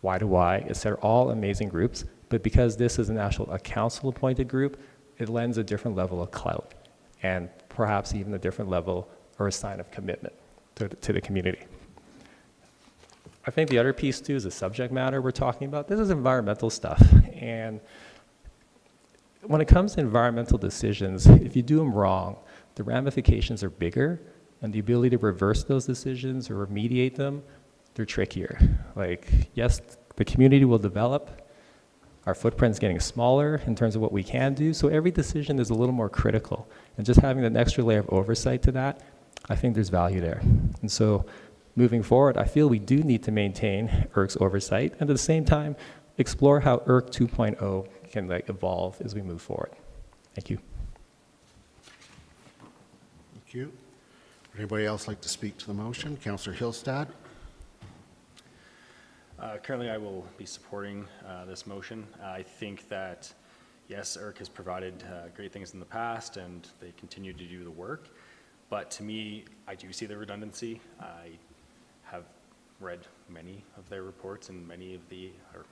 Y2Y, etc., all amazing groups, but because this is a council-appointed group, it lends a different level of clout and perhaps even a different level or a sign of commitment to the community. I think the other piece too is the subject matter we're talking about. This is environmental stuff, and when it comes to environmental decisions, if you do them wrong, the ramifications are bigger, and the ability to reverse those decisions or remediate them, they're trickier. Like, yes, the community will develop, our footprint's getting smaller in terms of what we can do, so every decision is a little more critical. And just having an extra layer of oversight to that, I think there's value there. And so moving forward, I feel we do need to maintain IRC's oversight, and at the same time, explore how IRC 2.0 can evolve as we move forward. Thank you. Thank you. Would anybody else like to speak to the motion? Councillor Hillstad. Currently, I will be supporting this motion. I think that, yes, IRC has provided great things in the past, and they continue to do the work. But to me, I do see the redundancy. I have read many of their reports and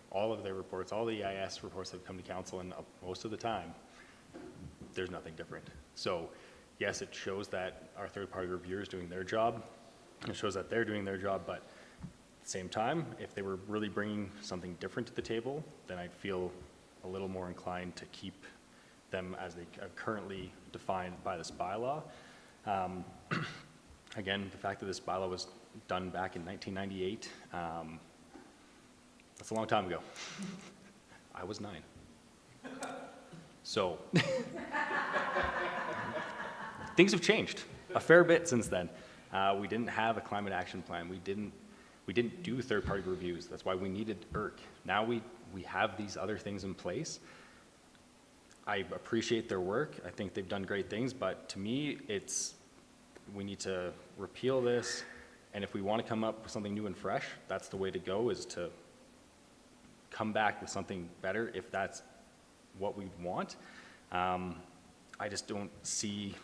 all of their reports, all the EIS reports that have come to council, and most of the time, there's nothing different. So, yes, it shows that our third-party reviewer is doing their job. It shows that they're doing their job, but at the same time, if they were really bringing something different to the table, then I'd feel a little more inclined to keep them as they are currently defined by this bylaw. Again, the fact that this bylaw was done back in 1998, that's a long time ago. I was 9. So, things have changed a fair bit since then. We didn't have a climate action plan. We didn't do third-party reviews. That's why we needed IRC. Now we have these other things in place. I appreciate their work. I think they've done great things, but to me, we need to repeal this, and if we want to come up with something new and fresh, that's the way to go, is to come back with something better if that's what we want. I just don't see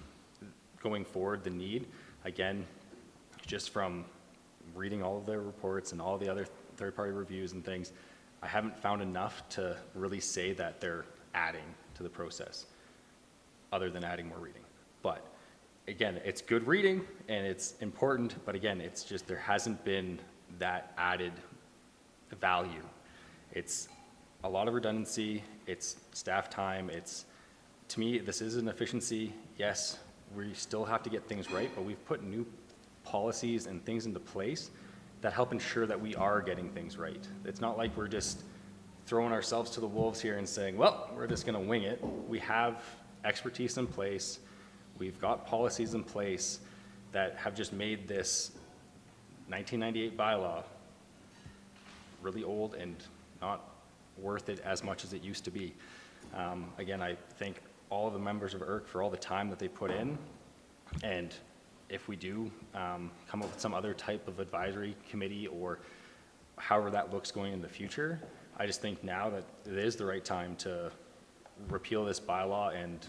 going forward the need, again, just from reading all of their reports and all the other third-party reviews and things, I haven't found enough to really say that they're adding to the process, other than adding more reading. But again, it's good reading and it's important, but again, it's just there hasn't been that added value. It's a lot of redundancy, it's staff time, it's, to me, this is an efficiency. Yes, we still have to get things right, but we've put new policies and things into place that help ensure that we are getting things right. It's not like we're just throwing ourselves to the wolves here and saying, well, we're just gonna wing it. We have expertise in place. We've got policies in place that have just made this 1998 bylaw really old and not worth it as much as it used to be. Again, I thank all of the members of IRC for all the time that they put in. And if we do come up with some other type of advisory committee or however that looks going in the future, I just think now that it is the right time to repeal this bylaw and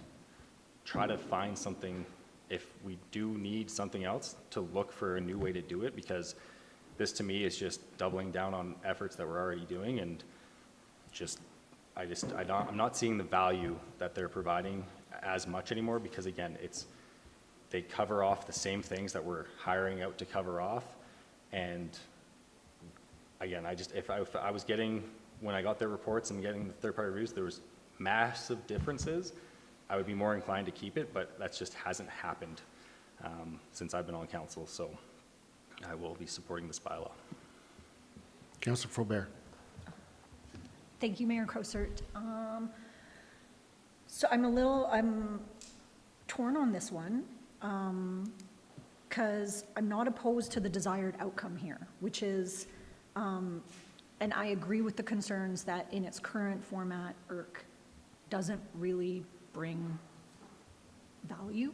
try to find something, if we do need something else, to look for a new way to do it, because this to me is just doubling down on efforts that we're already doing, and I'm not seeing the value that they're providing as much anymore, because again, they cover off the same things that we're hiring out to cover off. And again, if I was getting, when I got their reports and getting the third-party reviews, there was massive differences, I would be more inclined to keep it, but that just hasn't happened since I've been on council, so I will be supporting this bylaw. Councillor Faubert. Thank you, Mayor Crosert. So I'm torn on this one, because I'm not opposed to the desired outcome here, which is, and I agree with the concerns that in its current format, IRC doesn't really bring value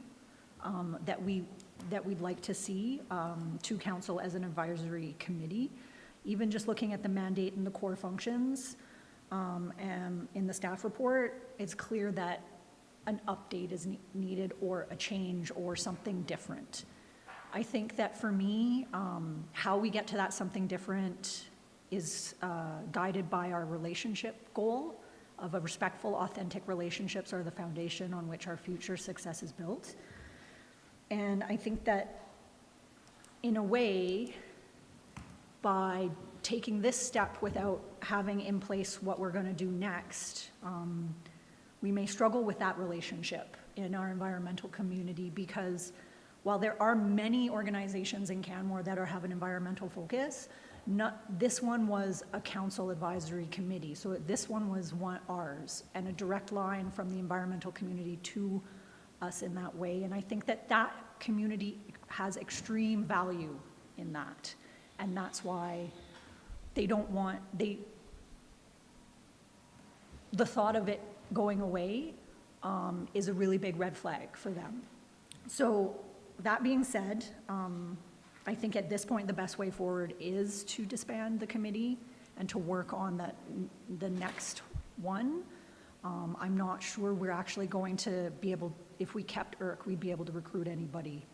that we'd like to see to council as an advisory committee. Even just looking at the mandate and the core functions, and in the staff report, it's clear that an update is needed, or a change, or something different. I think that for me, how we get to that something different is guided by our relationship goal of a respectful, authentic relationships are the foundation on which our future success is built. And I think that in a way, by taking this step without having in place what we're going to do next, we may struggle with that relationship in our environmental community, because while there are many organizations in Canmore that have an environmental focus, this one was a council advisory committee. So this one was ours, and a direct line from the environmental community to us in that way. And I think that that community has extreme value in that. And that's why they don't want, the thought of it going away is a really big red flag for them. So that being said, I think at this point the best way forward is to disband the committee and to work on the next one. I'm not sure we're actually going to be able, if we kept IRC, we'd be able to recruit anybody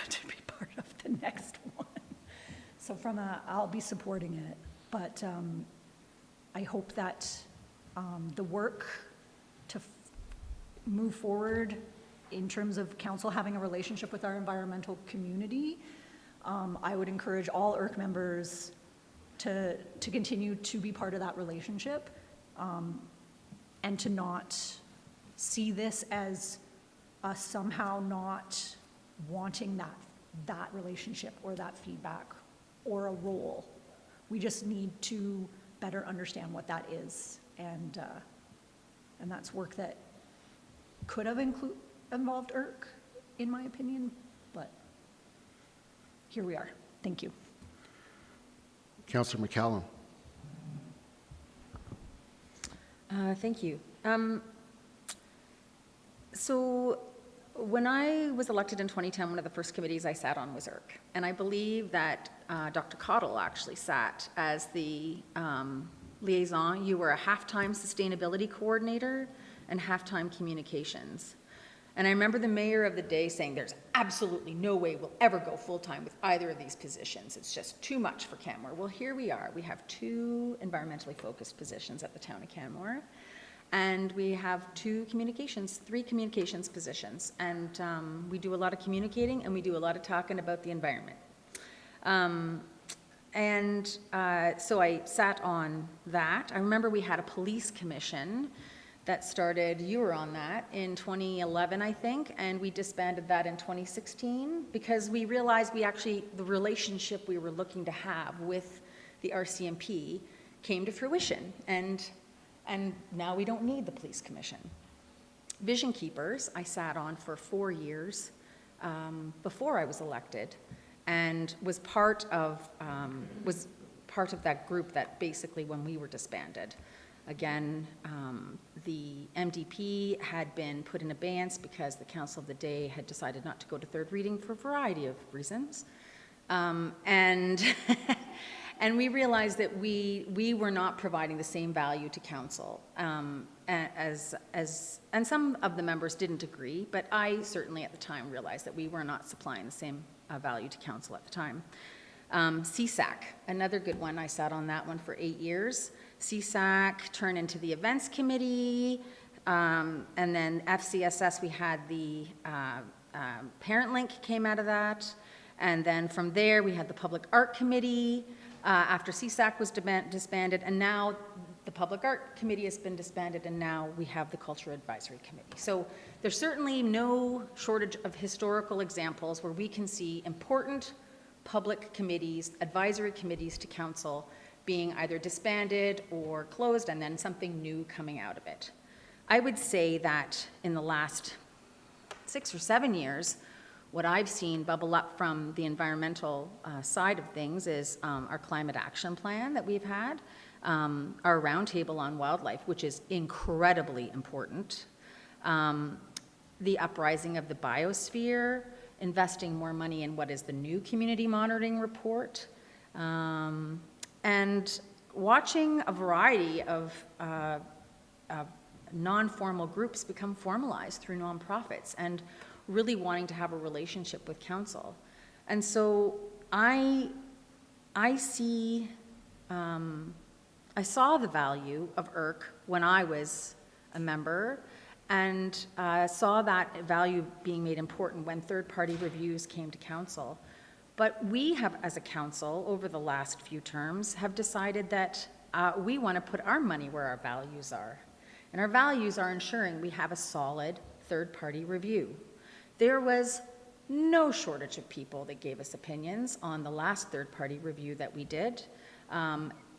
to be part of the next one. So I'll be supporting it, but I hope that the work to move forward in terms of council having a relationship with our environmental community, I would encourage all IRC members to continue to be part of that relationship, and to not see this as us somehow not wanting that relationship or that feedback or a role. We just need to better understand what that is, and that's work that could have involved IRC, in my opinion, but here we are. Thank you. Councillor McCallum. Thank you. So when I was elected in 2010, one of the first committees I sat on was IRC. And I believe that Dr. Cottle actually sat as the liaison. You were a half-time sustainability coordinator and half-time communications. And I remember the mayor of the day saying, there's absolutely no way we'll ever go full-time with either of these positions. It's just too much for Canmore. Well, here we are. We have 2 environmentally focused positions at the town of Canmore. And we have 3 communications positions. And we do a lot of communicating and we do a lot of talking about the environment. So I sat on that. I remember we had a police commission that started, you were on that, in 2011, I think, and we disbanded that in 2016 because we realized the relationship we were looking to have with the RCMP came to fruition, and now we don't need the police commission. Vision Keepers, I sat on for 4 years before I was elected, and was part of that group that basically when we were disbanded. Again, the MDP had been put in abeyance because the council of the day had decided not to go to 3rd reading for a variety of reasons. And we realized that we were not providing the same value to council and some of the members didn't agree, but I certainly at the time realized that we were not supplying the same value to council at the time. CSAC, another good one. I sat on that one for 8 years. CSAC turned into the events committee, and then FCSS, we had the Parent Link came out of that, and then from there we had the Public Art Committee after CSAC was disbanded, and now the Public Art Committee has been disbanded, and now we have the Culture Advisory Committee. So there's certainly no shortage of historical examples where we can see important public committees, advisory committees to council being either disbanded or closed and then something new coming out of it. I would say that in the last 6 or 7 years, what I've seen bubble up from the environmental side of things is our climate action plan that we've had, our roundtable on wildlife, which is incredibly important, the uprising of the biosphere, investing more money in what is the new community monitoring report, and watching a variety of non-formal groups become formalized through nonprofits and really wanting to have a relationship with council. And so I saw the value of IRC when I was a member, and saw that value being made important when third-party reviews came to council. But we have, as a council, over the last few terms, have decided that we want to put our money where our values are. And our values are ensuring we have a solid third-party review. There was no shortage of people that gave us opinions on the last third-party review that we did,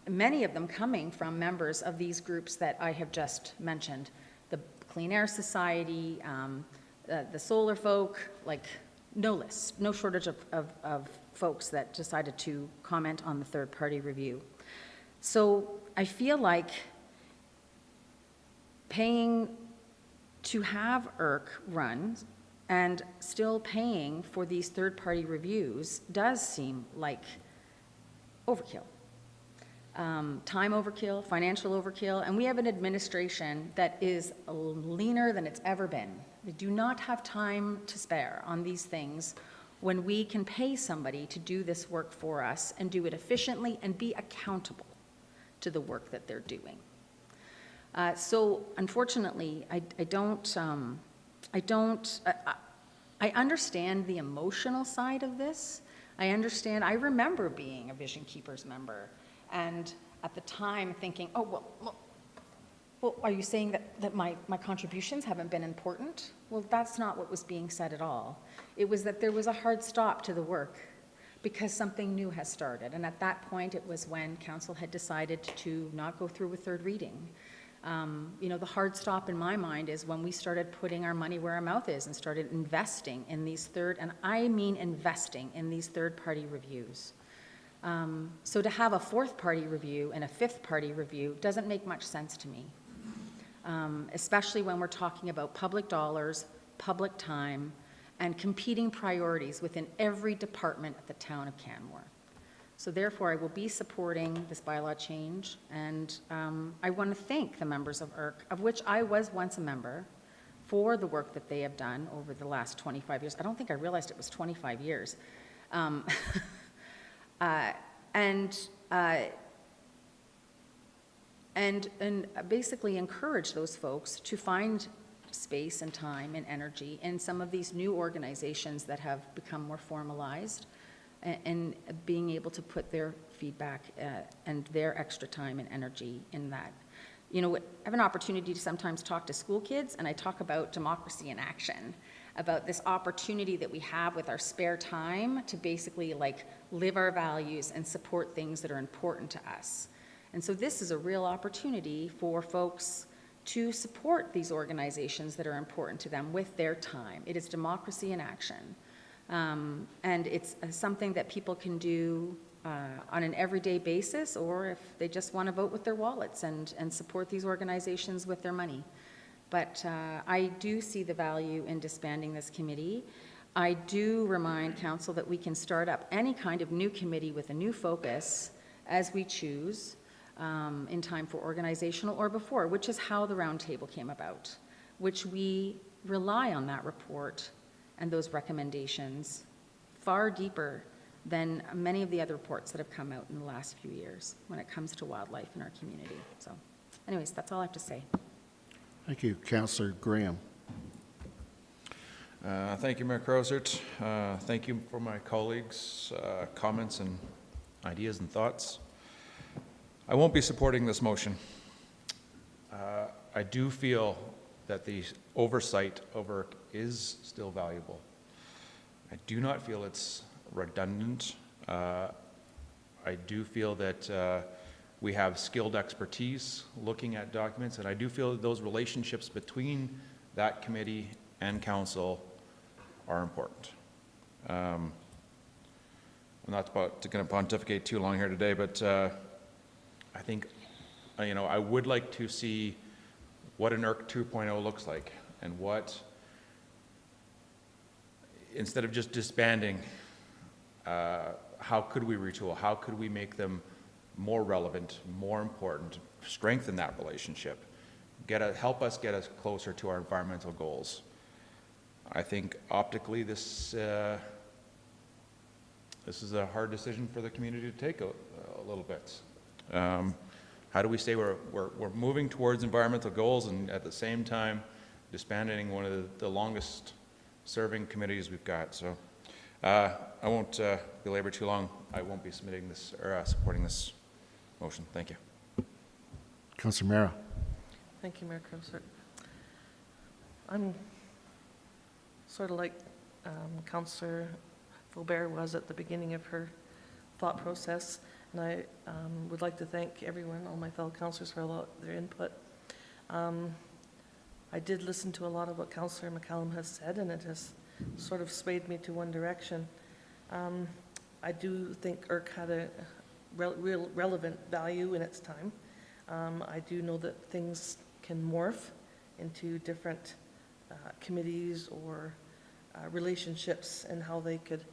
many of them coming from members of these groups that I have just mentioned. The Clean Air Society, the solar folk, like no list, no shortage of folks that decided to comment on the third-party review. So I feel like paying to have IRC run and still paying for these third-party reviews does seem like overkill. Time overkill, financial overkill, and we have an administration that is leaner than it's ever been. We do not have time to spare on these things when we can pay somebody to do this work for us and do it efficiently and be accountable to the work that they're doing. So unfortunately, I understand the emotional side of this. I remember being a Vision Keepers member, and at the time thinking, oh, well, are you saying that my contributions haven't been important? Well, that's not what was being said at all. It was that there was a hard stop to the work because something new has started. And at that point, it was when council had decided to not go through with third reading. The hard stop in my mind is when we started putting our money where our mouth is and started investing in these investing in these third-party reviews. So to have a fourth-party review and a fifth-party review doesn't make much sense to me, especially when we're talking about public dollars, public time, and competing priorities within every department at the town of Canmore. So therefore, I will be supporting this bylaw change, and I want to thank the members of IRC, of which I was once a member, for the work that they have done over the last 25 years. I don't think I realized it was 25 years. And basically encourage those folks to find space and time and energy in some of these new organizations that have become more formalized, and being able to put their feedback and their extra time and energy in that. You know, I have an opportunity to sometimes talk to school kids, and I talk about democracy in action, about this opportunity that we have with our spare time to basically like live our values and support things that are important to us. And so this is a real opportunity for folks to support these organizations that are important to them with their time. It is democracy in action. And it's something that people can do on an everyday basis, or if they just want to vote with their wallets and support these organizations with their money. But I do see the value in disbanding this committee. I do remind council that we can start up any kind of new committee with a new focus as we choose in time for organizational or before, which is how the roundtable came about, which we rely on that report and those recommendations far deeper than many of the other reports that have come out in the last few years when it comes to wildlife in our community. So anyways, that's all I have to say. Thank you. Councillor Graham. Thank you, Mayor Crowsert. Thank you for my colleagues' comments and ideas and thoughts. I won't be supporting this motion. I do feel that the oversight over is still valuable. I do not feel it's redundant. I do feel that we have skilled expertise looking at documents, and I do feel that those relationships between that committee and council are important. I'm not going to pontificate too long here today, but I think, you know, I would like to see what an IRC 2.0 looks like, and what, instead of just disbanding, how could we retool? How could we make them more relevant, more important, strengthen that relationship, help us get us closer to our environmental goals? I think optically this is a hard decision for the community to take a little bit. How do we say we're moving towards environmental goals and at the same time disbanding one of the longest serving committees we've got? So I won't belabor too long. I won't be submitting this or supporting this motion. Thank you. Councillor Mera. Thank you, Mayor Crowsert. I'm sort of like Councillor Faubert was at the beginning of her thought process, and I would like to thank everyone, all my fellow councillors, for a lot of their input. I did listen to a lot of what Councillor McCallum has said, and it has sort of swayed me to one direction. I do think IRC had a real relevant value in its time. I do know that things can morph into different committees or relationships, and how they could,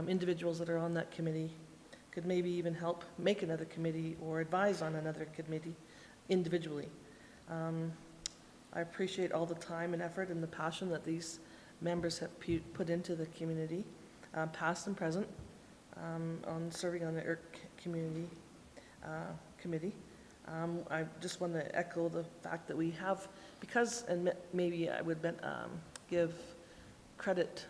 individuals that are on that committee could maybe even help make another committee or advise on another committee individually. I appreciate all the time and effort and the passion that these members have put into the community, past and present, on serving on the IRC community committee. I just want to echo the fact that we have, because, and maybe I would give credit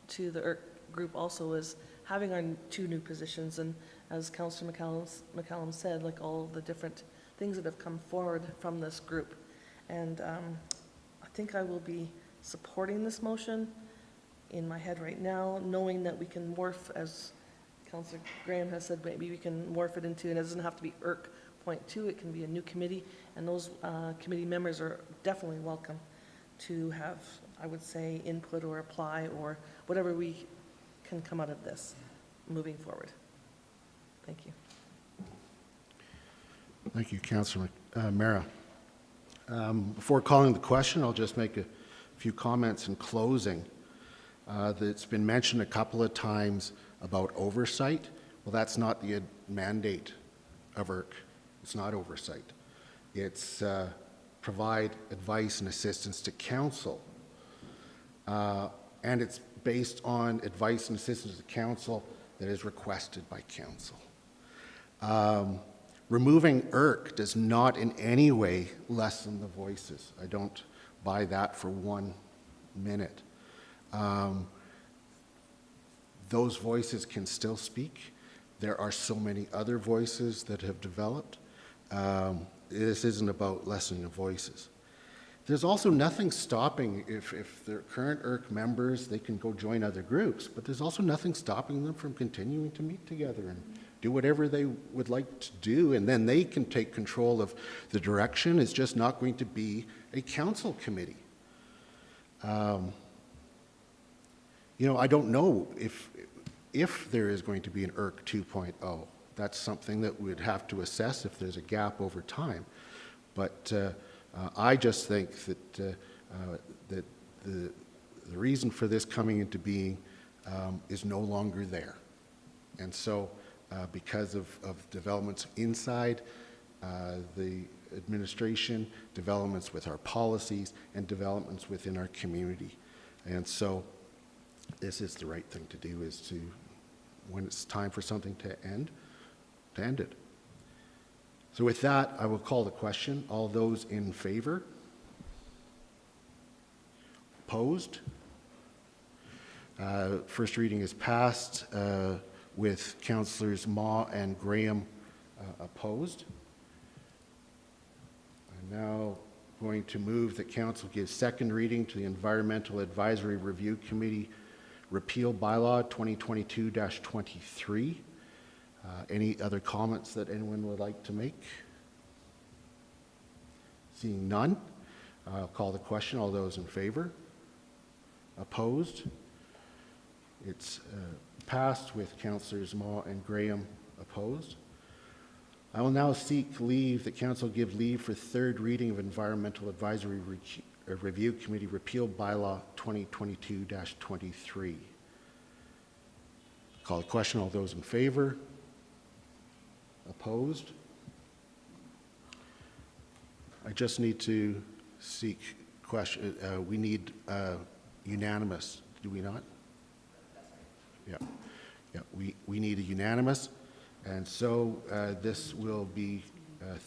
to the IRC group also, as having our 2 new positions, and as Councillor McCallum said, like all the different things that have come forward from this group. And I think I will be supporting this motion in my head right now, knowing that we can morph, as Councillor Graham has said, maybe we can morph it into, and it doesn't have to be IRC .2, it can be a new committee, and those committee members are definitely welcome to have, I would say, input or apply or whatever we can come out of this moving forward. Thank you. Thank you, Councillor Mera. Before calling the question, I'll just make a few comments in closing. It's been mentioned a couple of times about oversight. Well, that's not the mandate of IRC. It's not oversight. It's provide advice and assistance to council. And it's based on advice and assistance to council that is requested by council. Removing IRC does not in any way lessen the voices. I don't buy that for 1 minute. Those voices can still speak. There are so many other voices that have developed. This isn't about lessening the voices. There's also nothing stopping, if they're current IRC members, they can go join other groups, but there's also nothing stopping them from continuing to meet together and do whatever they would like to do, and then they can take control of the direction. It's just not going to be a council committee. You know, I don't know if there is going to be an IRC 2.0. That's something that we'd have to assess if there's a gap over time. But I just think that that the reason for this coming into being is no longer there. And so because of developments inside the administration, developments with our policies, and developments within our community. And so this is the right thing to do, is to, when it's time for something to end it. So with that, I will call the question. All those in favor? Opposed? First reading is passed with Councillors Ma and Graham opposed. I'm now going to move that Council give second reading to the Environmental Advisory Review Committee Repeal Bylaw 2022-23. Any other comments that anyone would like to make? Seeing none, I'll call the question. All those in favor? Opposed? It's passed with Councillors Ma and Graham opposed. I will now seek leave that Council give leave for third reading of Environmental Advisory Review Committee Repeal Bylaw 2022-23. Call the question. All those in favor? Opposed? I just need to seek question. We need unanimous, do we not? Yeah. Yeah. We need a unanimous, and so this will be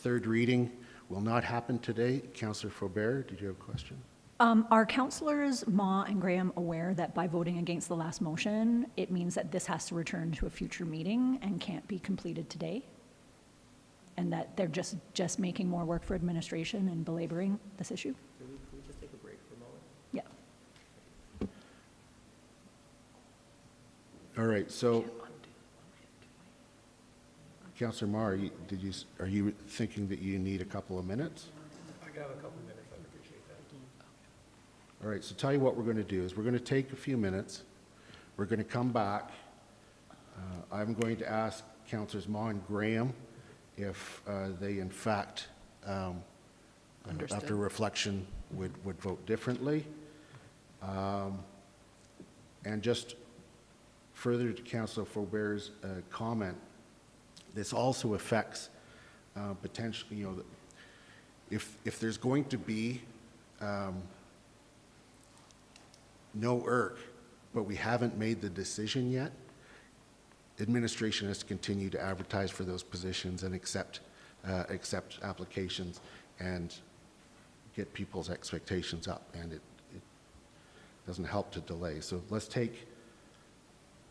third reading. Will not happen today. Councillor Faubert, did you have a question? Are councillors Ma and Graham aware that by voting against the last motion, it means that this has to return to a future meeting and can't be completed today? And that they're just making more work for administration and belaboring this issue? Can we just take a break for a moment? Yeah. All right. So, Councillor Ma, are you thinking that you need a couple of minutes? I got a couple of minutes. I'd appreciate that. All right. So, tell you what we're going to do is we're going to take a few minutes. We're going to come back. I'm going to ask Councillors Ma and Graham if they, in fact, after reflection, would vote differently. And just further to Councillor Faubert's comment, this also affects potentially, you know, if there's going to be no IRC, but we haven't made the decision yet, administration has to continue to advertise for those positions and accept applications and get people's expectations up, and it doesn't help to delay. So let's take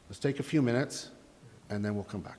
a few minutes, and then we'll come back.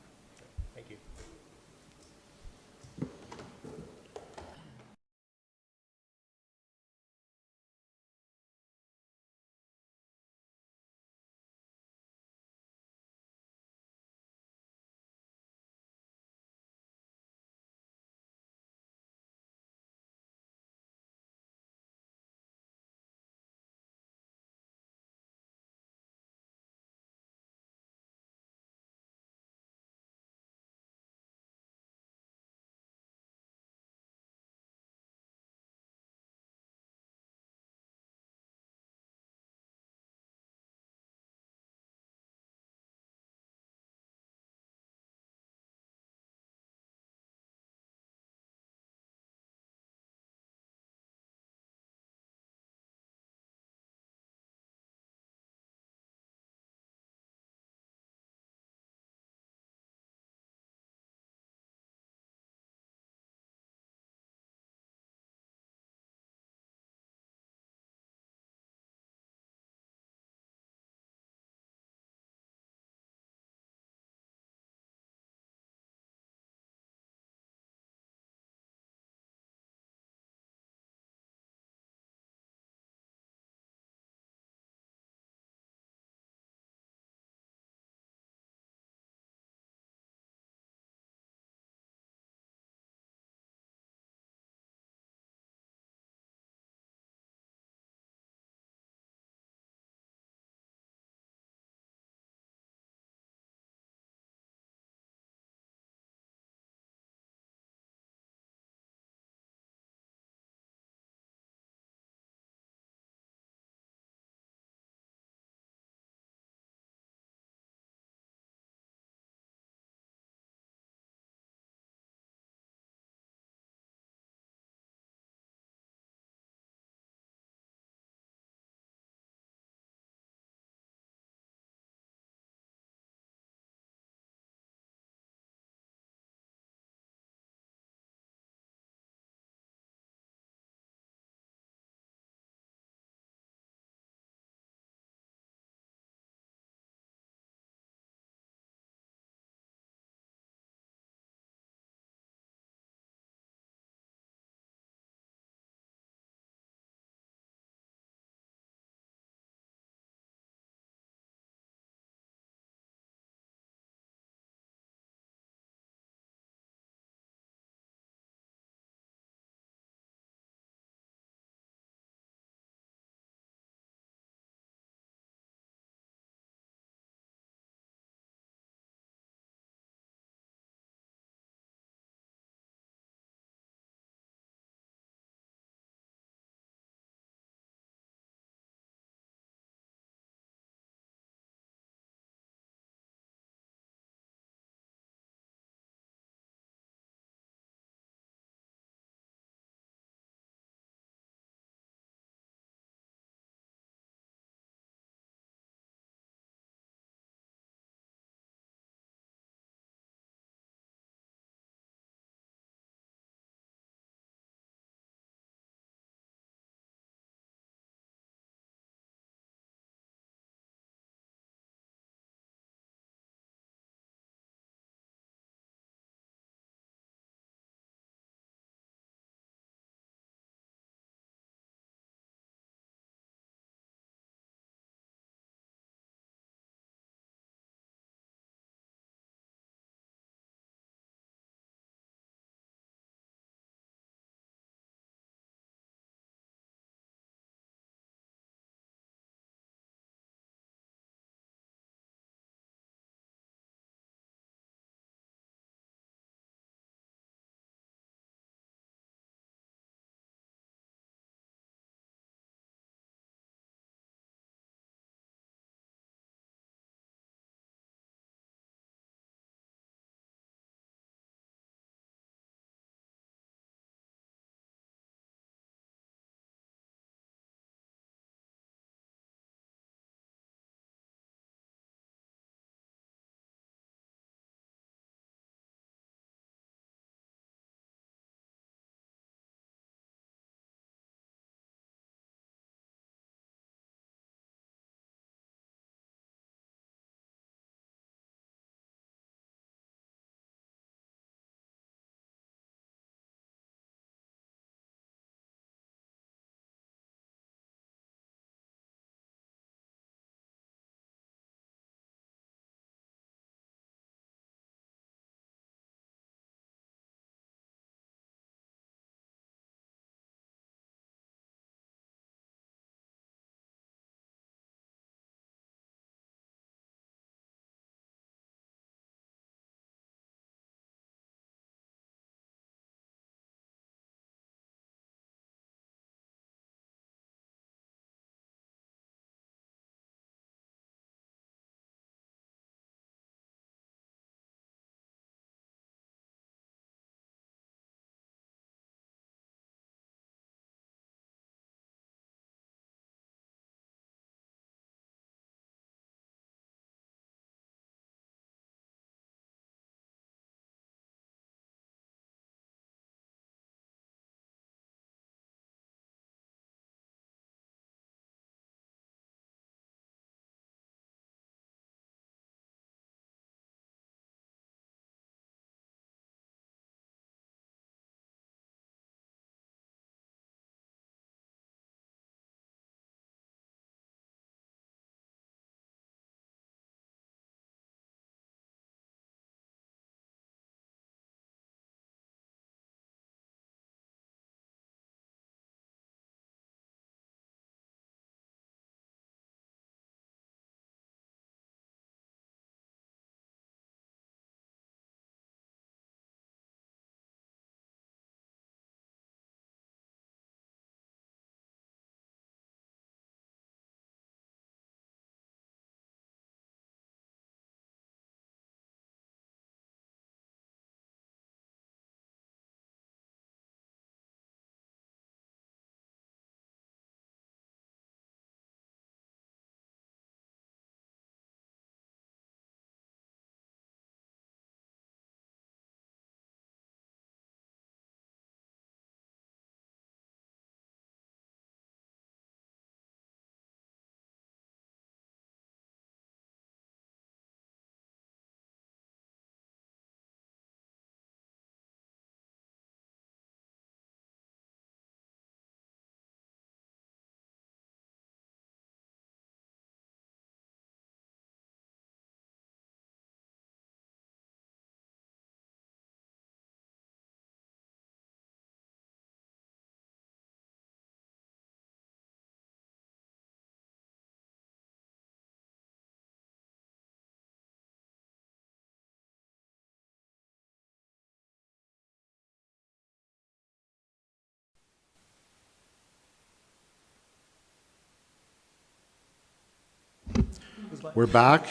We're back,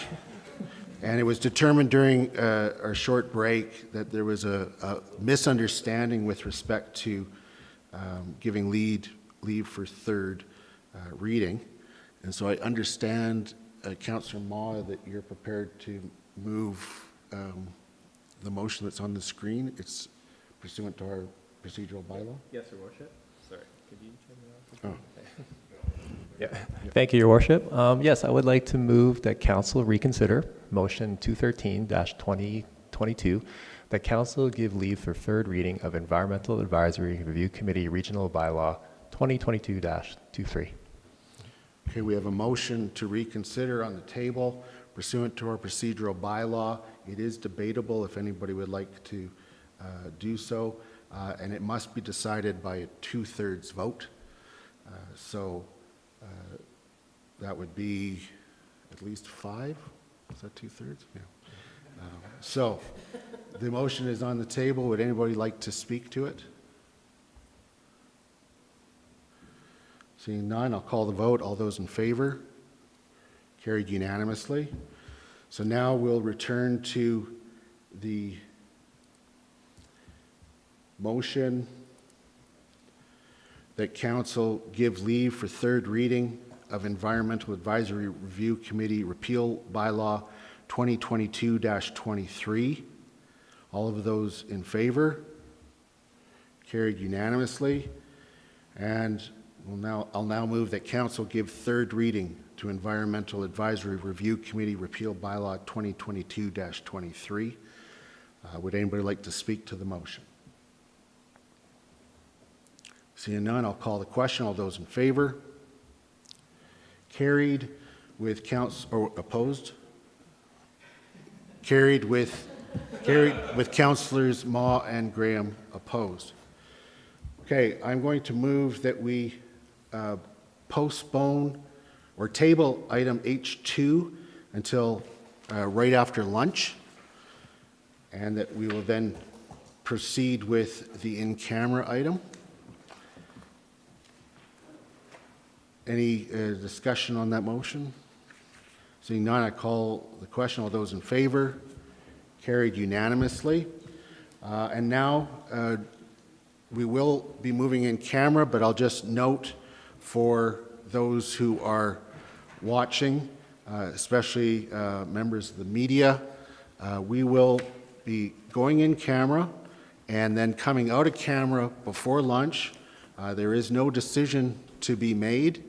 and it was determined during our short break that there was a misunderstanding with respect to giving leave for third reading. And so I understand, Councillor Ma, that you're prepared to move the motion that's on the screen. It's pursuant to our procedural bylaw. Yes, Your Worship. Sorry, could you turn me off? Oh. Yeah. Thank you, Your Worship. Yes, I would like to move that Council reconsider motion 213-2022, that Council give leave for third reading of Environmental Advisory Review Committee Regional Bylaw 2022-23. Okay, we have a motion to reconsider on the table pursuant to our procedural bylaw. It is debatable if anybody would like to do so, and it must be decided by a 2/3 vote. That would be at least 5. Is that 2/3? Yeah. So the motion is on the table. Would anybody like to speak to it? Seeing none, I'll call the vote. All those in favor? Carried unanimously. So now we'll return to the motion that Council give leave for third reading of Environmental Advisory Review Committee Repeal Bylaw 2022-23. All of those in favor? Carried unanimously. And I'll now move that Council give third reading to Environmental Advisory Review Committee Repeal Bylaw 2022-23. Would anybody like to speak to the motion? Seeing none, I'll call the question. All those in favor? Carried with opposed? Carried with Councillors Ma and Graham opposed. Okay, I'm going to move that we postpone or table item H2 until right after lunch, and that we will then proceed with the in-camera item. Any discussion on that motion? Seeing none, I call the question. All those in favor? Carried unanimously. And now we will be moving in camera, but I'll just note for those who are watching, especially members of the media, we will be going in camera and then coming out of camera before lunch. There is no decision to be made.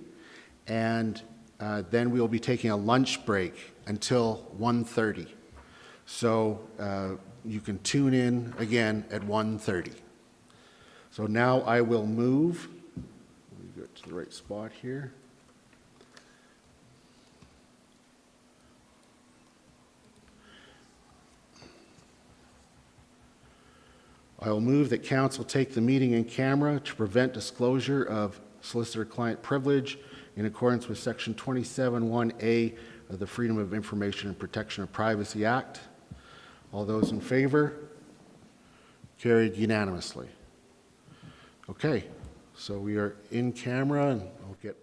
And then we will be taking a lunch break until 1:30. So you can tune in again at 1:30. So now I will move. Let me get to the right spot here. I will move that Council take the meeting in camera to prevent disclosure of solicitor-client privilege in accordance with Section 27(1)A of the Freedom of Information and Protection of Privacy Act. All those in favor? Carried unanimously. Okay, so we are in camera, and I'll get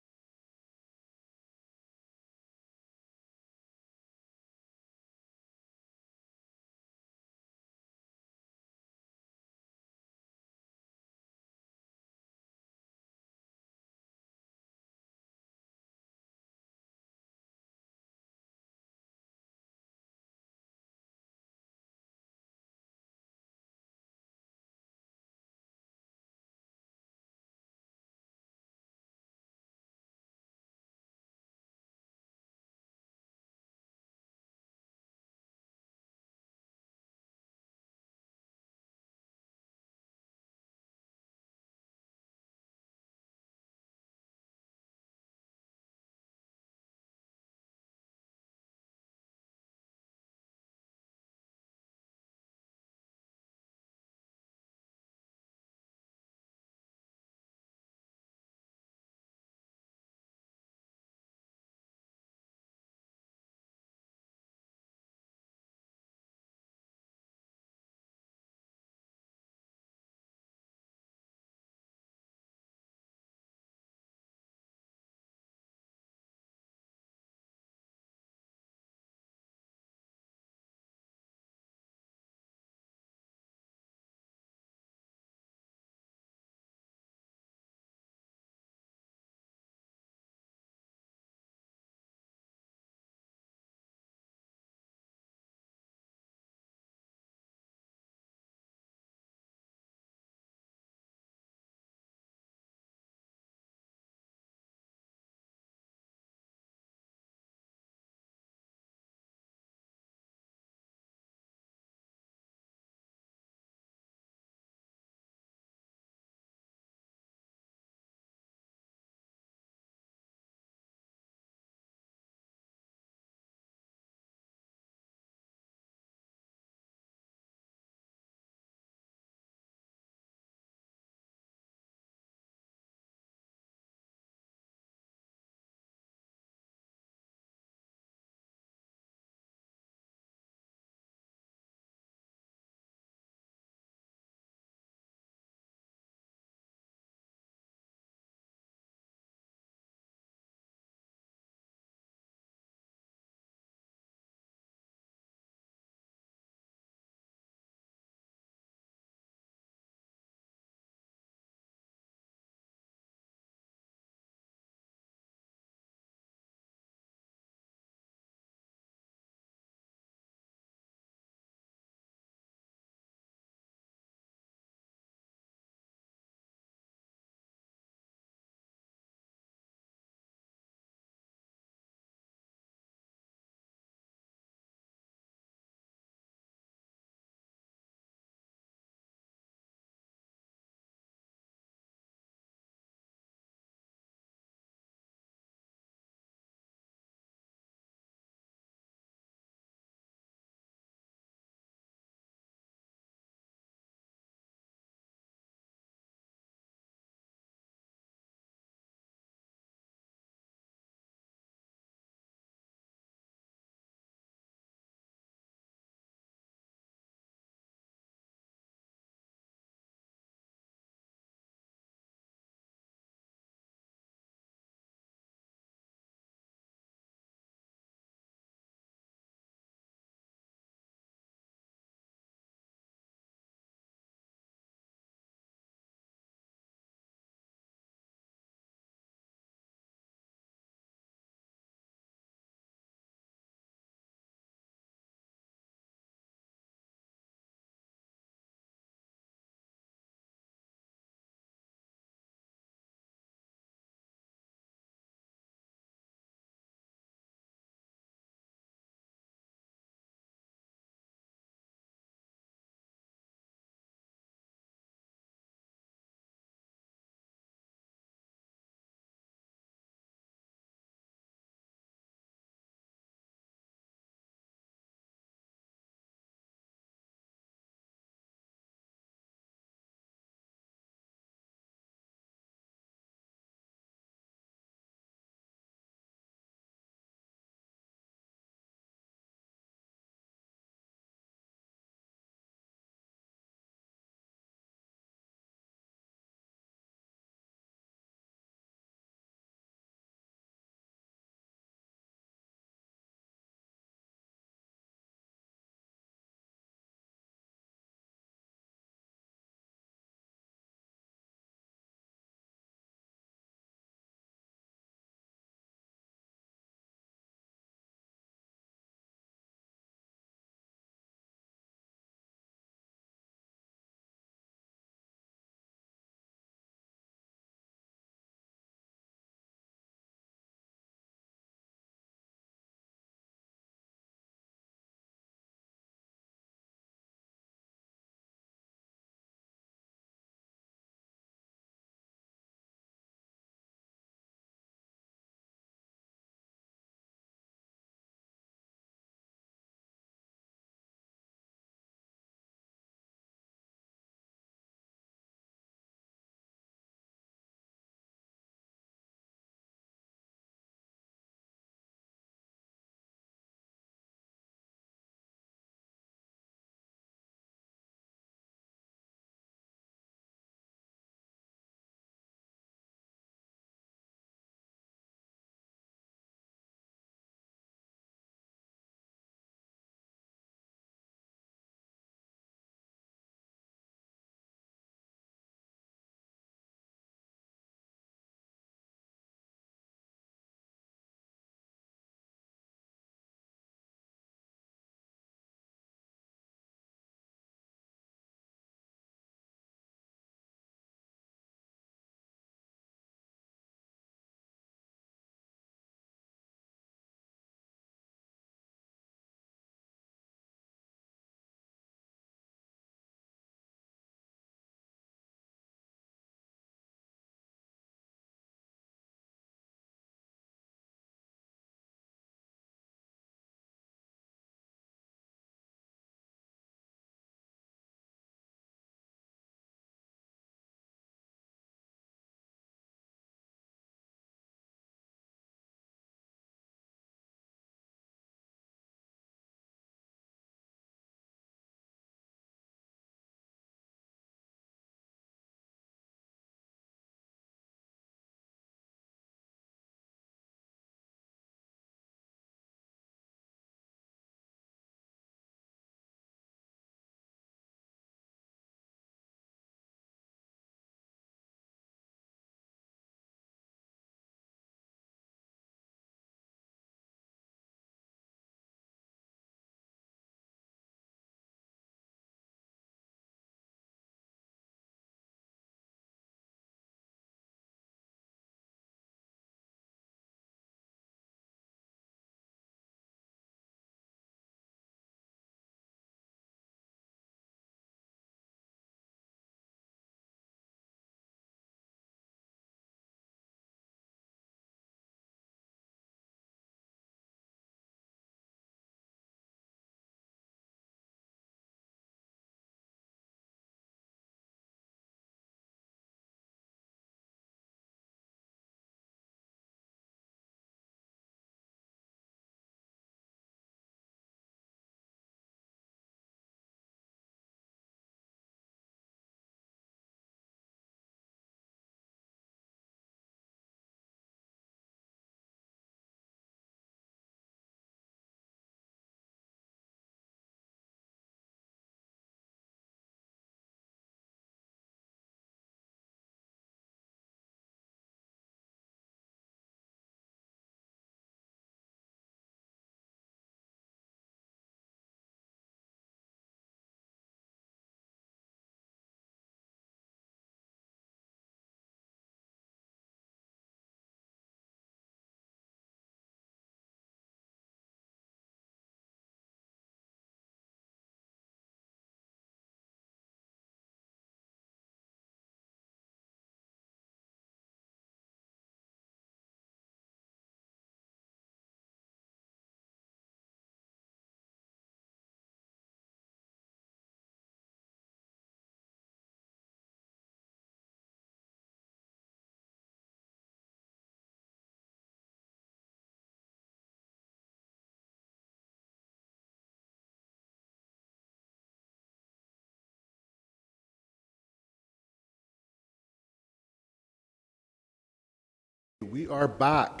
we are back,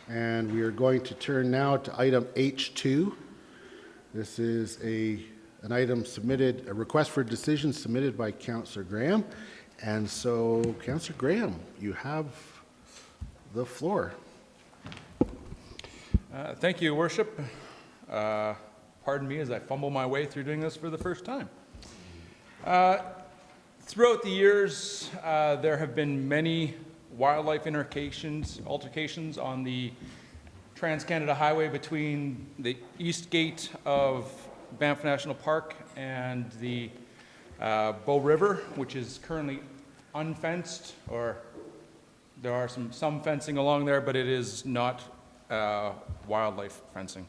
and we are going to turn now to item H2. This is an item submitted, a request for a decision submitted by Councillor Graham. And so, Councillor Graham, you have the floor. Thank you, Your Worship. Pardon me as I fumble my way through doing this for the first time. Throughout the years, there have been many wildlife altercations on the Trans-Canada Highway between the east gate of Banff National Park and the Bow River, which is currently unfenced, or there are some fencing along there, but it is not wildlife fencing.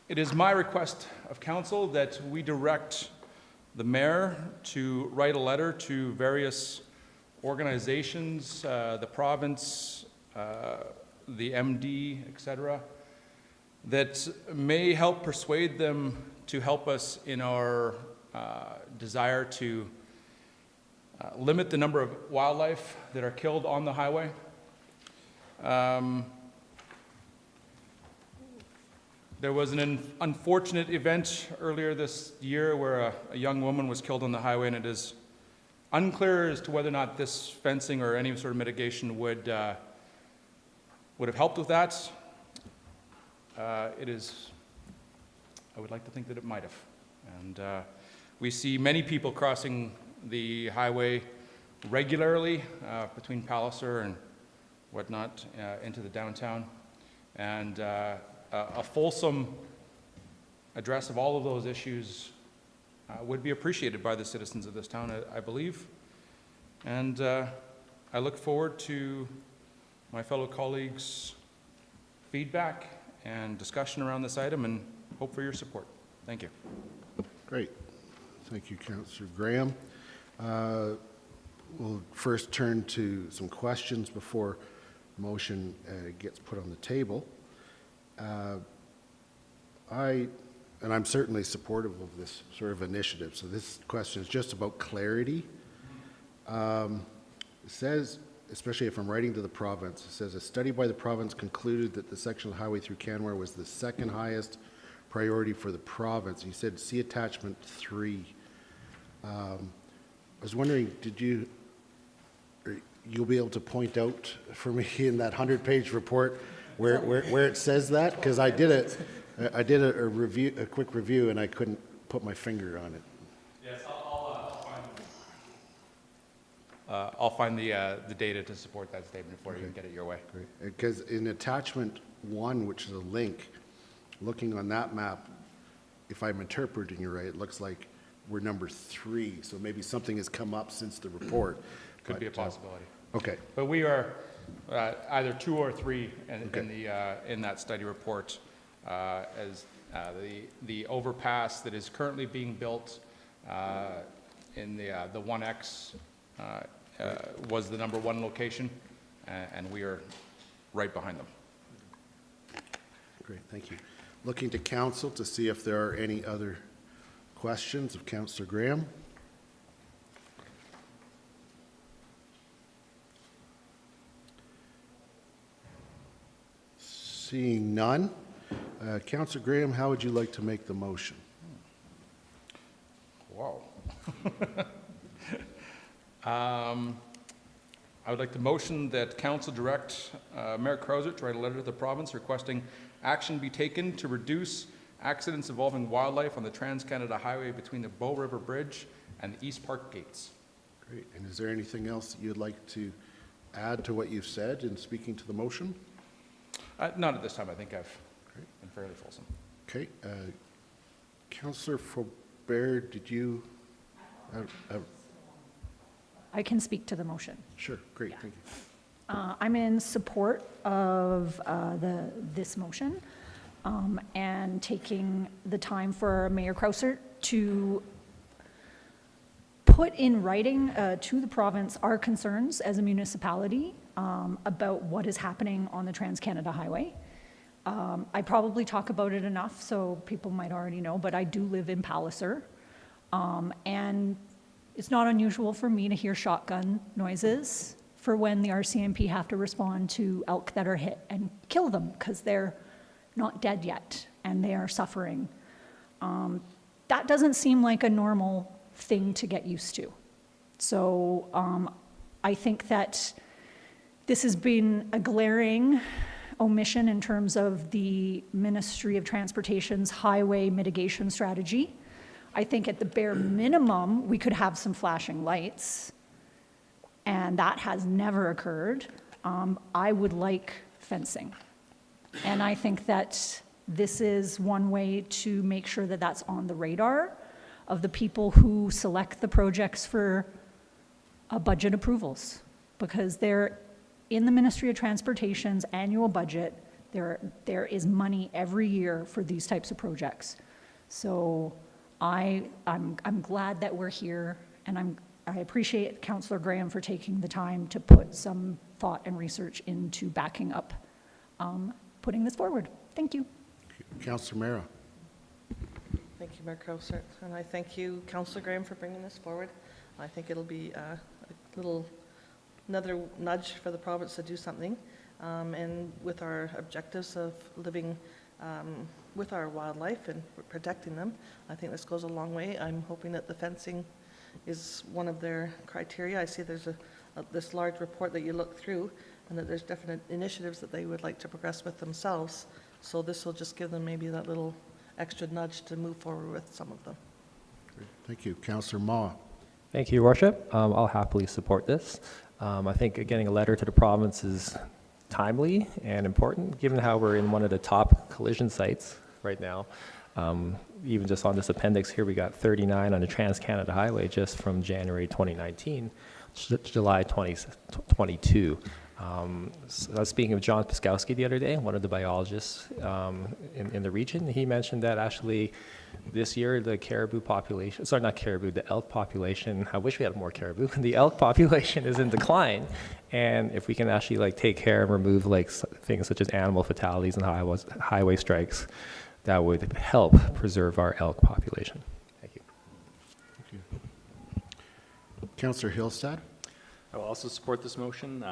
It is my request of council that we direct the mayor to write a letter to various organizations, the province, the MD, etc., that may help persuade them to help us in our desire to limit the number of wildlife that are killed on the highway. There was an unfortunate event earlier this year where a young woman was killed on the highway, and it is unclear as to whether or not this fencing or any sort of mitigation would have helped with that. I would like to think that it might have. And we see many people crossing the highway regularly between Palliser and whatnot into the downtown. And a fulsome address of all of those issues would be appreciated by the citizens of this town, I believe. And I look forward to my fellow colleagues' feedback and discussion around this item, and hope for your support. Thank you. Great. Thank you, Councillor Graham. We'll first turn to some questions before motion gets put on the table. I'm certainly supportive of this sort of initiative. So this question is just about clarity. It says, especially if I'm writing to the province, it says a study by the province concluded that the section of the highway through Canmore was the second highest priority for the province. You said see attachment 3. I was wondering, you'll be able to point out for me in that 100-page report where it says that? Because I did a quick review, and I couldn't put my finger on it. Yes, I'll find the data to support that statement for you and get it your way. Great. Because in attachment 1, which is a link, looking on that map, if I'm interpreting it right, it looks like we're number 3. So maybe something has come up since the report. Could be a possibility. Okay. But we are either 2 or 3 in that study report, as the overpass that is currently being built in the 1X was the number 1 location, and we are right behind them. Great, thank you. Looking to council to see if there are any other questions of Councillor Graham. Seeing none, Councillor Graham, how would you like to make the motion? Wow. I would like to motion that council direct Mayor Krauser to write a letter to the province requesting action be taken to reduce accidents involving wildlife on the Trans-Canada Highway between the Bow River Bridge and the East Park gates. Great. And is there anything else that you'd like to add to what you've said in speaking to the motion? Not at this time. I think I've been fairly fulsome. Okay. Councillor Faubert, did you? I can speak to the motion. Sure. Great. Thank you. I'm in support of this motion and taking the time for Mayor Krauser to put in writing to the province our concerns as a municipality about what is happening on the Trans-Canada Highway. I probably talk about it enough, so people might already know, but I do live in Palliser. And It's not unusual for me to hear shotgun noises for when the RCMP have to respond to elk that are hit and kill them because they're not dead yet and they are suffering. That doesn't seem like a normal thing to get used to. So I think that this has been a glaring omission in terms of the Ministry of Transportation's highway mitigation strategy. I think at the bare minimum, we could have some flashing lights, and that has never occurred. I would like fencing. And I think that this is one way to make sure that that's on the radar of the people who select the projects for budget approvals, because they're in the Ministry of Transportation's annual budget, there is money every year for these types of projects. So I'm glad that we're here, and I appreciate Councillor Graham for taking the time to put some thought and research into backing up putting this forward. Thank you. Councillor Mara. Thank you, Mayor Crowsert, and I thank you, Councillor Graham, for bringing this forward. I think it'll be another nudge for the province to do something, and with our objectives of living with our wildlife and protecting them, I think this goes a long way. I'm hoping that the fencing is one of their criteria. I see there's this large report that you look through, and that there's definite initiatives that they would like to progress with themselves. So this will just give them maybe that little extra nudge to move forward with some of them. Great. Thank you. Councillor Ma. Thank you, Your Worship. I'll happily support this. I think getting a letter to the province is timely and important, given how we're in one of the top collision sites right now. Even just on this appendix here, we got 39 on the Trans-Canada Highway just from January 2019, July 2022. So I was speaking with John Piskowski the other day, one of the biologists in the region. He mentioned that actually this year the caribou population, sorry, not caribou, the elk population, I wish we had more caribou, the elk population is in decline. And if we can actually like take care and remove like things such as animal fatalities and highway strikes, that would help preserve our elk population. Thank you. Thank you. Councillor Hillstad. I will also support this motion.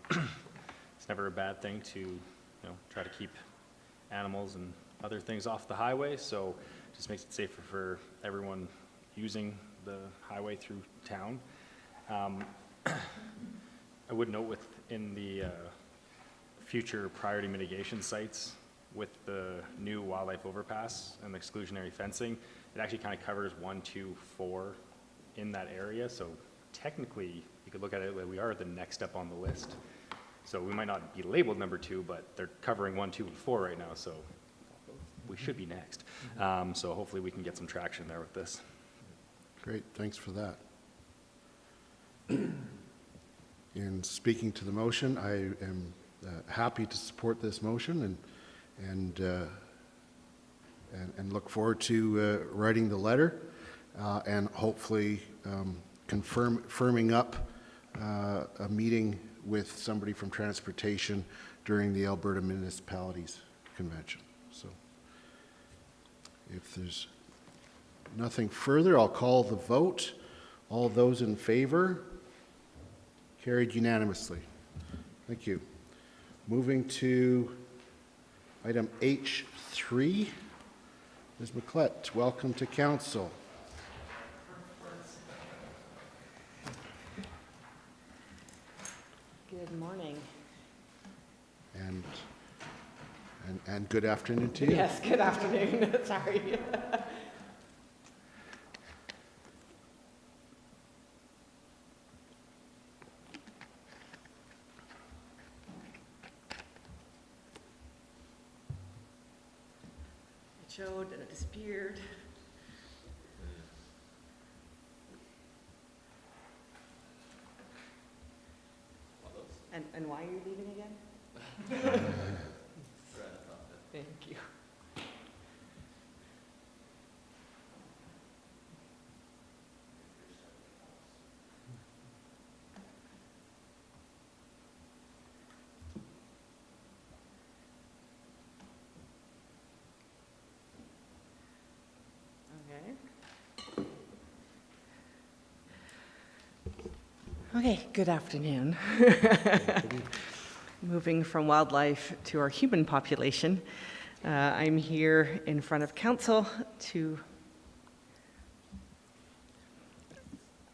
It's never a bad thing to, try to keep animals and other things off the highway, so it just makes it safer for everyone using the highway through town. I would note within the future priority mitigation sites with the new wildlife overpass and the exclusionary fencing, it actually kind of covers 1, 2, 4 in that area, so technically you could look at it like we are the next step on the list. So we might not be labeled number 2, but they're covering 1, 2, and 4 right now, so we should be next. So hopefully we can get some traction there with this. Great, thanks for that. In speaking to the motion, I am happy to support this motion and look forward to writing the letter and hopefully firming up a meeting with somebody from transportation during the Alberta Municipalities Convention. So if there's nothing further, I'll call the vote. All those in favor? Carried unanimously. Thank you. Moving to item H3. Ms. McClett, welcome to council. Good morning. And good afternoon to you. Yes, good afternoon. Sorry. It showed and it disappeared. And why are you leaving again? Thank you. Okay. Okay, good afternoon. Moving from wildlife to our human population, I'm here in front of council to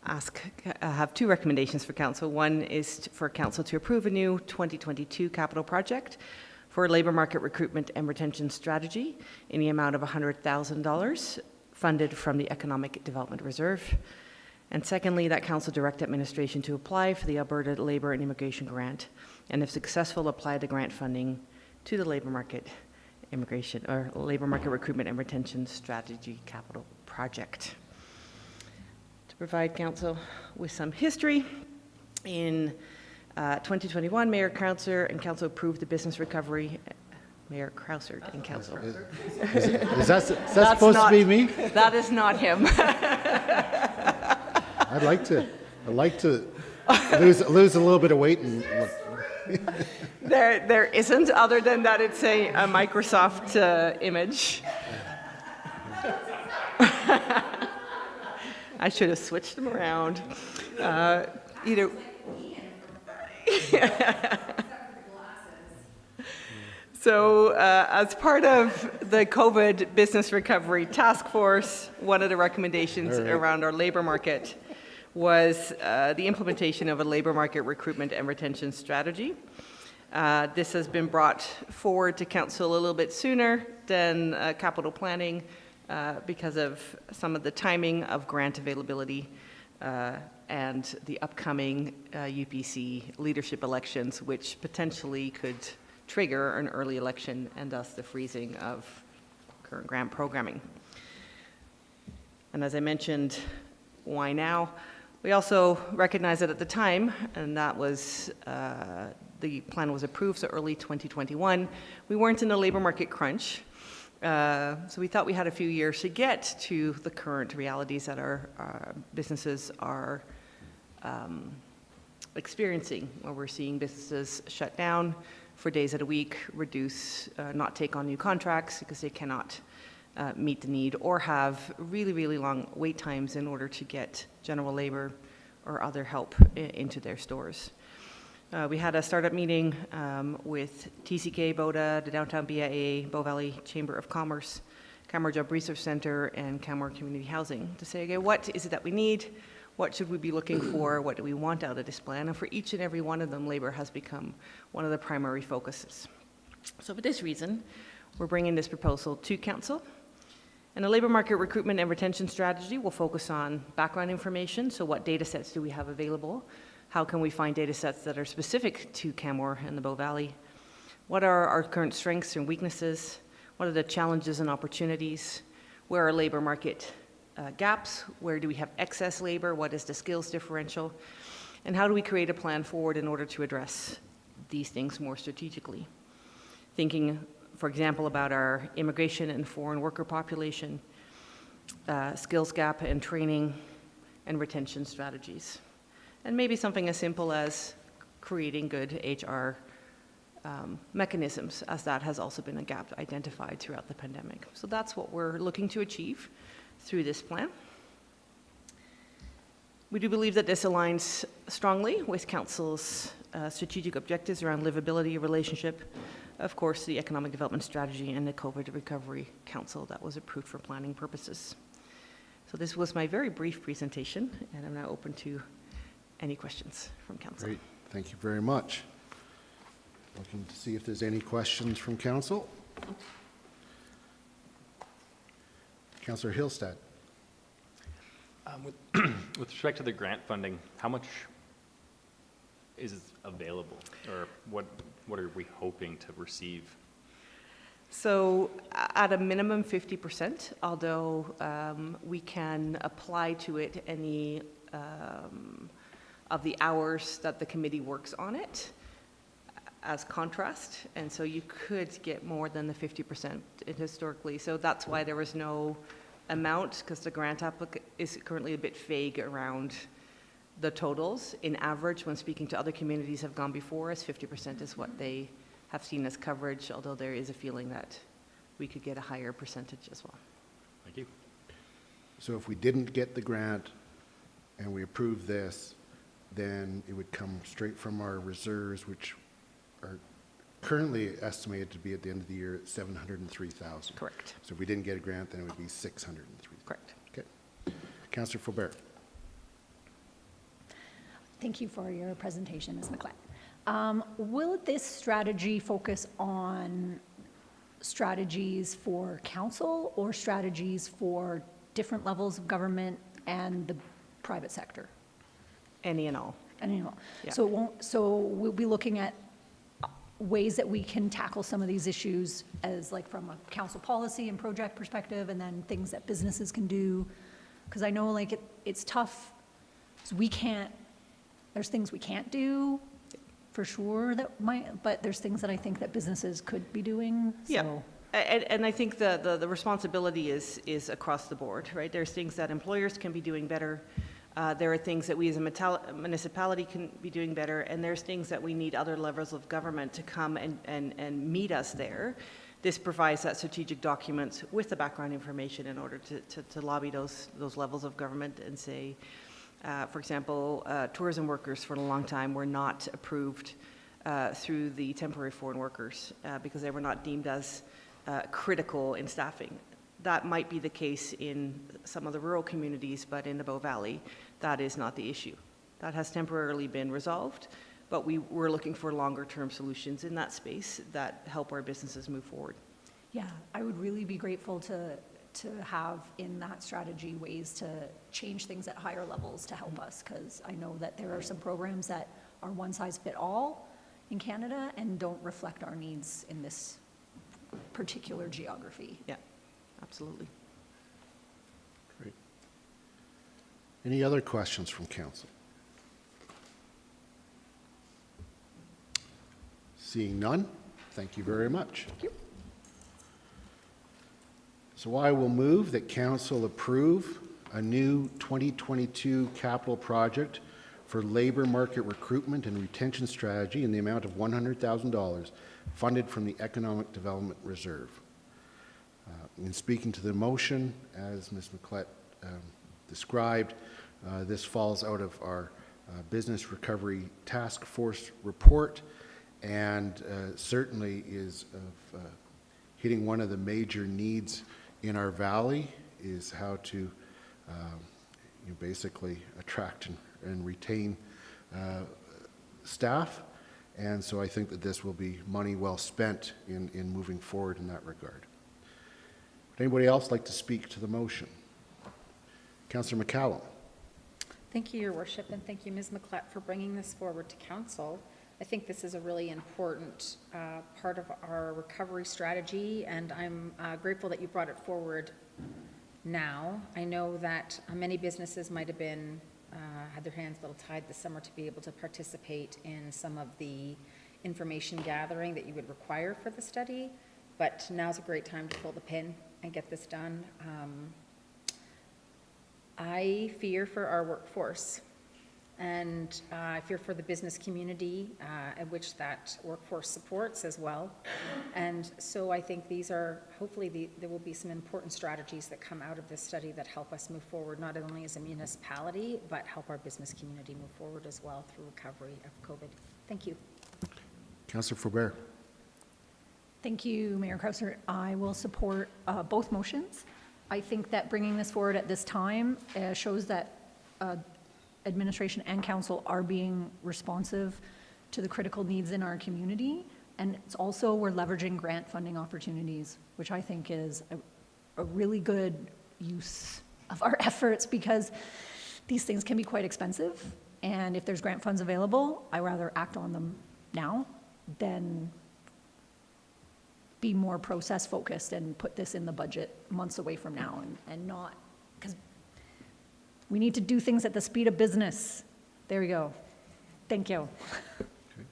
have two recommendations for council. One is for council to approve a new 2022 capital project for labour market recruitment and retention strategy in the amount of $100,000 funded from the Economic Development Reserve. And secondly, that council direct administration to apply for the Alberta Labour and Immigration Grant, and if successful, apply the grant funding to the labour market immigration or labour market recruitment and retention strategy capital project. To provide council with some history, in 2021, Mayor Krauser and council approved the business recovery. Mayor Krauser and council. Is that supposed to be me? That is not him. I'd like to lose a little bit of weight and look. There isn't, other than that it's a Microsoft image. I should have switched them around. So as part of the COVID Business Recovery Task Force, one of the recommendations around our labour market was the implementation of a labour market recruitment and retention strategy. This has been brought forward to council a little bit sooner than capital planning because of some of the timing of grant availability and the upcoming UPC leadership elections, which potentially could trigger an early election and thus the freezing of current grant programming. And as I mentioned, why now? We also recognized that at the time, and that was, the plan was approved, so early 2021, we weren't in a labor market crunch. So we thought we had a few years to get to the current realities that our businesses are experiencing, where we're seeing businesses shut down for days of the week, reduce, not take on new contracts because they cannot meet the need, or have really, really long wait times in order to get general labor or other help into their stores. We had a startup meeting with TCK, Boda, the Downtown BIA, Bow Valley Chamber of Commerce, Canmore Job Research Center, and Canmore Community Housing to say, okay, what is it that we need? What should we be looking for? What do we want out of this plan? And for each and every one of them, labor has become one of the primary focuses. So for this reason, we're bringing this proposal to council. And the labor market recruitment and retention strategy will focus on background information. So what data sets do we have available? How can we find data sets that are specific to Canmore and the Bow Valley? What are our current strengths and weaknesses? What are the challenges and opportunities? Where are labor market gaps? Where do we have excess labor? What is the skills differential? And how do we create a plan forward in order to address these things more strategically? Thinking, for example, about our immigration and foreign worker population, skills gap and training, and retention strategies. And maybe something as simple as creating good HR mechanisms, as that has also been a gap identified throughout the pandemic. So that's what we're looking to achieve through this plan. We do believe that this aligns strongly with Council's strategic objectives around livability, relationship, of course, the Economic Development Strategy, and the COVID Recovery Council that was approved for planning purposes. So this was my very brief presentation, and I'm now open to any questions from Council. Great, thank you very much. Looking to see if there's any questions from Council. Councillor Hillstead. With respect to the grant funding, how much is available, or what are we hoping to receive? So at a minimum 50%, although we can apply to it any of the hours that the committee works on it as contrast, and so you could get more than the 50% historically. So that's why there was no amount, because the grant applicant is currently a bit vague around the totals. In average, when speaking to other communities have gone before us, 50% is what they have seen as coverage, although there is a feeling that we could get a higher percentage as well. Thank you. So if we didn't get the grant and we approve this, then it would come straight from our reserves, which are currently estimated to be at the end of the year at 703,000. Correct. So if we didn't get a grant, then it would be 603. Correct. Okay. Councillor Faubert. Thank you for your presentation, Ms. McLeod. Will this strategy focus on strategies for council or strategies for different levels of government and the private sector? Any and all. Any and all. Yeah. So it won't, so we'll be looking at ways that we can tackle some of these issues as like from a council policy and project perspective, and then things that businesses can do. Because I know like it's tough. So there's things we can't do for sure that might, but there's things that I think that businesses could be doing. Yeah. So. And I think the responsibility is across the board, right? There's things that employers can be doing better. There are things that we as a municipality can be doing better, and there's things that we need other levels of government to come and meet us there. This provides that strategic document with the background information in order to lobby those levels of government and say, for example, tourism workers for a long time were not approved through the temporary foreign workers because they were not deemed as critical in staffing. That might be the case in some of the rural communities, but in the Bow Valley, that is not the issue. That has temporarily been resolved, but we're looking for longer-term solutions in that space that help our businesses move forward. Yeah, I would really be grateful to have in that strategy ways to change things at higher levels to help us, because I know that there are some programs that are one size fit all in Canada and don't reflect our needs in this particular geography. Yeah, absolutely. Great. Any other questions from council? Seeing none, thank you very much. Thank you. So I will move that council approve a new 2022 capital project for labor market recruitment and retention strategy in the amount of $100,000 funded from the Economic Development Reserve. In speaking to the motion, as Ms. McLeod described, this falls out of our Business Recovery Task Force report and certainly is of hitting one of the major needs in our valley is how to basically attract and retain staff. And so I think that this will be money well spent in moving forward in that regard. Would anybody else like to speak to the motion? Councillor McCallum. Thank you, Your Worship, and thank you, Ms. McLeod, for bringing this forward to Council. I think this is a really important part of our recovery strategy, and I'm grateful that you brought it forward now. I know that many businesses might have been had their hands a little tied this summer to be able to participate in some of the information gathering that you would require for the study, but now's a great time to pull the pin and get this done. I fear for our workforce, and I fear for the business community at which that workforce supports as well. And so I think these are, hopefully there will be some important strategies that come out of this study that help us move forward, not only as a municipality, but help our business community move forward as well through recovery of COVID. Thank you. Councillor Faubert. Thank you, Mayor Krauser. I will support both motions. I think that bringing this forward at this time shows that administration and council are being responsive to the critical needs in our community. And it's also, we're leveraging grant funding opportunities, which I think is a really good use of our efforts, because these things can be quite expensive. And if there's grant funds available, I rather act on them now than be more process focused and put this in the budget months away from now and not, because we need to do things at the speed of business. There we go. Thank you. Okay.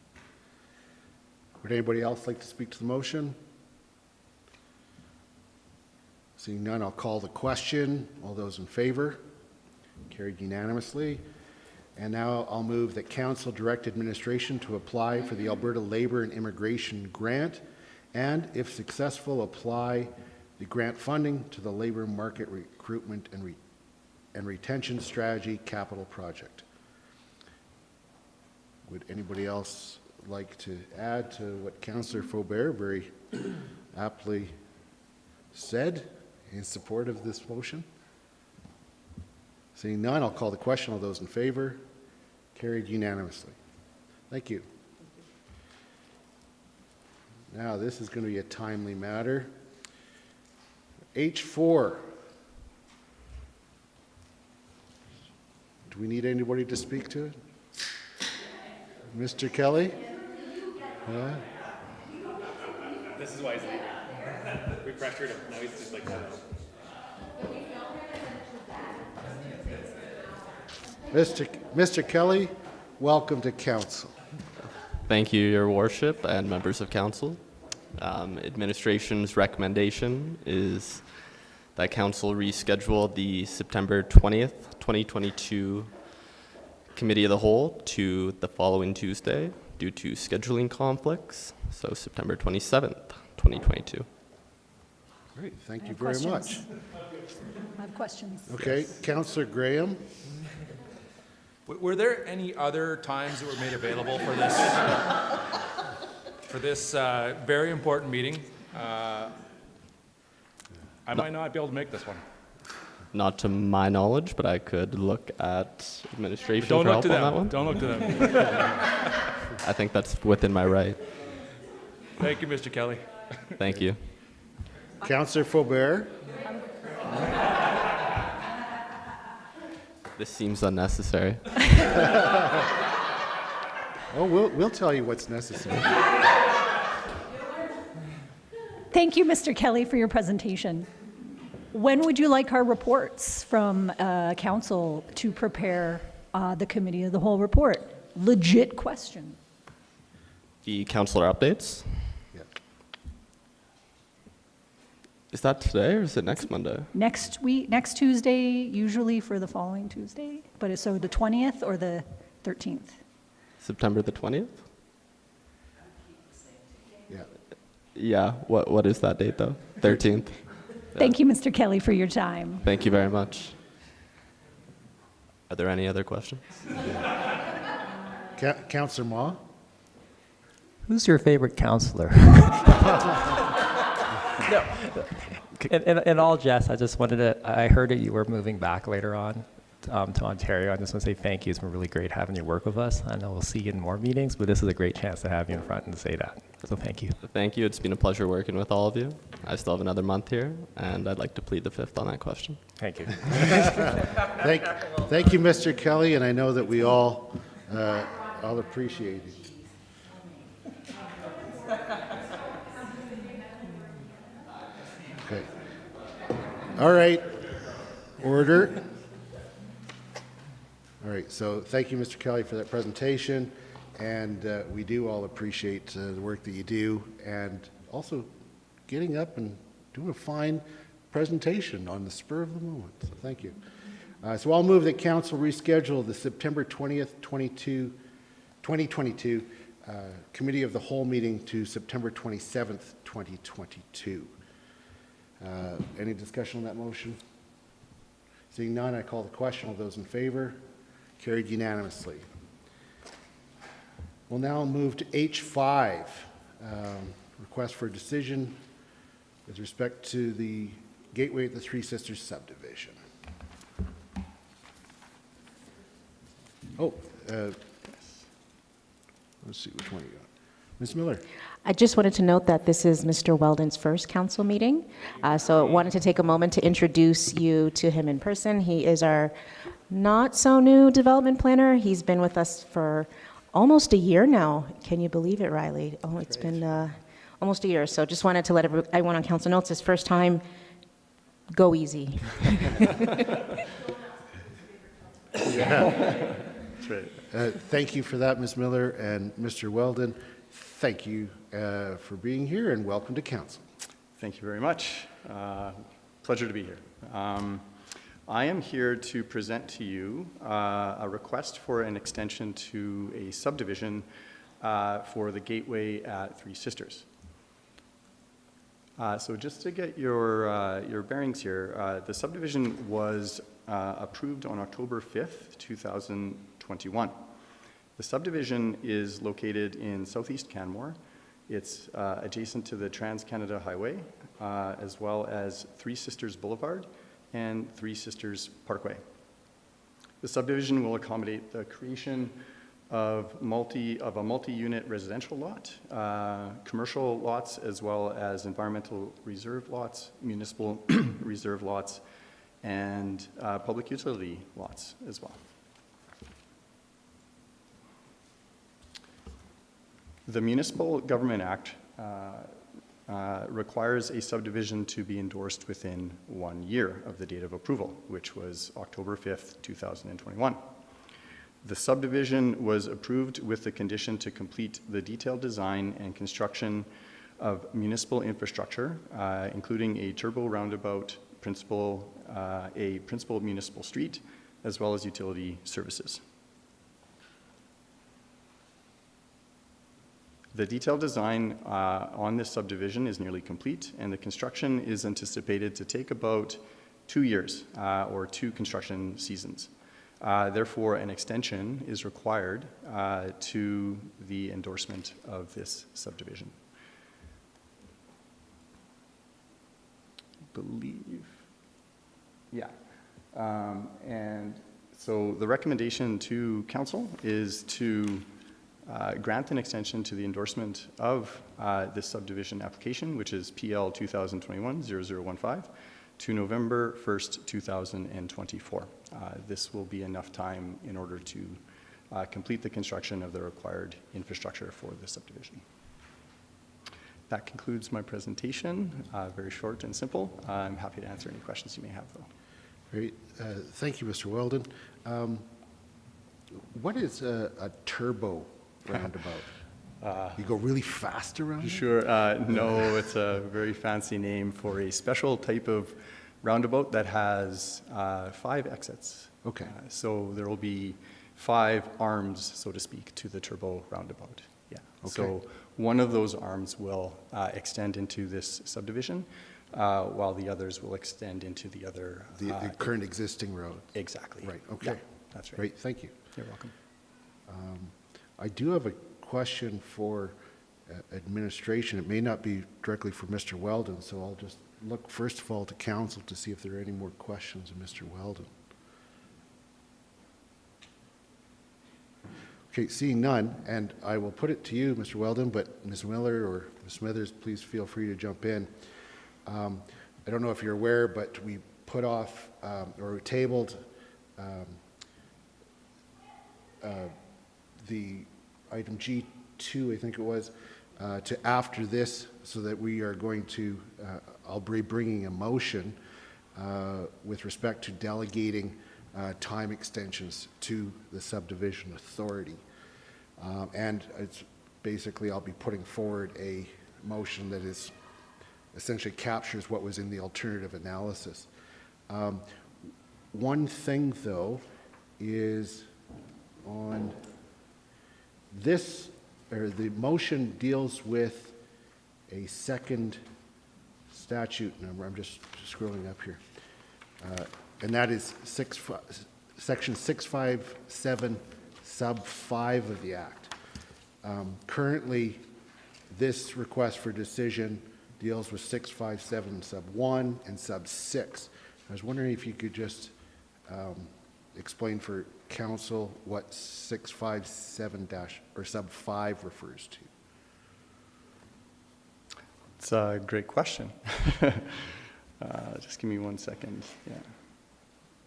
Would anybody else like to speak to the motion? Seeing none, I'll call the question. All those in favor? Carried unanimously. And now I'll move that council direct administration to apply for the Alberta Labour and Immigration Grant, and if successful, apply the grant funding to the Labour Market Recruitment and Retention Strategy Capital Project. Would anybody else like to add to what Councillor Faubert very aptly said in support of this motion? Seeing none, I'll call the question. All those in favor? Carried unanimously. Thank you. Now, this is going to be a timely matter. H4. Do we need anybody to speak to it? Mr. Kelly? Yeah? This is why he's leaving. We pressured him. Now he's just like, Mr. Kelly, welcome to council. Thank you, Your Worship and members of council. Administration's recommendation is that council reschedule the September 20th, 2022 Committee of the Whole to the following Tuesday due to scheduling conflicts, so September 27th, 2022. Great, thank you very much. I have questions. Okay, Councillor Graham. Were there any other times that were made available for this very important meeting? I might not be able to make this one. Not to my knowledge, but I could look at administration Don't for look help to on that them. one. Don't look to them. I think that's within my right. Thank you, Mr. Kelly. Thank you. Councillor Faubert. This seems unnecessary. Oh, we'll tell you what's necessary. Thank you, Mr. Kelly, for your presentation. When would you like our reports from council to prepare the Committee of the Whole report? Legit question. The councillor updates? Yeah. Is that today or is it next Monday? Next week, next Tuesday, usually for the following Tuesday, but it's so the 20th or the 13th? September the 20th? Yeah. Yeah, what is that date though? 13th? Thank you, Mr. Kelly, for your time. Thank you very much. Are there any other questions? Councillor Ma. Who's your favorite counselor? No. In all jest, I just wanted to, I heard that you were moving back later on to Ontario. I just want to say thank you. It's been really great having you work with us. I know we'll see you in more meetings, but this is a great chance to have you in front and to say that. So thank you. Thank you. It's been a pleasure working with all of you. I still have another month here, and I'd like to plead the fifth on that question. Thank you. Thank you, Mr. Kelly, and I know that we all appreciate it. Okay. All right. Order. All right. So thank you, Mr. Kelly, for that presentation. And we do all appreciate the work that you do and also getting up and doing a fine presentation on the spur of the moment. So thank you. So I'll move that council reschedule the September 20th, 2022 Committee of the Whole meeting to September 27th, 2022. Any discussion on that motion? Seeing none, I call the question. All those in favor? Carried unanimously. We'll now move to H5, request for a decision with respect to the Gateway at the Three Sisters subdivision. Oh, let's see which one you got. Ms. Miller. I just wanted to note that this is Mr. Weldon's first council meeting, so I wanted to take a moment to introduce you to him in person. He is our not-so-new development planner. He's been with us for almost a year now. Can you believe it, Riley? Oh, it's been almost a year. So just wanted to let everyone on council know it's his first time. Go easy. Yeah. That's right. Thank you for that, Ms. Miller, and Mr. Weldon. Thank you for being here, and welcome to council. Thank you very much. Pleasure to be here. I am here to present to you a request for an extension to a subdivision for the Gateway at Three Sisters. So just to get your bearings here, the subdivision was approved on October 5th, 2021. The subdivision is located in southeast Canmore. It's adjacent to the Trans-Canada Highway, as well as Three Sisters Boulevard and Three Sisters Parkway. The subdivision will accommodate the creation of a multi-unit residential lot, commercial lots, as well as environmental reserve lots, municipal reserve lots, and public utility lots as well. The Municipal Government Act requires a subdivision to be endorsed within 1 year of the date of approval, which was October 5th, 2021. The subdivision was approved with the condition to complete the detailed design and construction of municipal infrastructure, including a turbo roundabout, a principal municipal street, as well as utility services. The detailed design on this subdivision is nearly complete, and the construction is anticipated to take about 2 years or 2 construction seasons. Therefore, an extension is required to the endorsement of this subdivision. I believe, yeah. And so the recommendation to council is to grant an extension to the endorsement of this subdivision application, which is PL 2021-0015, to November 1st, 2024. This will be enough time in order to complete the construction of the required infrastructure for the subdivision. That concludes my presentation. Very short and simple. I'm happy to answer any questions you may have, though. Great. Thank you, Mr. Weldon. What is a turbo roundabout? You go really fast around it? Sure. No, it's a very fancy name for a special type of roundabout that has 5 exits. Okay. So there will be 5 arms, so to speak, to the turbo roundabout. Yeah. Okay. So one of those arms will extend into this subdivision, while the others will extend into the other. The current existing road. Exactly. Right. Okay. Yeah, that's right. Great. Thank you. You're welcome. I do have a question for administration. It may not be directly for Mr. Weldon, so I'll just look first of all to council to see if there are any more questions of Mr. Weldon. Okay, seeing none, and I will put it to you, Mr. Weldon, but Ms. Miller or Ms. Smithers, please feel free to jump in. I don't know if you're aware, but we put off or tabled the item G2, I think it was, to after this, so that we are going to, I'll be bringing a motion with respect to delegating time extensions to the subdivision authority. And it's basically, I'll be putting forward a motion that is essentially captures what was in the alternative analysis. One thing, though, is on this, or the motion deals with a second statute number. I'm just scrolling up here. And that is section 657 sub 5 of the Act. Currently, this request for decision deals with 657 sub 1 and sub 6. I was wondering if you could just explain for council what 657 or sub 5 refers to. It's a great question. Just give me 1 second. Yeah.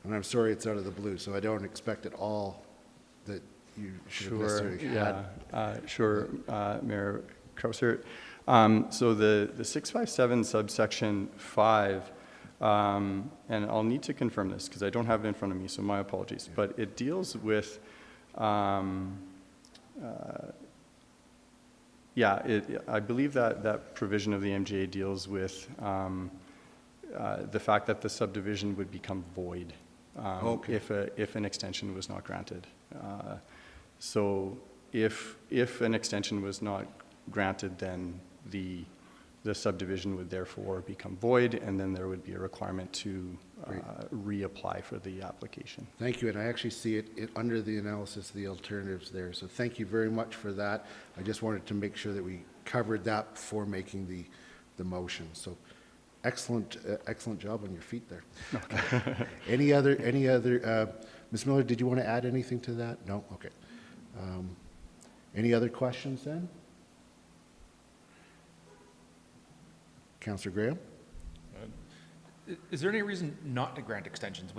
And I'm sorry it's out of the blue, so I don't expect at all that you should have necessarily had. Sure, Mayor Krauser. So the 657 subsection 5, and I'll need to confirm this because I don't have it in front of me, so my apologies, but it deals with, I believe that provision of the MGA deals with the fact that the subdivision would become void if an extension was not granted. So if an extension was not granted, then the subdivision would therefore become void, and then there would be a requirement to reapply for the application. Thank you, and I actually see it under the analysis of the alternatives there, so thank you very much for that. I just wanted to make sure that we covered that before making the motion. So excellent job on your feet there. Okay. Any other, Ms. Miller, did you want to add anything to that? No? Okay. Any other questions then? Councillor Graham? Is there any reason not to grant extensions?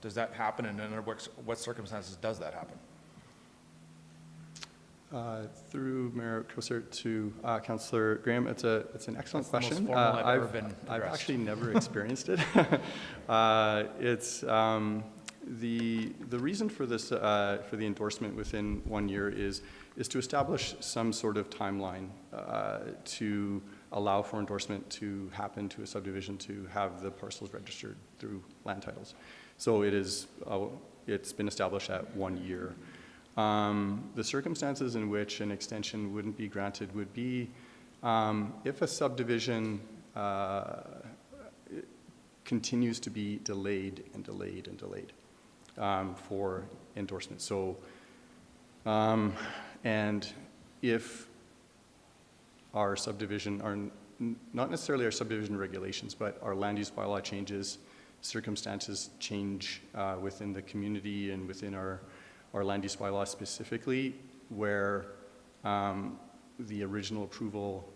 Does that happen, and under what circumstances does that happen? Through Mayor Crosert to Councillor Graham, it's an excellent That's the question. most formal I've ever been I've addressed. actually never experienced it. It's the reason for this for the endorsement within 1 year is to establish some sort of timeline to allow for endorsement to happen to a subdivision to have the parcels registered through land titles. So it's been established at 1 year. The circumstances in which an extension wouldn't be granted would be if a subdivision continues to be delayed and delayed and delayed for endorsement. So, and if our subdivision, not necessarily our subdivision regulations, but our land use bylaw changes, circumstances change within the community and within our land use bylaw specifically, where the original approval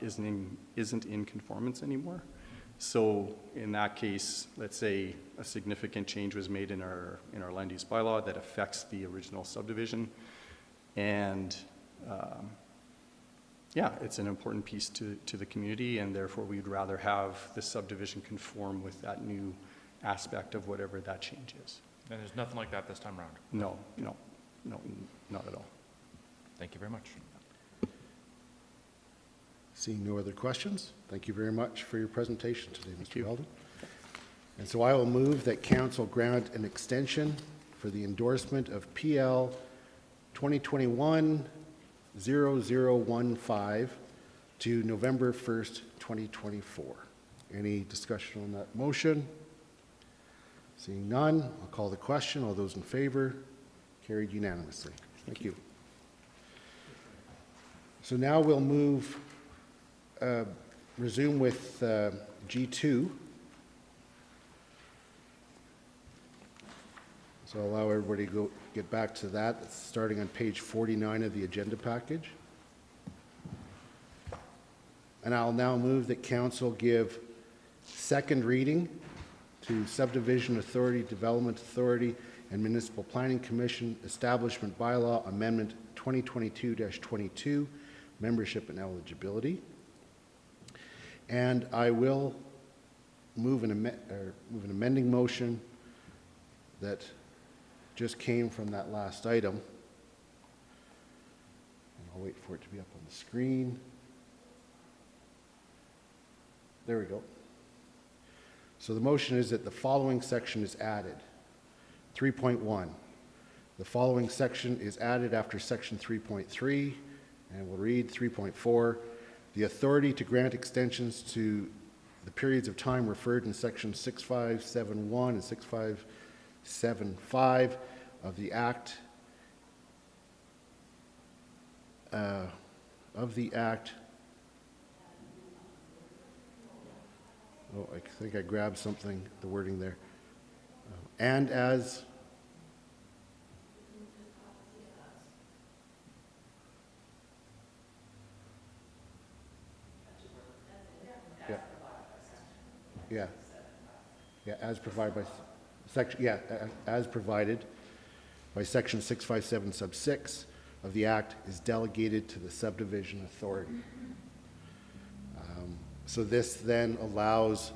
isn't in conformance anymore. So in that case, let's say a significant change was made in our land use bylaw that affects the original subdivision, and yeah, it's an important piece to the community, and therefore we'd rather have the subdivision conform with that new aspect of whatever that change is. And there's nothing like that this time around? No, not at all. Thank you very much. Seeing no other questions, thank you very much for your presentation today, Mr. Weldon. And so I will move that council grant an extension for the endorsement of PL 2021-0015 to November 1st, 2024. Any discussion on that motion? Seeing none, I'll call the question. All those in favor? Carried unanimously. Thank you. So now we'll resume with G2. So I'll allow everybody to get back to that. It's starting on page 49 of the agenda package. And I'll now move that council give second reading to Subdivision Authority, Development Authority, and Municipal Planning Commission Establishment Bylaw Amendment 2022-22, Membership and Eligibility. And I will move an amending motion that just came from that last item. And I'll wait for it to be up on the screen. There we go. So the motion is that the following section is added. 3.1. The following section is added after section 3.3, and we'll read 3.4. The authority to grant extensions to the periods of time referred in section 6571 and 6575 of the Act Oh, I think I grabbed something, the wording there. And as as provided by section, as provided by section 657 sub 6 of the Act is delegated to the subdivision authority. So this then allows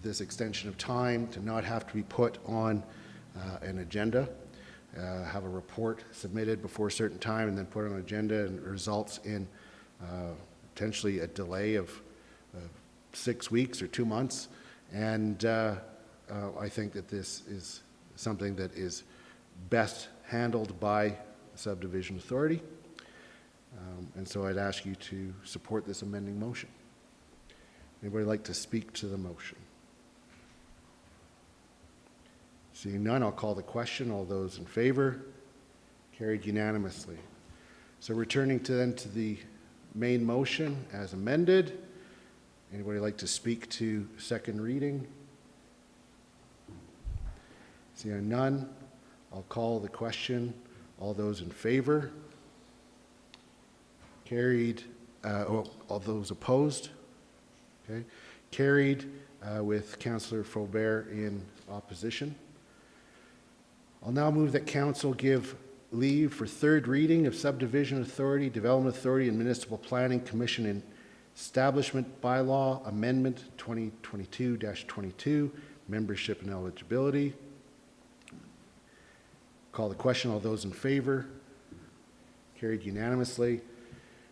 this extension of time to not have to be put on an agenda, have a report submitted before a certain time and then put on an agenda, and results in potentially a delay of 6 weeks or 2 months. And I think that this is something that is best handled by the subdivision authority. And so I'd ask you to support this amending motion. Anybody like to speak to the motion? Seeing none, I'll call the question. All those in favor? Carried unanimously. So returning to the main motion as amended. Anybody like to speak to second reading? Seeing none, I'll call the question. All those in favor? Carried. All those opposed? Okay. Carried with Councillor Faubert in opposition. I'll now move that Council give leave for third reading of Subdivision Authority, Development Authority, and Municipal Planning Commission in Establishment Bylaw Amendment 2022-22, Membership and Eligibility. Call the question. All those in favor? Carried unanimously.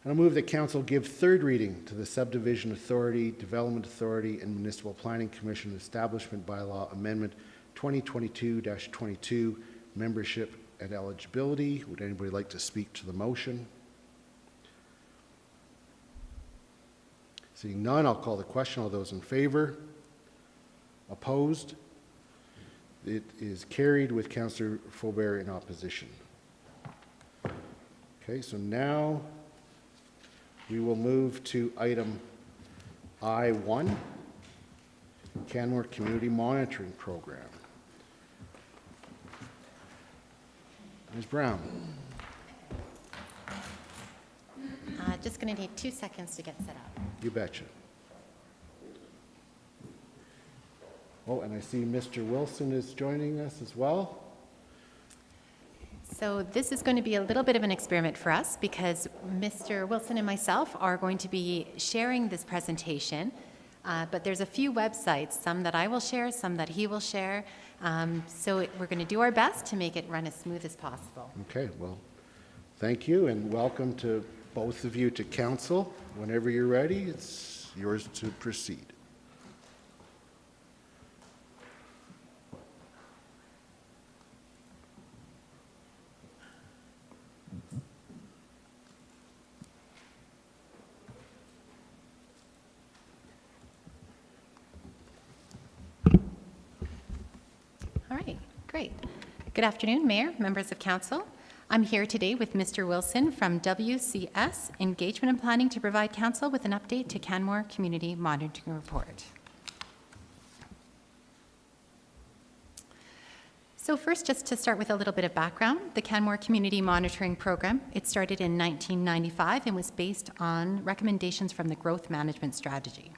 And I'll move that Council give third reading to the Subdivision Authority, Development Authority, and Municipal Planning Commission Establishment Bylaw Amendment 2022-22, Membership and Eligibility. Would anybody like to speak to the motion? Seeing none, I'll call the question. All those in favor? Opposed? It is carried with Councillor Faubert in opposition. Okay, so now we will move to item I1, Canmore Community Monitoring Program. Ms. Brown. Just going to need 2 seconds to get set up. You betcha. Oh, and I see Mr. Wilson is joining us as well. So this is going to be a little bit of an experiment for us because Mr. Wilson and myself are going to be sharing this presentation, but there's a few websites, some that I will share, some that he will share. So we're going to do our best to make it run as smooth as possible. Okay, well, thank you and welcome to both of you to Council. Whenever you're ready, it's yours to proceed. All right, great. Good afternoon, Mayor, members of Council. I'm here today with Mr. Wilson from WCS Engagement and Planning to provide Council with an update to Canmore Community Monitoring Report. So first, just to start with a little bit of background, the Canmore Community Monitoring Program, it started in 1995 and was based on recommendations from the Growth Management Strategy.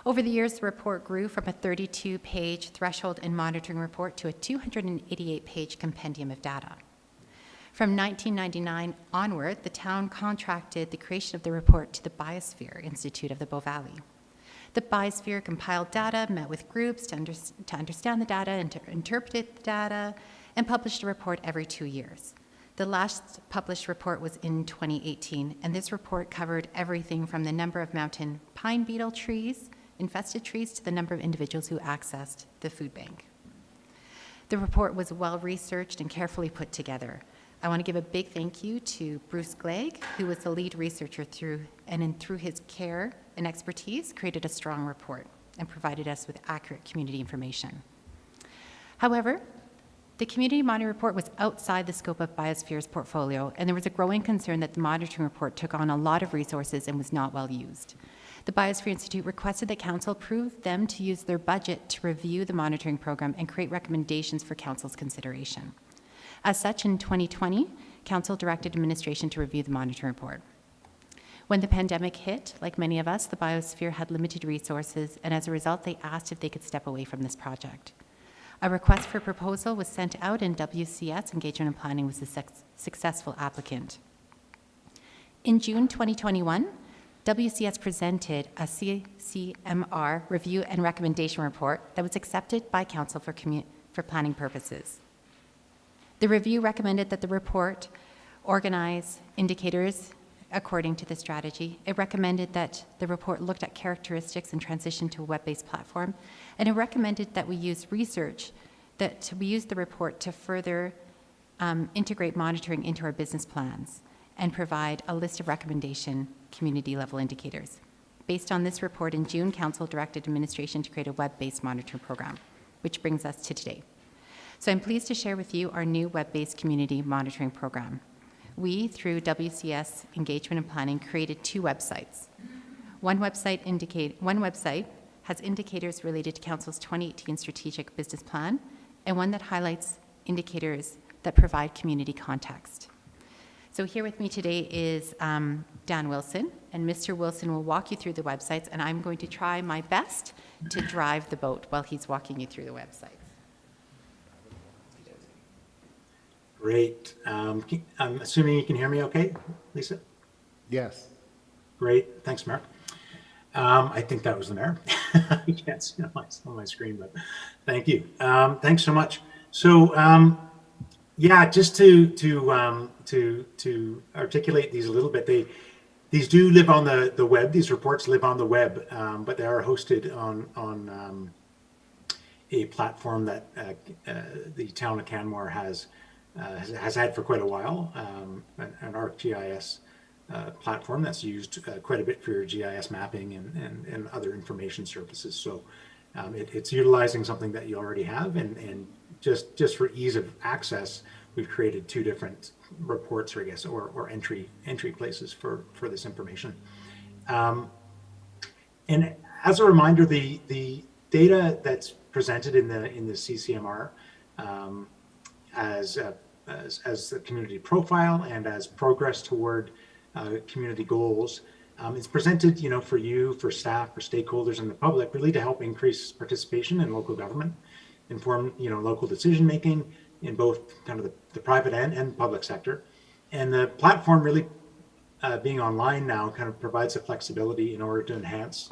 Over the years, the report grew from a 32-page threshold and monitoring report to a 288-page compendium of data. From 1999 onward, the town contracted the creation of the report to the Biosphere Institute of the Bow Valley. The Biosphere compiled data, met with groups to understand the data and to interpret the data, and published a report every 2 years. The last published report was in 2018, and this report covered everything from the number of mountain pine beetle trees, infested trees, to the number of individuals who accessed the food bank. The report was well researched and carefully put together. I want to give a big thank you to Bruce Glegg, who was the lead researcher through his care and expertise, created a strong report and provided us with accurate community information. However, the Community Monitoring Report was outside the scope of Biosphere's portfolio, and there was a growing concern that the monitoring report took on a lot of resources and was not well used. The Biosphere Institute requested that Council approve them to use their budget to review the monitoring program and create recommendations for Council's consideration. As such, in 2020, Council directed administration to review the monitoring report. When the pandemic hit, like many of us, the Biosphere had limited resources, and as a result, they asked if they could step away from this project. A request for proposal was sent out, and WCS Engagement and Planning was the successful applicant. In June 2021, WCS presented a CCMR review and recommendation report that was accepted by Council for planning purposes. The review recommended that the report organize indicators according to the strategy. It recommended that the report looked at characteristics and transition to a web-based platform, and it recommended that we use research, that we use the report to further integrate monitoring into our business plans and provide a list of recommendation community-level indicators. Based on this report, in June, Council directed administration to create a web-based monitoring program, which brings us to today. So I'm pleased to share with you our new web-based community monitoring program. We, through WCS Engagement and Planning, created 2 websites. One website has indicators related to Council's 2018 Strategic Business Plan, and one that highlights indicators that provide community context. So here with me today is Dan Wilson, and Mr. Wilson will walk you through the websites, and I'm going to try my best to drive the boat while he's walking you through the websites. Great. I'm assuming you can hear me okay, Lisa? Yes. Great. Thanks, Mark. I think that was the mayor. You can't see it on my screen, but thank you. Thanks so much. So, yeah, just to articulate these a little bit, these do live on the web. These reports live on the web, but they are hosted on a platform that the town of Canmore has had for quite a while, an ArcGIS platform that's used quite a bit for your GIS mapping and other information services. So it's utilizing something that you already have, and just for ease of access, we've created 2 different reports, or I guess, or entry places for this information. And as a reminder, the data that's presented in the CCMR as the community profile and as progress toward community goals is presented, for you, for staff, for stakeholders, and the public, really to help increase participation in local government, inform local decision making in both kind of the private and public sector. And the platform really being online now kind of provides the flexibility in order to enhance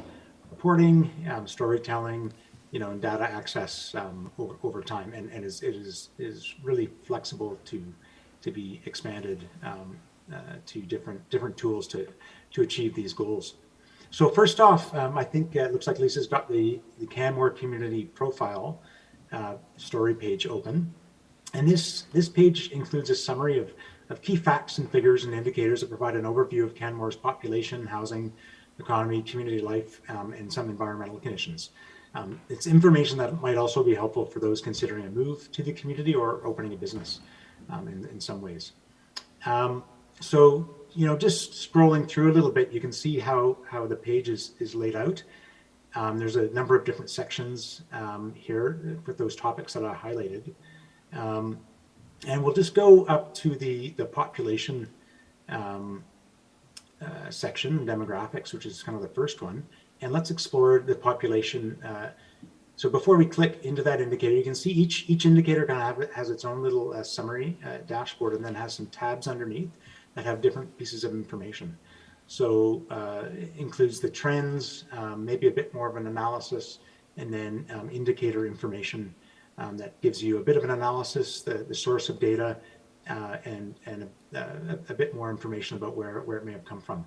reporting, storytelling, and data access over time, and it is really flexible to be expanded to different tools to achieve these goals. So first off, I think it looks like Lisa's got the Canmore community profile story page open, and this page includes a summary of key facts and figures and indicators that provide an overview of Canmore's population, housing, economy, community life, and some environmental conditions. It's information that might also be helpful for those considering a move to the community or opening a business in some ways. So, just scrolling through a little bit, you can see how the page is laid out. There's a number of different sections here with those topics that I highlighted. And we'll just go up to the population section, demographics, which is kind of the first one. And let's explore the population. So before we click into that indicator, you can see each indicator kind of has its own little summary dashboard, and then has some tabs underneath that have different pieces of information. So it includes the trends, maybe a bit more of an analysis, and then indicator information that gives you a bit of an analysis, the source of data, and a bit more information about where it may have come from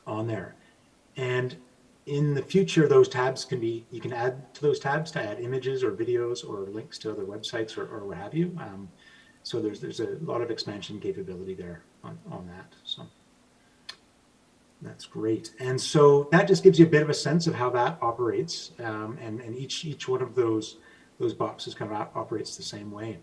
on there. And in the future, those tabs you can add to those tabs to add images or videos or links to other websites or what have you. So there's a lot of expansion capability there on that. So that's great. And so that just gives you a bit of a sense of how that operates. And each one of those boxes kind of operates the same way.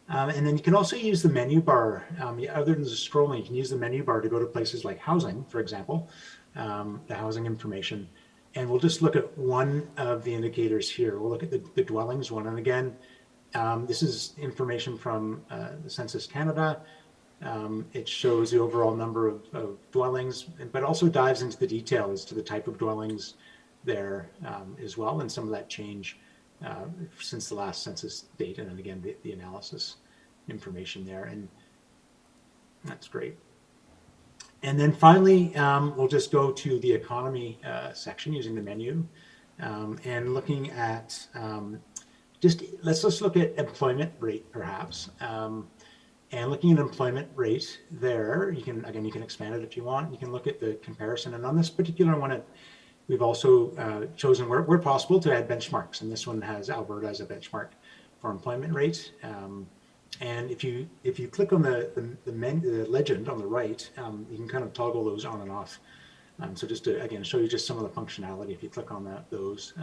And then you can also use the menu bar. Other than just scrolling, you can use the menu bar to go to places like housing, for example, the housing information. And we'll just look at one of the indicators here. We'll look at the dwellings one. And again, this is information from the Census Canada. It shows the overall number of dwellings, but also dives into the detail as to the type of dwellings there as well, and some of that change since the last census date, and then again the analysis information there, and that's great. And then finally, we'll just go to the economy section using the menu, and looking at let's look at employment rate perhaps. And looking at employment rate there, you can expand it if you want. You can look at the comparison, and on this particular one, we've also chosen where possible to add benchmarks, and this one has Alberta as a benchmark for employment rate. And if you click on the legend on the right, you can kind of toggle those on and off. So just to again show you just some of the functionality, if you click on those,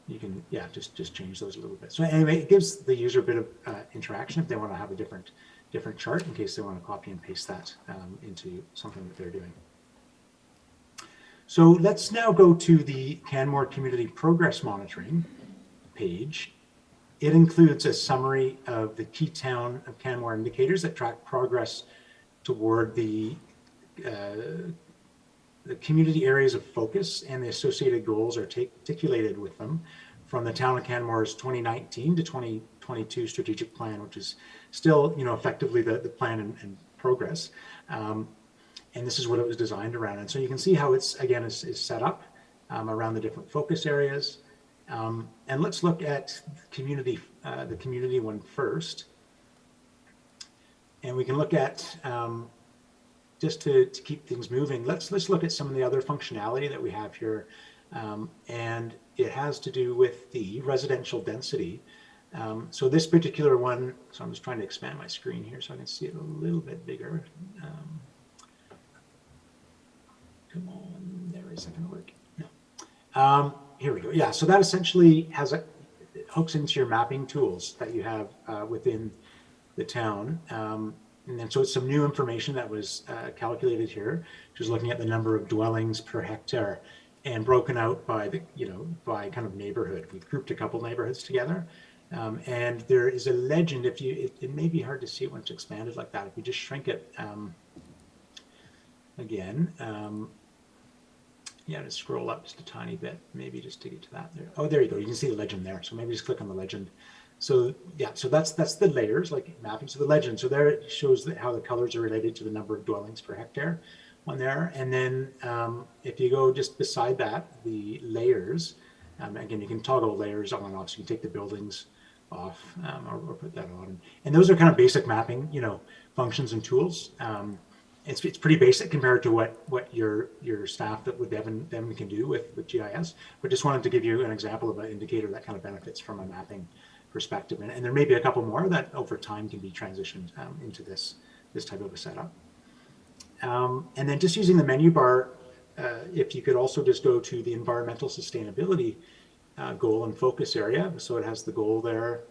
you can, yeah, just change those a little bit. So anyway, it gives the user a bit of interaction if they want to have a different chart in case they want to copy and paste that into something that they're doing. So let's now go to the Canmore Community Progress Monitoring page. It includes a summary of the key Town of Canmore indicators that track progress toward the community areas of focus, and the associated goals are articulated with them from the Town of Canmore's 2019 to 2022 strategic plan, which is still, effectively the plan and progress. And this is what it was designed around. And so you can see how it's, again, is set up around the different focus areas. And let's look at the community one first. And we can look at, just to keep things moving, let's look at some of the other functionality that we have here. And it has to do with the residential density. So this particular one, so I'm just trying to expand my screen here so I can see it a little bit bigger. Come on, there is that going to work? No. Here we go. Yeah, so that essentially it hooks into your mapping tools that you have within the town. And then so it's some new information that was calculated here, which is looking at the number of dwellings per hectare and broken out by by kind of neighborhood. We've grouped a couple neighborhoods together. And there is a legend, it may be hard to see it when it's expanded like that. If you just shrink it again, yeah, just scroll up just a tiny bit, maybe just to get to that there. Oh, there you go. You can see the legend there. So maybe just click on the legend. So yeah, so that's the layers, like mapping. So the legend, so there it shows how the colors are related to the number of dwellings per hectare on there. And then if you go just beside that, the layers, again, you can toggle layers on and off. So you can take the buildings off or put that on. And those are kind of basic mapping, functions and tools. It's pretty basic compared to what your staff with Devon can do with GIS, but just wanted to give you an example of an indicator that kind of benefits from a mapping perspective. And there may be a couple more that over time can be transitioned into this type of a setup. And then just using the menu bar, if you could also just go to the environmental sustainability goal and focus area. So it has the goal there.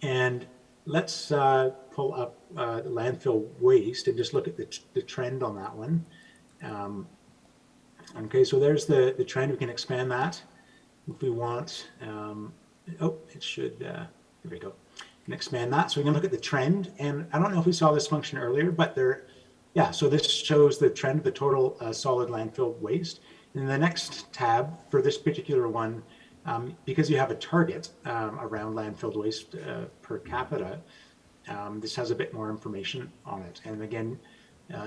And let's pull up landfill waste and just look at the trend on that one. Okay, so there's the trend. We can expand that if we want. It should, here we go. We can expand that. So we can look at the trend. And I don't know if we saw this function earlier, but so this shows the trend of the total solid landfill waste. In the next tab for this particular one, because you have a target around landfill waste per capita, this has a bit more information on it. And again,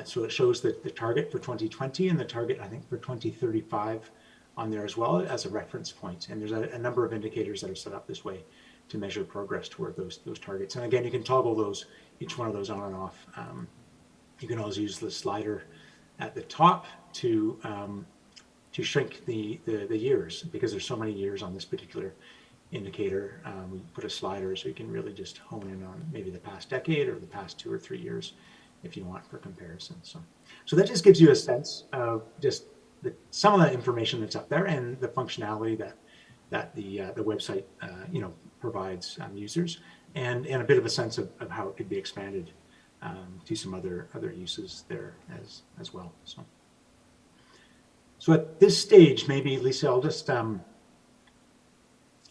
so it shows the target for 2020 and the target, I think, for 2035 on there as well as a reference point. And there's a number of indicators that are set up this way to measure progress toward those targets. And again, you can toggle each one of those on and off. You can always use the slider at the top to shrink the years, because there's so many years on this particular indicator. We put a slider so you can really just hone in on maybe the past decade or the past 2 or 3 years if you want for comparison. So that just gives you a sense of just some of the information that's up there and the functionality that the website provides users, and a bit of a sense of how it could be expanded to some other uses there as well. So at this stage, maybe Lisa, I'll just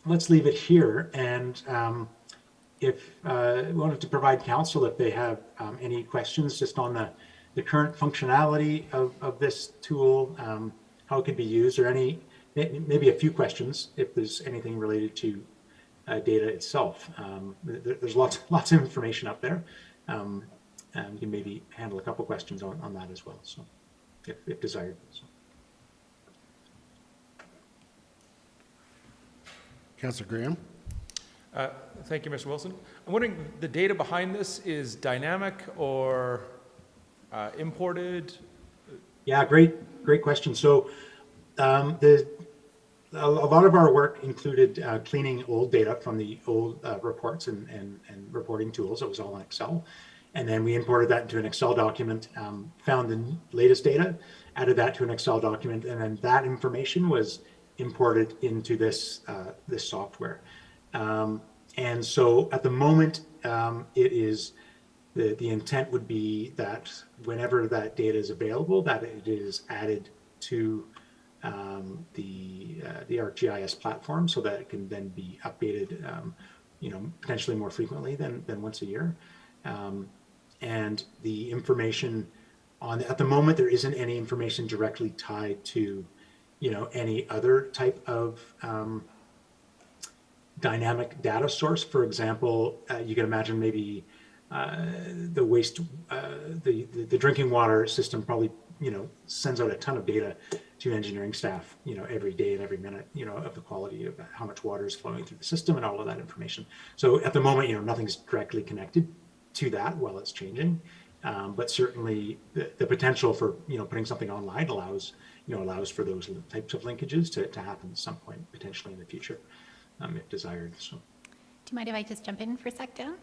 let's leave it here. And if we wanted to provide counsel, if they have any questions just on the current functionality of this tool, how it could be used, or maybe a few questions if there's anything related to data itself. There's lots of information up there. You can maybe handle a couple questions on that as well, so if desired. So. Councillor Graham. Thank you, Mr. Wilson. I'm wondering, the data behind this is dynamic or imported? Yeah, great question. So a lot of our work included cleaning old data from the old reports and reporting tools. It was all in Excel. And then we imported that into an Excel document, found the latest data, added that to an Excel document, and then that information was imported into this this software. And so at the moment, it is the intent would be that whenever that data is available, that it is added to the ArcGIS platform, so that it can then be updated, potentially more frequently than once a year. And the information at the moment, there isn't any information directly tied to, any other type of dynamic data source. For example, you can imagine maybe the waste, the drinking water system probably, sends out a ton of data to engineering staff, every day and every minute, of the quality of how much water is flowing through the system and all of that information. So at the moment, nothing's directly connected to that while it's changing. But certainly the potential for, putting something online allows for those types of linkages to happen at some point, potentially in the future, if desired. So. Do you mind if I just jump in for a sec, Dan?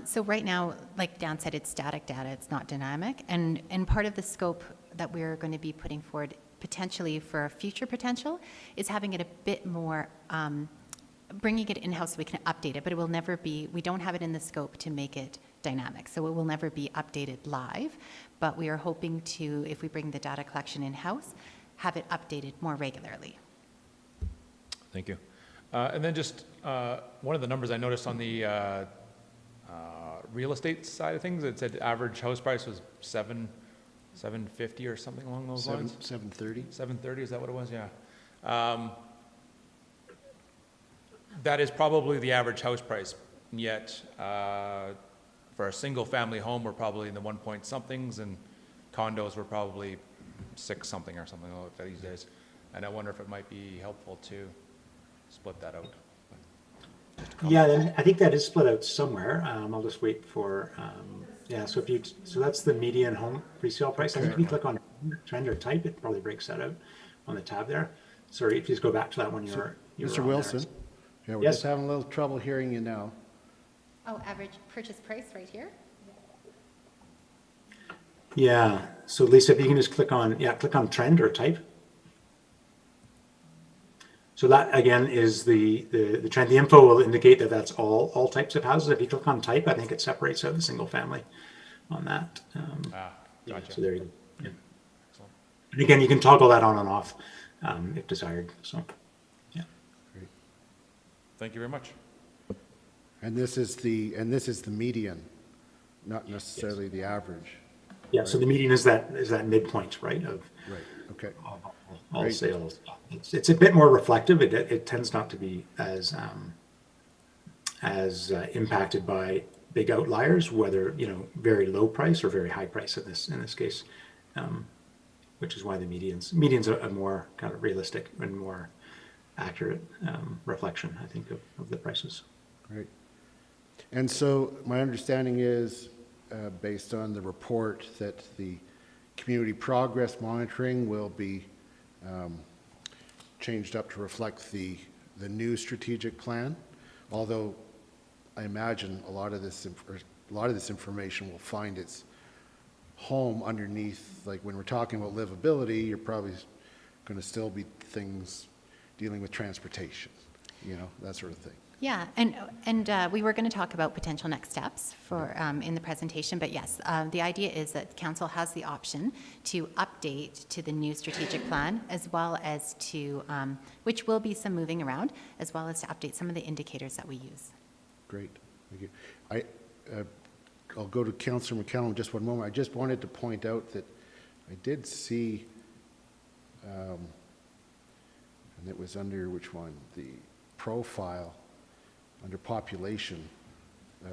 So right now, like Dan said, it's static data, it's not dynamic. And part of the scope that we're going to be putting forward potentially for a future potential is having it a bit more, bringing it in-house so we can update it, but it will never be, we don't have it in the scope to make it dynamic. So it will never be updated live, but we are hoping to, if we bring the data collection in-house, have it updated more regularly. Thank you. And then just one of the numbers I noticed on the real estate side of things, it said average house price was $750 or something along those lines. $730. $730, is that what it was? Yeah. That is probably the average house price. Yet for a single family home, we're probably in the 1 point somethings, and condos were probably 6 something or something like that these days. And I wonder if it might be helpful to split that out. Yeah, then I think that is split out somewhere. I'll just wait for, so that's the median home resale price. I think if you click on trend or type, it probably breaks that out on the tab there. Sorry, if you just go back to that one, you're Mr. on Wilson, there. yeah, we're Yes. just having a little trouble hearing you now. Oh, average purchase price right here? Yeah, so Lisa, if you can just click on trend or type. So that again is the trend. The info will indicate that that's all types of houses. If you click on type, I think it separates out the single family on that. Gotcha. So there you go. Yeah. And again, you can toggle that on and off if desired. So, yeah. Great. Thank you very much. And this is the median, not necessarily the average. Yeah. So the median is that midpoint, right? Of right. Okay. All Great. sales. It's a bit more reflective. It tends not to be as impacted by big outliers, whether very low price or very high price in this case, which is why the medians are a more kind of realistic and more accurate reflection, I think, of the prices. Great. And so my understanding is, based on the report, that the community progress monitoring will be changed up to reflect the new strategic plan, although I imagine a lot of this information will find its home underneath, like when we're talking about livability, you're probably going to still be things dealing with transportation, that sort of thing. Yeah, and we were going to talk about potential next steps for in the presentation, but yes, the idea is that council has the option to update to the new strategic plan, as well as to, which will be some moving around, as well as to update some of the indicators that we use. Great, thank you. I'll go to Councillor McCallum in just one moment. I just wanted to point out that I did see, and it was under which one? The profile. Under population, I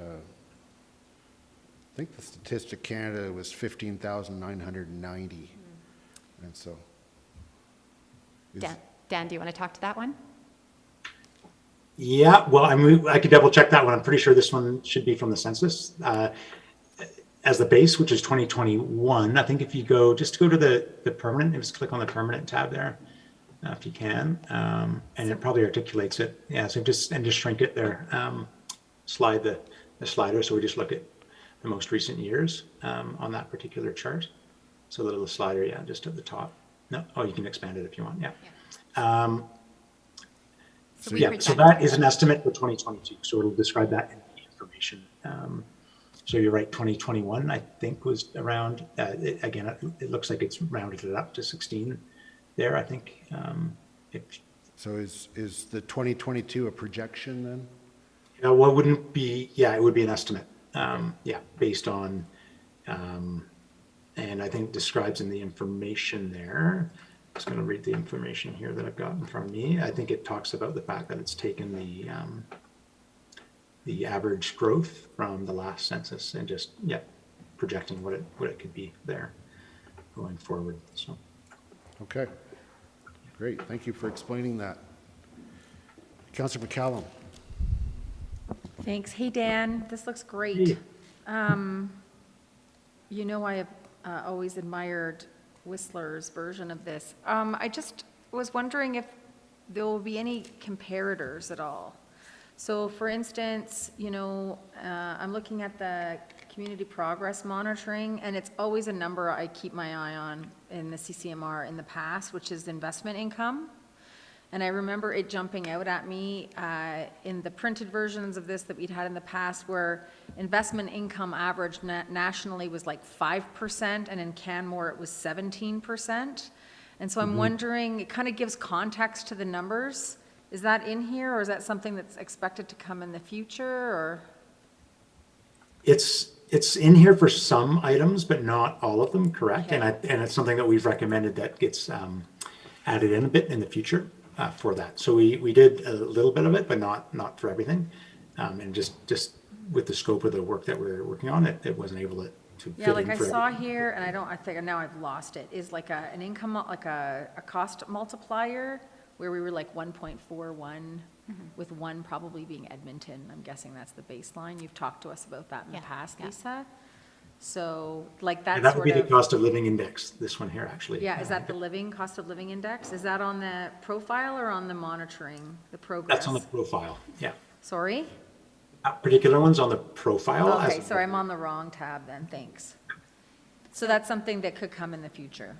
think the Statistic Canada was 15,990, and so. Dan, do you want to talk to that one? Yeah, well, I could double check that one. I'm pretty sure this one should be from the census as the base, which is 2021. I think if you go to the permanent, just click on the permanent tab there. If you can, and it probably articulates it. Yeah, so just shrink it there. Slide the slider, so we just look at the most recent years on that particular chart. So the little slider, yeah, just at the top. No, oh, you can expand it if you want. Yeah. So we Yeah, so project- that is an estimate for 2022, so it'll describe that in the information. So you're right, 2021, I think, was around, again, it looks like it's rounded it up to 16 there, I think. So is the 2022 a projection then? Well, it wouldn't be, yeah, it would be an estimate, yeah, based on, and I think describes in the information there. I'm just going to read the information here that I've got in front of me. I think it talks about the fact that it's taken the average growth from the last census and just, yeah, projecting what it could be there going forward. So, okay, great. Thank you for explaining that. Councillor McCallum. Thanks. Hey, Dan, this looks great. Hey. You know, I have always admired Whistler's version of this. I just was wondering if there will be any comparators at all. So for instance, you know, I'm looking at the community progress monitoring, and it's always a number I keep my eye on in the CCMR in the past, which is investment income. And I remember it jumping out at me in the printed versions of this that we'd had in the past, where investment income average nationally was like 5%, and in Canmore it was 17%. And so I'm wondering, it kind of gives context to the numbers. Is that in here, or is that something that's expected to come in the future, or? it's in here for some items, but not all of them, correct? Okay. And it's something that we've recommended that gets added in a bit in the future for that. So we did a little bit of it, but not for everything. And just with the scope of the work that we're working on, it wasn't able to fit Yeah, like in I for saw everything. here, and I think now I've lost it, is like an income, like a cost multiplier, where we were like 1.41, with one probably being Edmonton. I'm guessing that's the baseline. You've talked to us about that in the past, Lisa. So like that And that would sort be the of, cost of living index, this one here, actually. yeah, is that the cost of living index? Is that on the profile or on the monitoring, the progress? That's on the profile, yeah. Sorry? That particular one's on the profile. Okay, sorry, I'm on the wrong tab then, thanks. So that's something that could come in the future.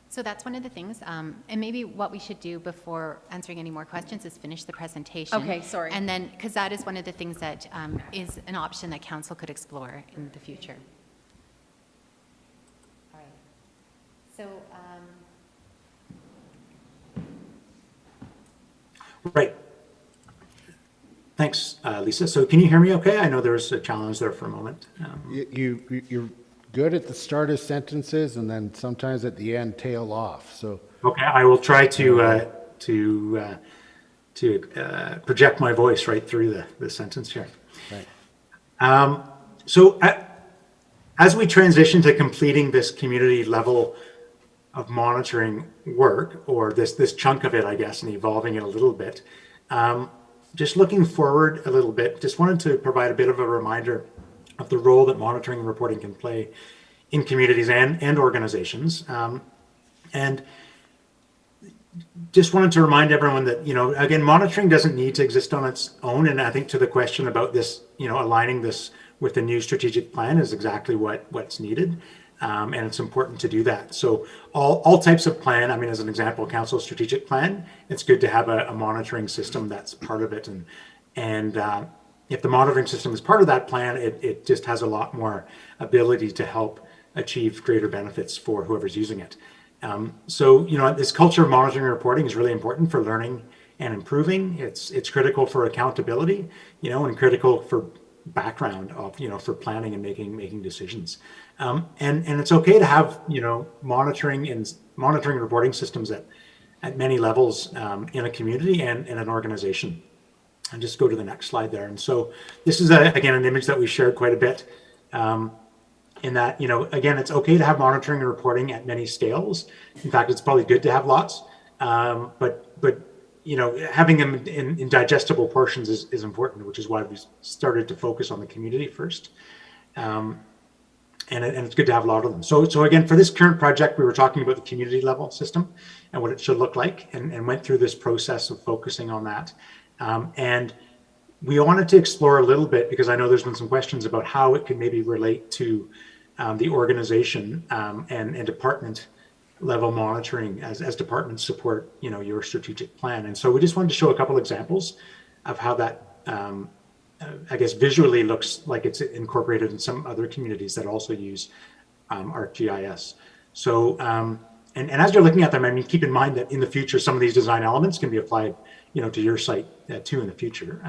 So that's one of the things, and maybe what we should do before answering any more questions is finish the presentation. Okay, sorry. And then, because that is one of the things that is an option that council could explore in the future. All right. So, Right. Thanks, Lisa. So can you hear me okay? I know there was a challenge there for a moment. You're good at the start of sentences and then sometimes at the end tail off, so. Okay, I will try to project my voice right through the sentence here. Right. So as we transition to completing this community level of monitoring work, or this chunk of it, I guess, and evolving it a little bit, just looking forward a little bit, just wanted to provide a bit of a reminder of the role that monitoring and reporting can play in communities and organizations. And just wanted to remind everyone that, you know, again, monitoring doesn't need to exist on its own. And I think to the question about this, you know, aligning this with the new strategic plan is exactly what's needed. And it's important to do that. So all types of plan, I mean, as an example, council strategic plan, it's good to have a monitoring system that's part of it. And if the monitoring system is part of that plan, it just has a lot more ability to help achieve greater benefits for whoever's using it. So, you know, this culture of monitoring and reporting is really important for learning and improving. It's critical for accountability, you know, and critical for background of, you know, for planning and making decisions. And it's okay to have, you know, monitoring and reporting systems at many levels in a community and in an organization. And just go to the next slide there. And so this is, again, an image that we shared quite a bit in that, you know, again, it's okay to have monitoring and reporting at many scales. In fact, it's probably good to have lots, but you know, having them in digestible portions is important, which is why we started to focus on the community first. And it's good to have a lot of them. So again, for this current project, we were talking about the community level system and what it should look like, and went through this process of focusing on that. And we wanted to explore a little bit, because I know there's been some questions about how it could maybe relate to the organization and department level monitoring as departments support, your strategic plan. And so we just wanted to show a couple examples of how that, I guess, visually looks like it's incorporated in some other communities that also use ArcGIS. So, and as you're looking at them, I mean, keep in mind that in the future, some of these design elements can be applied, to your site too in the future.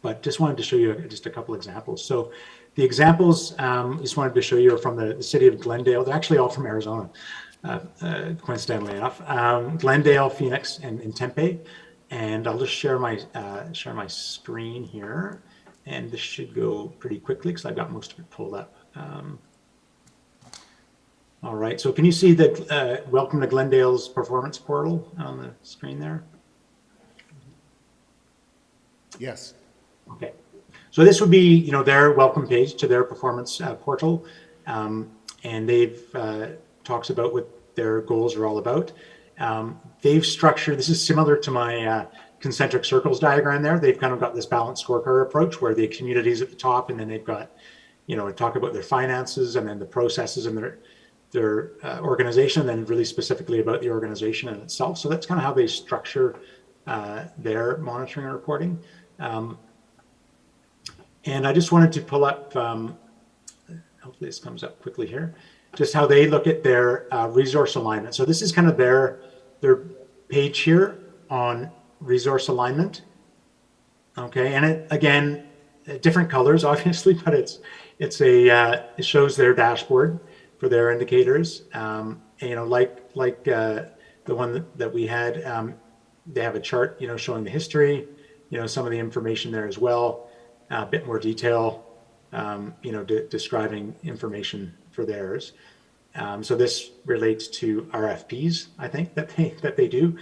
But just wanted to show you just a couple examples. So the examples just wanted to show you are from the city of Glendale. They're actually all from Arizona, coincidentally enough. Glendale, Phoenix, and Tempe. And I'll just share my screen here, and this should go pretty quickly because I've got most of it pulled up. All right, so can you see that Welcome to Glendale's performance portal on the screen there? Yes. Okay, so this would be, their welcome page to their performance portal, and they've talks about what their goals are all about. They've structured, this is similar to my concentric circles diagram there. They've kind of got this balanced scorecard approach where the community's at the top, and then they've got, talk about their finances and then the processes and their organization, and then really specifically about the organization in itself. So that's kind of how they structure their monitoring and reporting. And I just wanted to pull up, hopefully this comes up quickly here, just how they look at their resource alignment. So this is kind of their page here on resource alignment. Okay, and it, again, different colors obviously, but it shows their dashboard for their indicators. Like the one that we had, they have a chart, showing the history, some of the information there as well. A bit more detail, describing information for theirs. So this relates to RFPs, I think, that they do.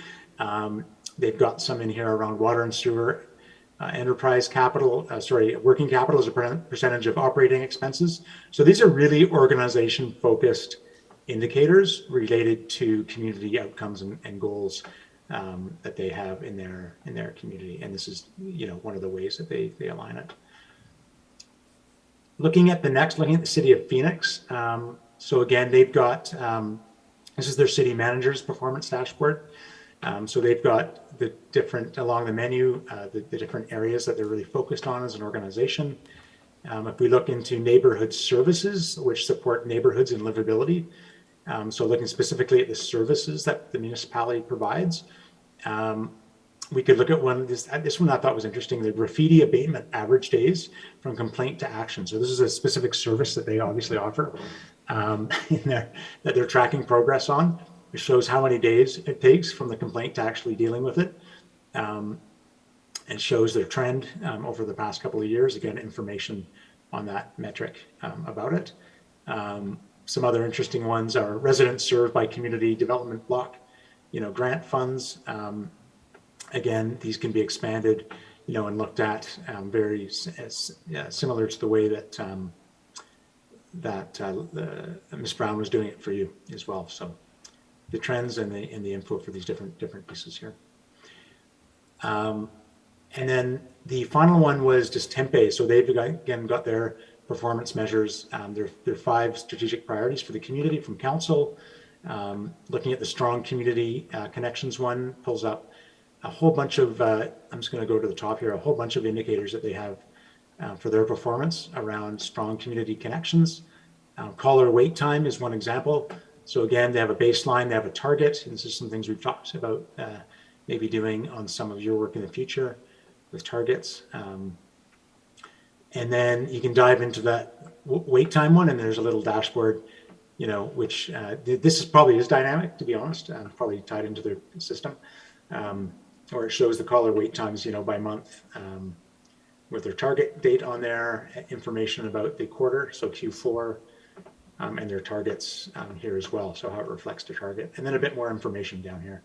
They've got some in here around water and sewer, enterprise capital, working capital as a percentage of operating expenses. So these are really organization-focused indicators related to community outcomes and goals that they have in their community, and this is one of the ways that they align it. Looking at the city of Phoenix. So again, they've got this is their city manager's performance dashboard. So they've got the different along the menu, the different areas that they're really focused on as an organization. If we look into neighborhood services, which support neighborhoods and livability. So looking specifically at the services that the municipality provides, we could look at this one I thought was interesting, the graffiti abatement average days from complaint to action. So this is a specific service that they obviously offer that they're tracking progress on. It shows how many days it takes from the complaint to actually dealing with it, and shows their trend over the past couple of years. Again, information on that metric about it. Some other interesting ones are residents served by community development block, grant funds. Again, these can be expanded, and looked at very similar to the way that Ms. Brown was doing it for you as well. So the trends and the info for these different pieces here. And then the final one was just Tempe. So they've again got their performance measures, their 5 strategic priorities for the community from council. Looking at the strong community connections one, pulls up a whole bunch of, I'm just going to go to the top here, a whole bunch of indicators that they have for their performance around strong community connections. Caller wait time is one example. So again, they have a baseline, they have a target, and this is some things we've talked about maybe doing on some of your work in the future with targets. And then you can dive into that wait time one, and there's a little dashboard, which this is probably dynamic, to be honest, probably tied into their system, or it shows the caller wait times, by month, with their target date on there, information about the quarter, so Q4, and their targets here as well, so how it reflects the target, and then a bit more information down here.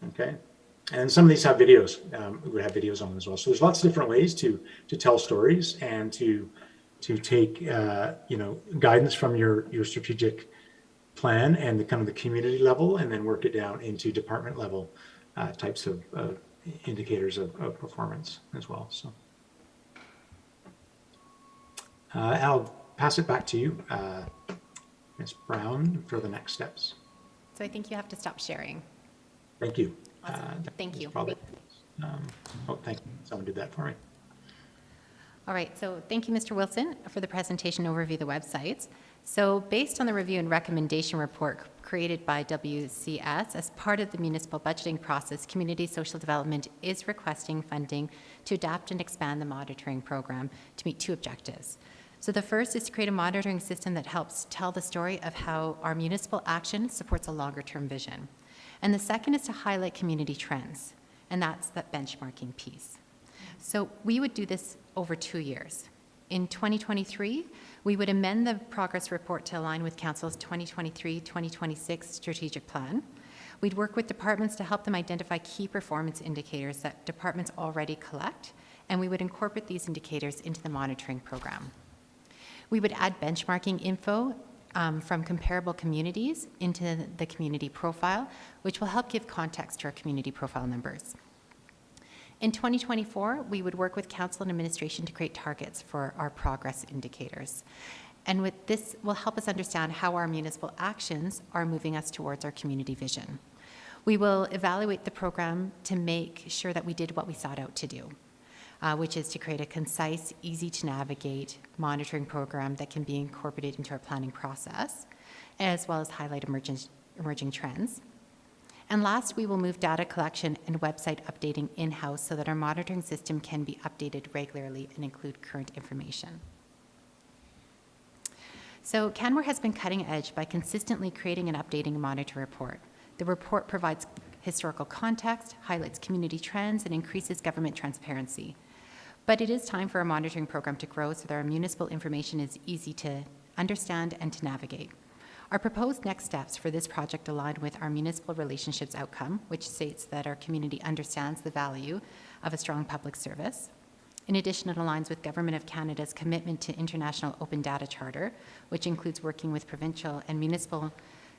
Okay. And some of these have videos. We have videos on them as well. So there's lots of different ways to tell stories and to take guidance from your strategic plan and the kind of the community level, and then work it down into department level types of indicators of performance as well. So I'll pass it back to you, Ms. Brown for the next steps. So I think you have to stop sharing. Thank you. Awesome. Thank you. Probably, oh, thank you. Someone did that for me. All right, so thank you, Mr. Wilson, for the presentation overview of the websites. So based on the review and recommendation report created by WCS as part of the municipal budgeting process, Community Social Development is requesting funding to adapt and expand the monitoring program to meet two objectives. So the first is to create a monitoring system that helps tell the story of how our municipal action supports a longer-term vision. And the second is to highlight community trends, and that's that benchmarking piece. So we would do this over 2 years. In 2023, we would amend the progress report to align with Council's 2023-2026 strategic plan. We'd work with departments to help them identify key performance indicators that departments already collect, and we would incorporate these indicators into the monitoring program. We would add benchmarking info from comparable communities into the community profile, which will help give context to our community profile numbers. In 2024, we would work with Council and administration to create targets for our progress indicators. And with this will help us understand how our municipal actions are moving us towards our community vision. We will evaluate the program to make sure that we did what we sought out to do, which is to create a concise, easy to navigate monitoring program that can be incorporated into our planning process, as well as highlight emerging trends. And last, we will move data collection and website updating in-house so that our monitoring system can be updated regularly and include current information. So Canmore has been cutting edge by consistently creating and updating a monitor report. The report provides historical context, highlights community trends, and increases government transparency. But it is time for our monitoring program to grow so that our municipal information is easy to understand and to navigate. Our proposed next steps for this project align with our municipal relationships outcome, which states that our community understands the value of a strong public service. In addition, it aligns with Government of Canada's commitment to International Open Data Charter, which includes working with provincial and municipal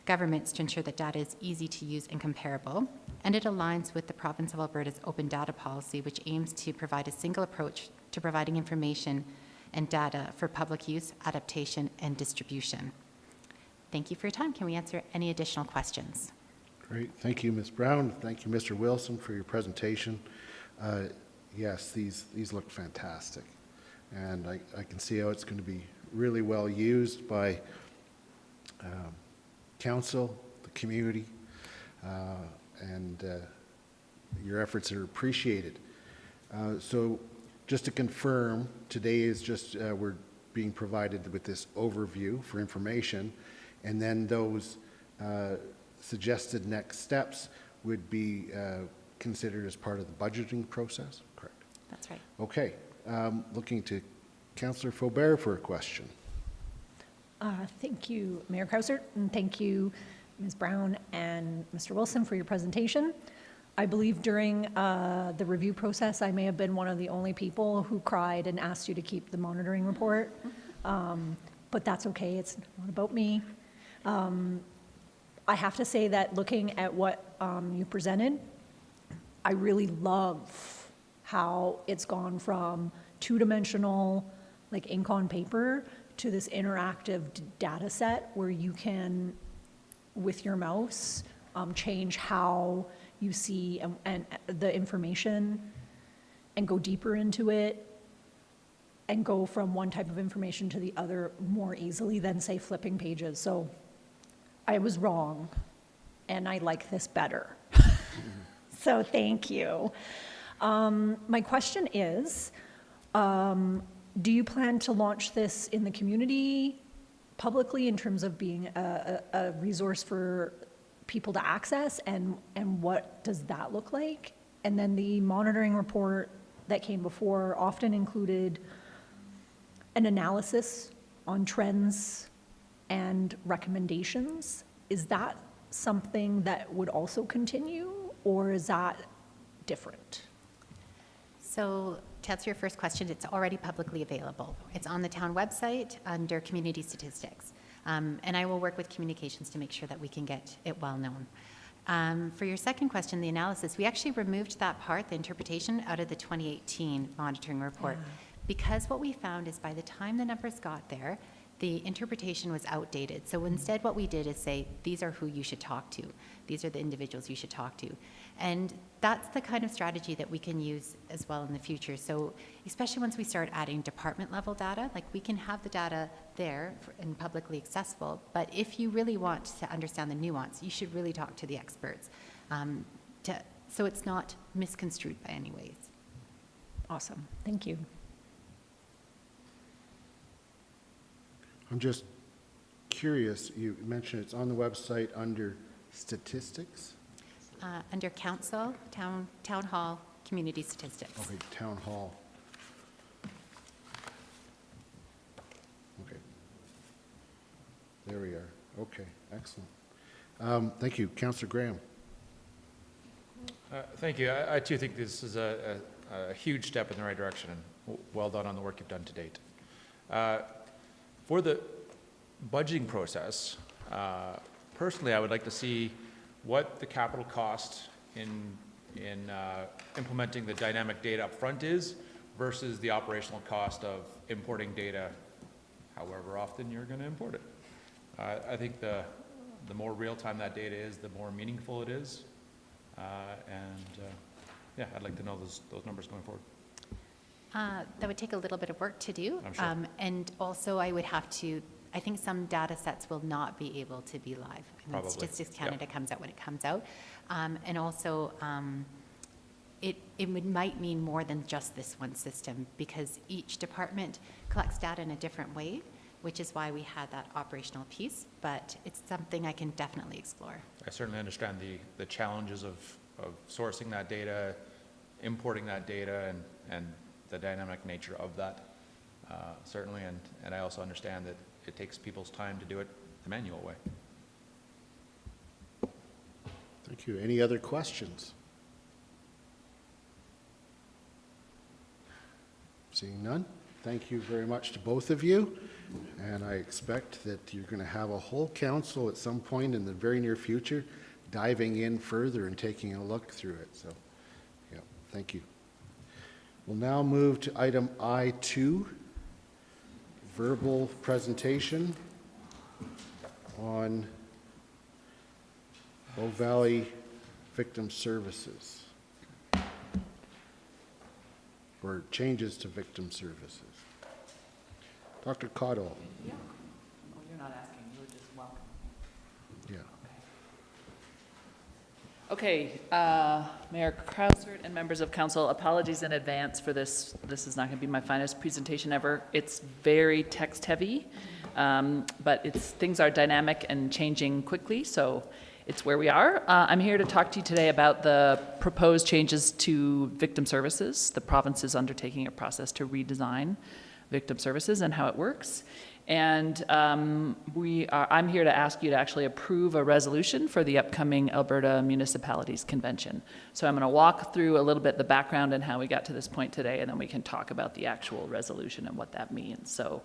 governments to ensure that data is easy to use and comparable. And it aligns with the Province of Alberta's Open Data Policy, which aims to provide a single approach to providing information and data for public use, adaptation, and distribution. Thank you for your time. Can we answer any additional questions? Great. Thank you, Ms. Brown. Thank you, Mr. Wilson, for your presentation. Yes, these look fantastic. And I can see how it's going to be really well used by council, the community, and your efforts are appreciated. So just to confirm, today is just we're being provided with this overview for information, and then those suggested next steps would be considered as part of the budgeting process, correct? That's right. Okay. Looking to Councillor Faubert for a question. Thank you, Mayor Krausert, and thank you, Ms. Brown and Mr. Wilson, for your presentation. I believe during the review process, I may have been one of the only people who cried and asked you to keep the monitoring report, but that's okay. It's not about me. I have to say that looking at what you presented, I really love how it's gone from two-dimensional, like ink on paper, to this interactive data set where you can, with your mouse, change how you see and the information and go deeper into it and go from one type of information to the other more easily than, say, flipping pages. So I was wrong, and I like this better. So thank you. My question is, do you plan to launch this in the community publicly in terms of being a resource for people to access, and what does that look like? And then the monitoring report that came before often included an analysis on trends and recommendations. Is that something that would also continue, or is that different? So to answer your first question, it's already publicly available. It's on the town website under community statistics. And I will work with communications to make sure that we can get it well known. For your second question, the analysis, we actually removed that part, the interpretation, out of the 2018 monitoring report, because what we found is by the time the numbers got there, the interpretation was outdated. So instead what we did is say, these are who you should talk to. These are the individuals you should talk to. And that's the kind of strategy that we can use as well in the future. So especially once we start adding department level data, like we can have the data there and publicly accessible, but if you really want to understand the nuance, you should really talk to the experts so it's not misconstrued by any ways. Awesome, thank you. I'm just curious, you mentioned it's on the website under statistics? Under council, town hall, community statistics. Okay, town hall. Okay. There we are. Okay, excellent. Thank you. Councillor Graham. Thank you. I too think this is a huge step in the right direction, and well done on the work you've done to date. For the budgeting process, personally, I would like to see what the capital cost in implementing the dynamic data up front is versus the operational cost of importing data however often you're going to import it. I think the more real-time that data is, the more meaningful it is. Yeah, I'd like to know those numbers going forward. That would take a little bit of work to do. I'm sure. And also I think some data sets will not be able to be live. I mean, Probably. Statistics Canada comes out when it comes out. And also, it might mean more than just this one system, because each department collects data in a different way, which is why we had that operational piece, but it's something I can definitely explore. I certainly understand the challenges of sourcing that data, importing that data, and the dynamic nature of that, certainly, and I also understand that it takes people's time to do it the manual way. Thank you. Any other questions? Seeing none, thank you very much to both of you. And I expect that you're going to have a whole council at some point in the very near future diving in further and taking a look through it. So, yeah, thank you. We'll now move to item I2, verbal presentation on Bow Valley Victim Services, or changes to victim services. Dr. Cottle. Yeah. Oh, you're not asking, you're just welcome. Yeah. Okay, Mayor Krausert and members of council, apologies in advance for this. This is not going to be my finest presentation ever. It's very text heavy, but things are dynamic and changing quickly, so it's where we are. I'm here to talk to you today about the proposed changes to victim services. The province is undertaking a process to redesign victim services and how it works. And I'm here to ask you to actually approve a resolution for the upcoming Alberta Municipalities Convention. So I'm going to walk through a little bit the background and how we got to this point today, and then we can talk about the actual resolution and what that means. So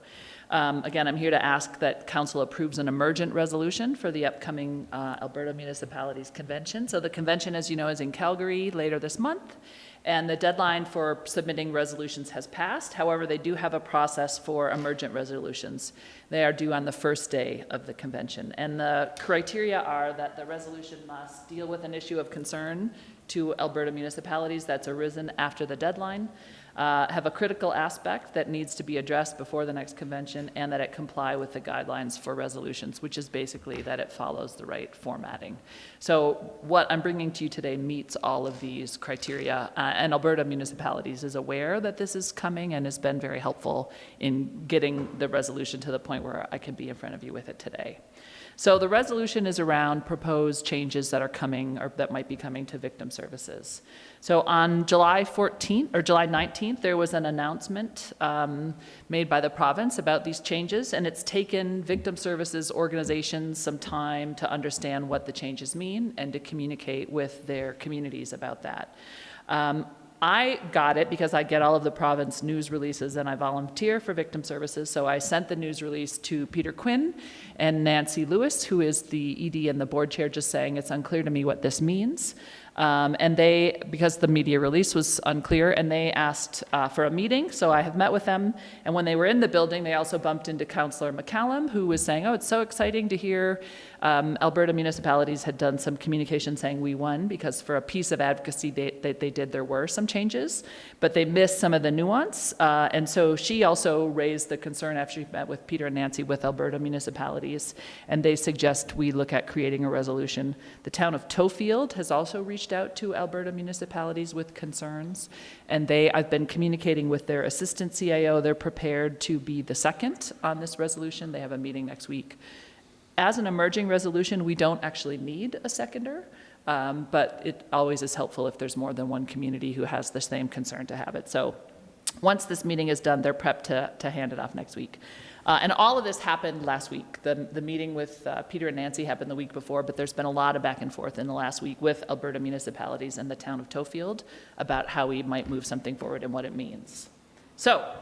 again, I'm here to ask that council approves an emergent resolution for the upcoming Alberta Municipalities Convention. So the convention, as you know, is in Calgary later this month. And the deadline for submitting resolutions has passed. However, they do have a process for emergent resolutions. They are due on the first day of the convention. And the criteria are that the resolution must deal with an issue of concern to Alberta municipalities that's arisen after the deadline, have a critical aspect that needs to be addressed before the next convention, and that it comply with the guidelines for resolutions, which is basically that it follows the right formatting. So what I'm bringing to you today meets all of these criteria, and Alberta Municipalities is aware that this is coming and has been very helpful in getting the resolution to the point where I can be in front of you with it today. So the resolution is around proposed changes that are coming or that might be coming to victim services. So on July 14th or July 19th, there was an announcement made by the province about these changes, and it's taken victim services organizations some time to understand what the changes mean and to communicate with their communities about that. I got it because I get all of the province news releases and I volunteer for victim services. So I sent the news release to Peter Quinn and Nancy Lewis, who is the ED and the board chair, just saying it's unclear to me what this means. And they, because the media release was unclear, and they asked for a meeting, so I have met with them. And when they were in the building, they also bumped into Councillor McCallum, who was saying, oh, it's so exciting to hear Alberta municipalities had done some communication saying we won, because for a piece of advocacy that they did, there were some changes, but they missed some of the nuance. And so she also raised the concern after she met with Peter and Nancy with Alberta municipalities, and they suggest we look at creating a resolution. The town of Tofield has also reached out to Alberta municipalities with concerns, and I've been communicating with their assistant CIO. They're prepared to be the second on this resolution. They have a meeting next week. As an emerging resolution, we don't actually need a seconder, but it always is helpful if there's more than one community who has the same concern to have it. So once this meeting is done, they're prepped to hand it off next week. And all of this happened last week. The meeting with Peter and Nancy happened the week before, but there's been a lot of back and forth in the last week with Alberta municipalities and the town of Tofield about how we might move something forward and what it means. So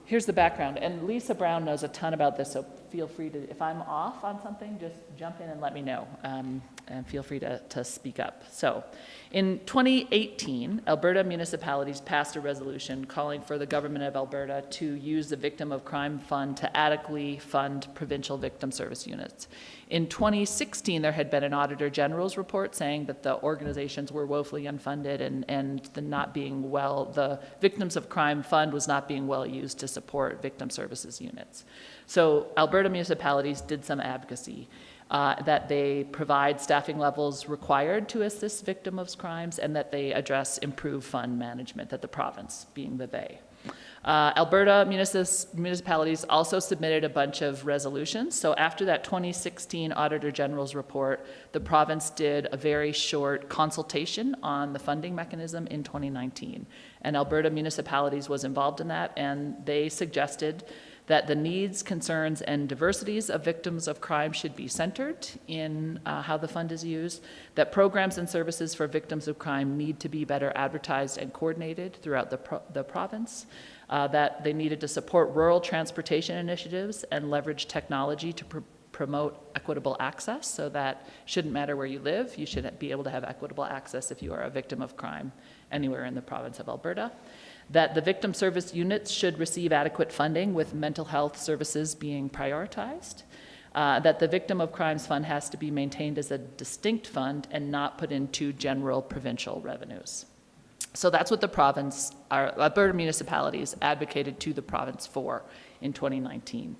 here's the background, and Lisa Brown knows a ton about this, so feel free to, if I'm off on something, just jump in and let me know, and feel free to speak up. So in 2018, Alberta municipalities passed a resolution calling for the government of Alberta to use the Victim of Crime Fund to adequately fund provincial victim service units. In 2016, there had been an Auditor General's report saying that the organizations were woefully unfunded and the Victims of Crime Fund was not being well used to support victim services units. So Alberta municipalities did some advocacy that they provide staffing levels required to assist victims of crimes, and that they address improved fund management, that the province being the they. Alberta municipalities also submitted a bunch of resolutions. So after that 2016 Auditor General's report, the province did a very short consultation on the funding mechanism in 2019. And Alberta municipalities was involved in that, and they suggested that the needs, concerns, and diversities of victims of crime should be centered in how the fund is used, that programs and services for victims of crime need to be better advertised and coordinated throughout the province, that they needed to support rural transportation initiatives and leverage technology to promote equitable access, so that shouldn't matter where you live, you should be able to have equitable access if you are a victim of crime anywhere in the province of Alberta. That the victim service units should receive adequate funding, with mental health services being prioritized. That the Victim of Crimes Fund has to be maintained as a distinct fund and not put into general provincial revenues. So that's what our Alberta municipalities advocated to the province for in 2019.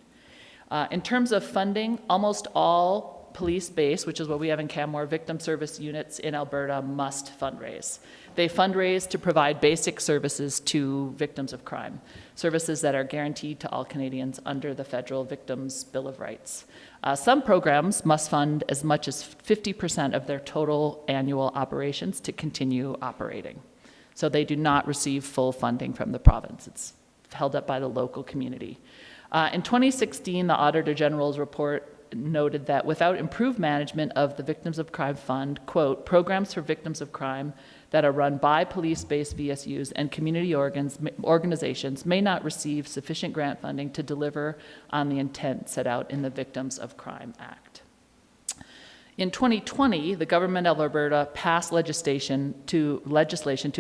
In terms of funding, almost all police-based, which is what we have in Canmore, victim service units in Alberta must fundraise. They fundraise to provide basic services to victims of crime, services that are guaranteed to all Canadians under the Federal Victims' Bill of Rights. Some programs must fund as much as 50% of their total annual operations to continue operating. So they do not receive full funding from the province. It's held up by the local community. In 2016, the Auditor General's report noted that without improved management of the Victims of Crime Fund, quote, programs for victims of crime that are run by police-based VSUs and community organizations may not receive sufficient grant funding to deliver on the intent set out in the Victims of Crime Act. In 2020, the government of Alberta passed legislation to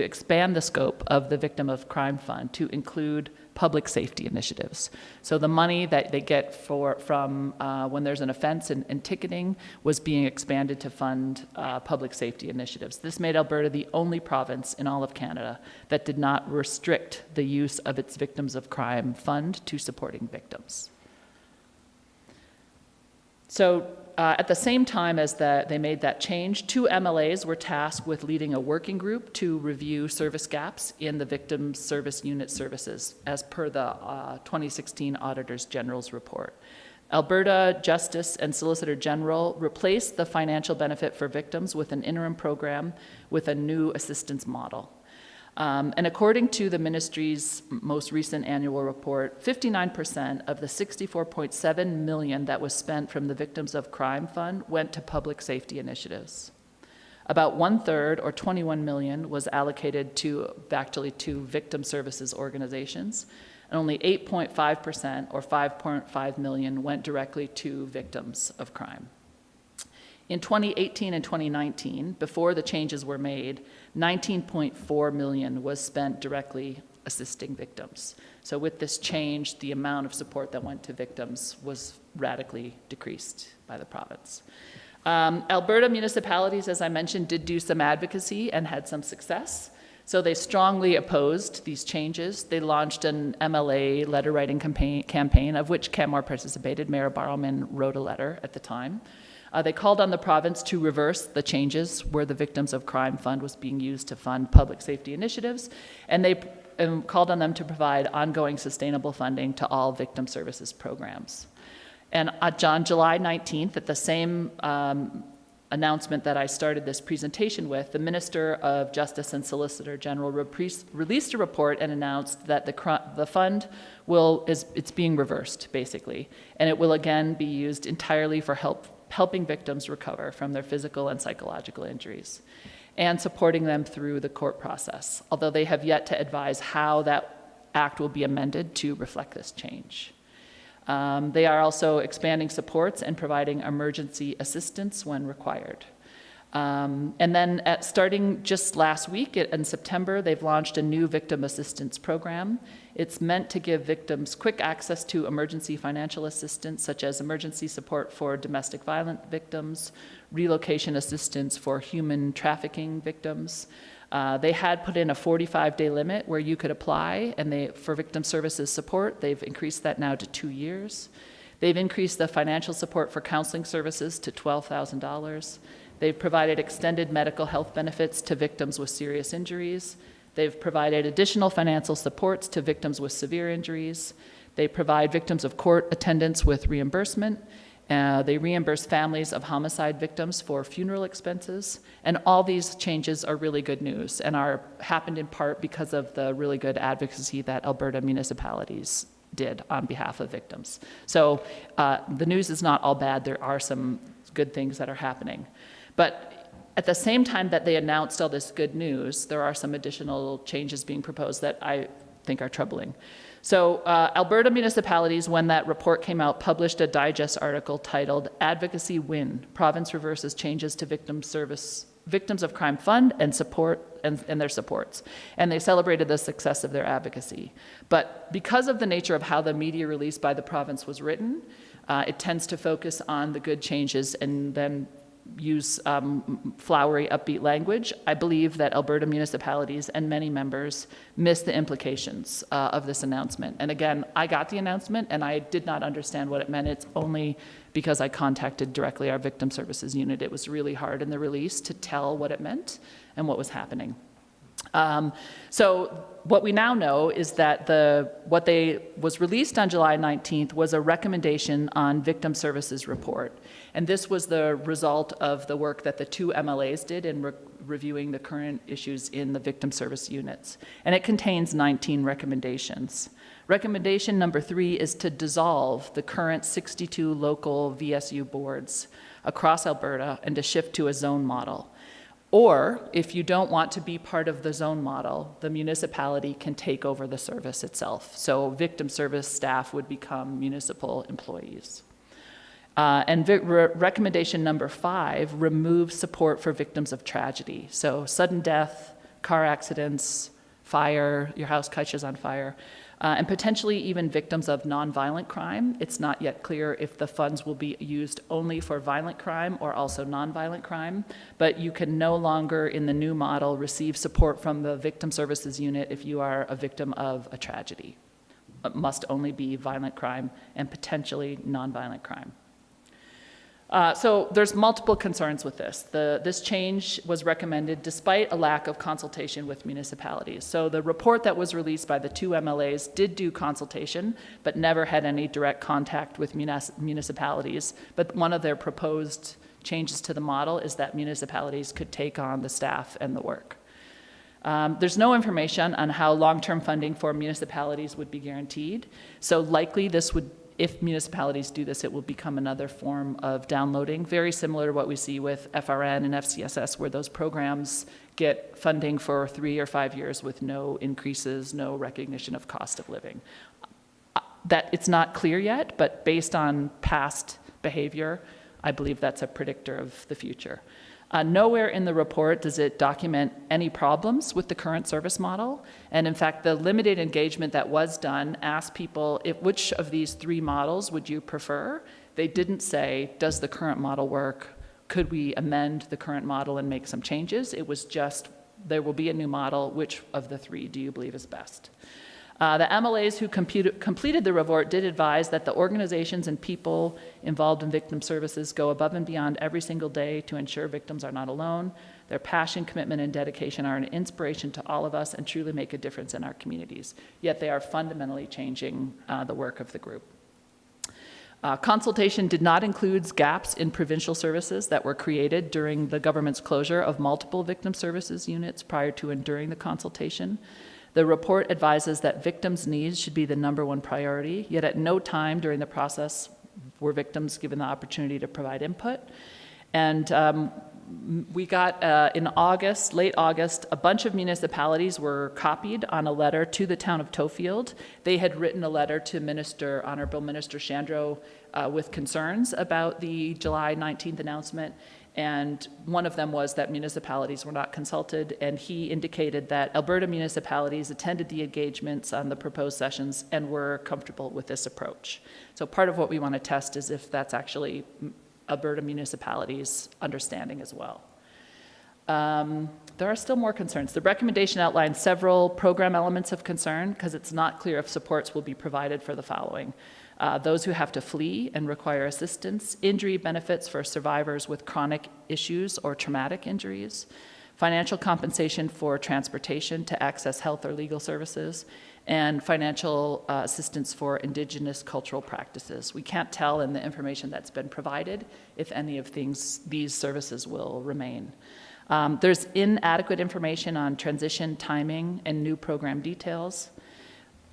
expand the scope of the Victim of Crime Fund to include public safety initiatives. So the money that they get from when there's an offense and ticketing was being expanded to fund public safety initiatives. This made Alberta the only province in all of Canada that did not restrict the use of its Victims of Crime Fund to supporting victims. So at the same time as they made that change, 2 MLAs were tasked with leading a working group to review service gaps in the Victim Service Unit services, as per the 2016 Auditor General's report. Alberta Justice and Solicitor General replaced the financial benefit for victims with an interim program with a new assistance model. And according to the ministry's most recent annual report, 59% of the $64.7 million that was spent from the Victims of Crime Fund went to public safety initiatives. About 1/3, or $21 million, was allocated to victim services organizations, and only 8.5%, or $5.5 million, went directly to victims of crime. In 2018 and 2019, before the changes were made, $19.4 million was spent directly assisting victims. So with this change, the amount of support that went to victims was radically decreased by the province. Alberta municipalities, as I mentioned, did do some advocacy and had some success. So they strongly opposed these changes. They launched an MLA letter writing campaign, of which Canmore participated. Mayor Barrowman wrote a letter at the time. They called on the province to reverse the changes where the Victims of Crime Fund was being used to fund public safety initiatives, and they called on them to provide ongoing sustainable funding to all victim services programs. And on July 19th, at the same announcement that I started this presentation with, the Minister of Justice and Solicitor General released a report and announced that the fund it's being reversed, basically, and it will again be used entirely for helping victims recover from their physical and psychological injuries and supporting them through the court process, although they have yet to advise how that act will be amended to reflect this change. They are also expanding supports and providing emergency assistance when required. And then starting just last week in September, they've launched a new victim assistance program. It's meant to give victims quick access to emergency financial assistance, such as emergency support for domestic violence victims, relocation assistance for human trafficking victims. They had put in a 45-day limit where you could apply, and for victim services support, they've increased that now to 2 years. They've increased the financial support for counseling services to $12,000. They've provided extended medical health benefits to victims with serious injuries. They've provided additional financial supports to victims with severe injuries. They provide victims of court attendance with reimbursement. They reimburse families of homicide victims for funeral expenses. And all these changes are really good news and happened in part because of the really good advocacy that Alberta municipalities did on behalf of victims. So the news is not all bad. There are some good things that are happening. But at the same time that they announced all this good news, there are some additional changes being proposed that I think are troubling. So Alberta municipalities, when that report came out, published a digest article titled "Advocacy Win: Province Reverses Changes to Victims of Crime Fund and Support and their supports." And they celebrated the success of their advocacy. But because of the nature of how the media release by the province was written, it tends to focus on the good changes and then use flowery, upbeat language. I believe that Alberta municipalities and many members miss the implications of this announcement. And again, I got the announcement and I did not understand what it meant. It's only because I contacted directly our victim services unit. It was really hard in the release to tell what it meant and what was happening. So what we now know is that what was released on July 19th was a recommendation on victim services report. And this was the result of the work that the two MLAs did in reviewing the current issues in the victim service units. And it contains 19 recommendations. Recommendation number 3 is to dissolve the current 62 local VSU boards across Alberta and to shift to a zone model. Or, if you don't want to be part of the zone model, the municipality can take over the service itself. So victim service staff would become municipal employees. And recommendation number 5 removes support for victims of tragedy. So sudden death, car accidents, fire, your house catches on fire, and potentially even victims of nonviolent crime. It's not yet clear if the funds will be used only for violent crime or also nonviolent crime, but you can no longer, in the new model, receive support from the victim services unit if you are a victim of a tragedy. It must only be violent crime and potentially nonviolent crime. So there's multiple concerns with this. This change was recommended despite a lack of consultation with municipalities. So the report that was released by the two MLAs did do consultation, but never had any direct contact with municipalities. But one of their proposed changes to the model is that municipalities could take on the staff and the work. There's no information on how long-term funding for municipalities would be guaranteed. So likely if municipalities do this, it will become another form of downloading, very similar to what we see with FRN and FCSS, where those programs get funding for 3 or 5 years with no increases, no recognition of cost of living. That it's not clear yet, but based on past behavior, I believe that's a predictor of the future. Nowhere in the report does it document any problems with the current service model. And in fact, the limited engagement that was done asked people, which of these 3 models would you prefer? They didn't say, does the current model work? Could we amend the current model and make some changes? It was just, there will be a new model. Which of the 3 do you believe is best? The MLAs who completed the report did advise that the organizations and people involved in victim services go above and beyond every single day to ensure victims are not alone. Their passion, commitment, and dedication are an inspiration to all of us and truly make a difference in our communities. Yet they are fundamentally changing the work of the group. Consultation did not include gaps in provincial services that were created during the government's closure of multiple victim services units prior to and during the consultation. The report advises that victims' needs should be the #1 priority, yet at no time during the process were victims given the opportunity to provide input. And we got in August, late August, a bunch of municipalities were copied on a letter to the town of Tofield. They had written a letter to Honorable Minister Shandro with concerns about the July 19th announcement. And one of them was that municipalities were not consulted, and he indicated that Alberta municipalities attended the engagements on the proposed sessions and were comfortable with this approach. So part of what we want to test is if that's actually Alberta municipalities' understanding as well. There are still more concerns. The recommendation outlines several program elements of concern because it's not clear if supports will be provided for the following. Those who have to flee and require assistance, injury benefits for survivors with chronic issues or traumatic injuries, financial compensation for transportation to access health or legal services, and financial assistance for Indigenous cultural practices. We can't tell in the information that's been provided if any of these services will remain. There's inadequate information on transition timing and new program details.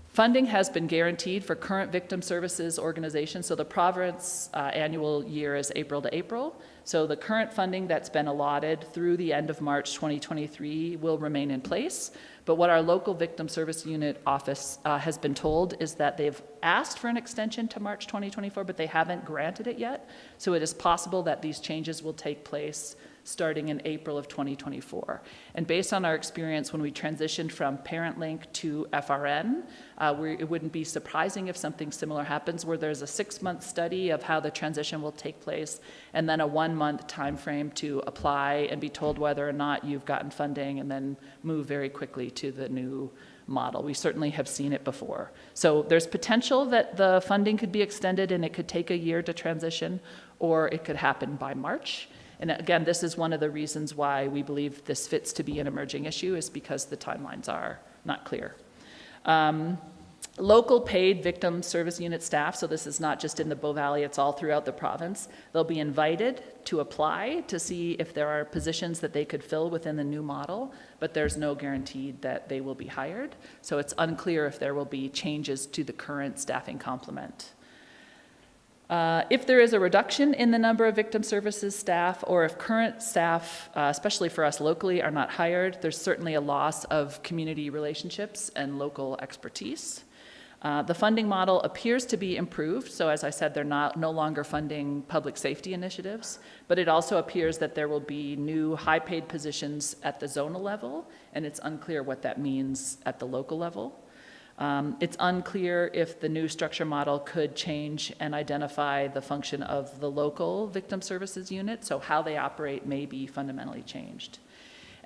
Funding has been guaranteed for current victim services organizations. So the province annual year is April to April. So the current funding that's been allotted through the end of March 2023 will remain in place. But what our local victim service unit office has been told is that they've asked for an extension to March 2024, but they haven't granted it yet. So it is possible that these changes will take place starting in April of 2024. And based on our experience when we transitioned from ParentLink to FRN, it wouldn't be surprising if something similar happens where there's a 6-month study of how the transition will take place and then a 1-month time frame to apply and be told whether or not you've gotten funding and then move very quickly to the new model. We certainly have seen it before. So there's potential that the funding could be extended and it could take a year to transition, or it could happen by March. And again, this is one of the reasons why we believe this fits to be an emerging issue, is because the timelines are not clear. Local paid victim service unit staff, so this is not just in the Bow Valley, it's all throughout the province. They'll be invited to apply to see if there are positions that they could fill within the new model, but there's no guarantee that they will be hired. So it's unclear if there will be changes to the current staffing complement. If there is a reduction in the number of victim services staff, or if current staff, especially for us locally, are not hired, there's certainly a loss of community relationships and local expertise. The funding model appears to be improved. So as I said, they're no longer funding public safety initiatives, but it also appears that there will be new high-paid positions at the zonal level, and it's unclear what that means at the local level. It's unclear if the new structure model could change and identify the function of the local victim services unit, so how they operate may be fundamentally changed.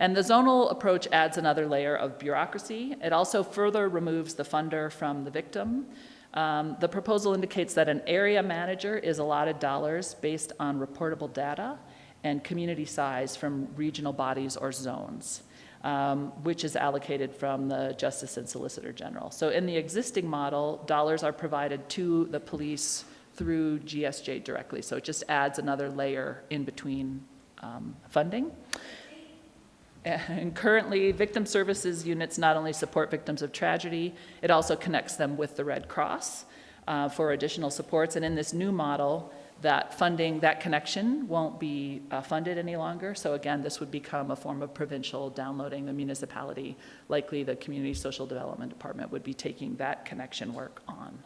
And the zonal approach adds another layer of bureaucracy. It also further removes the funder from the victim. The proposal indicates that an area manager is allotted dollars based on reportable data and community size from regional bodies or zones. Which is allocated from the Justice and Solicitor General. So in the existing model, dollars are provided to the police through GSJ directly. So it just adds another layer in between funding. And currently, victim services units not only support victims of tragedy, it also connects them with the Red Cross for additional supports. And in this new model, that funding, that connection won't be funded any longer. So again, this would become a form of provincial downloading. The municipality, likely the Community Social Development Department, would be taking that connection work on.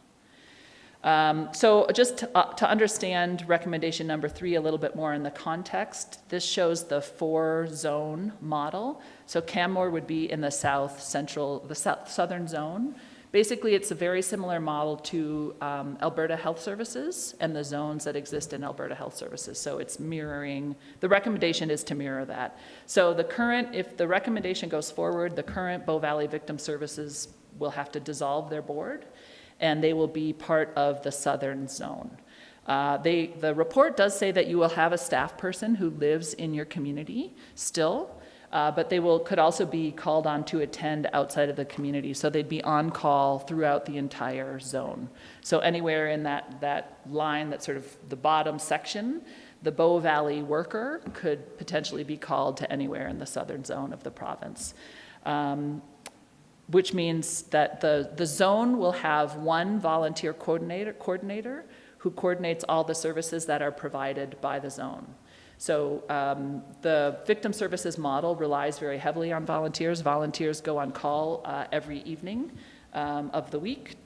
So just to understand recommendation number 3 a little bit more in the context, this shows the 4-zone model. So Canmore would be in the southern zone. Basically, it's a very similar model to Alberta Health Services and the zones that exist in Alberta Health Services. So it's mirroring, the recommendation is to mirror that. So if the recommendation goes forward, the current Bow Valley Victim Services will have to dissolve their board, and they will be part of the southern zone. The report does say that you will have a staff person who lives in your community still, but they could also be called on to attend outside of the community. So they'd be on call throughout the entire zone. So anywhere in that line, that's sort of the bottom section, the Bow Valley worker could potentially be called to anywhere in the southern zone of the province. Which means that the zone will have one volunteer coordinator who coordinates all the services that are provided by the zone. So the victim services model relies very heavily on volunteers. Volunteers go on call every evening of the week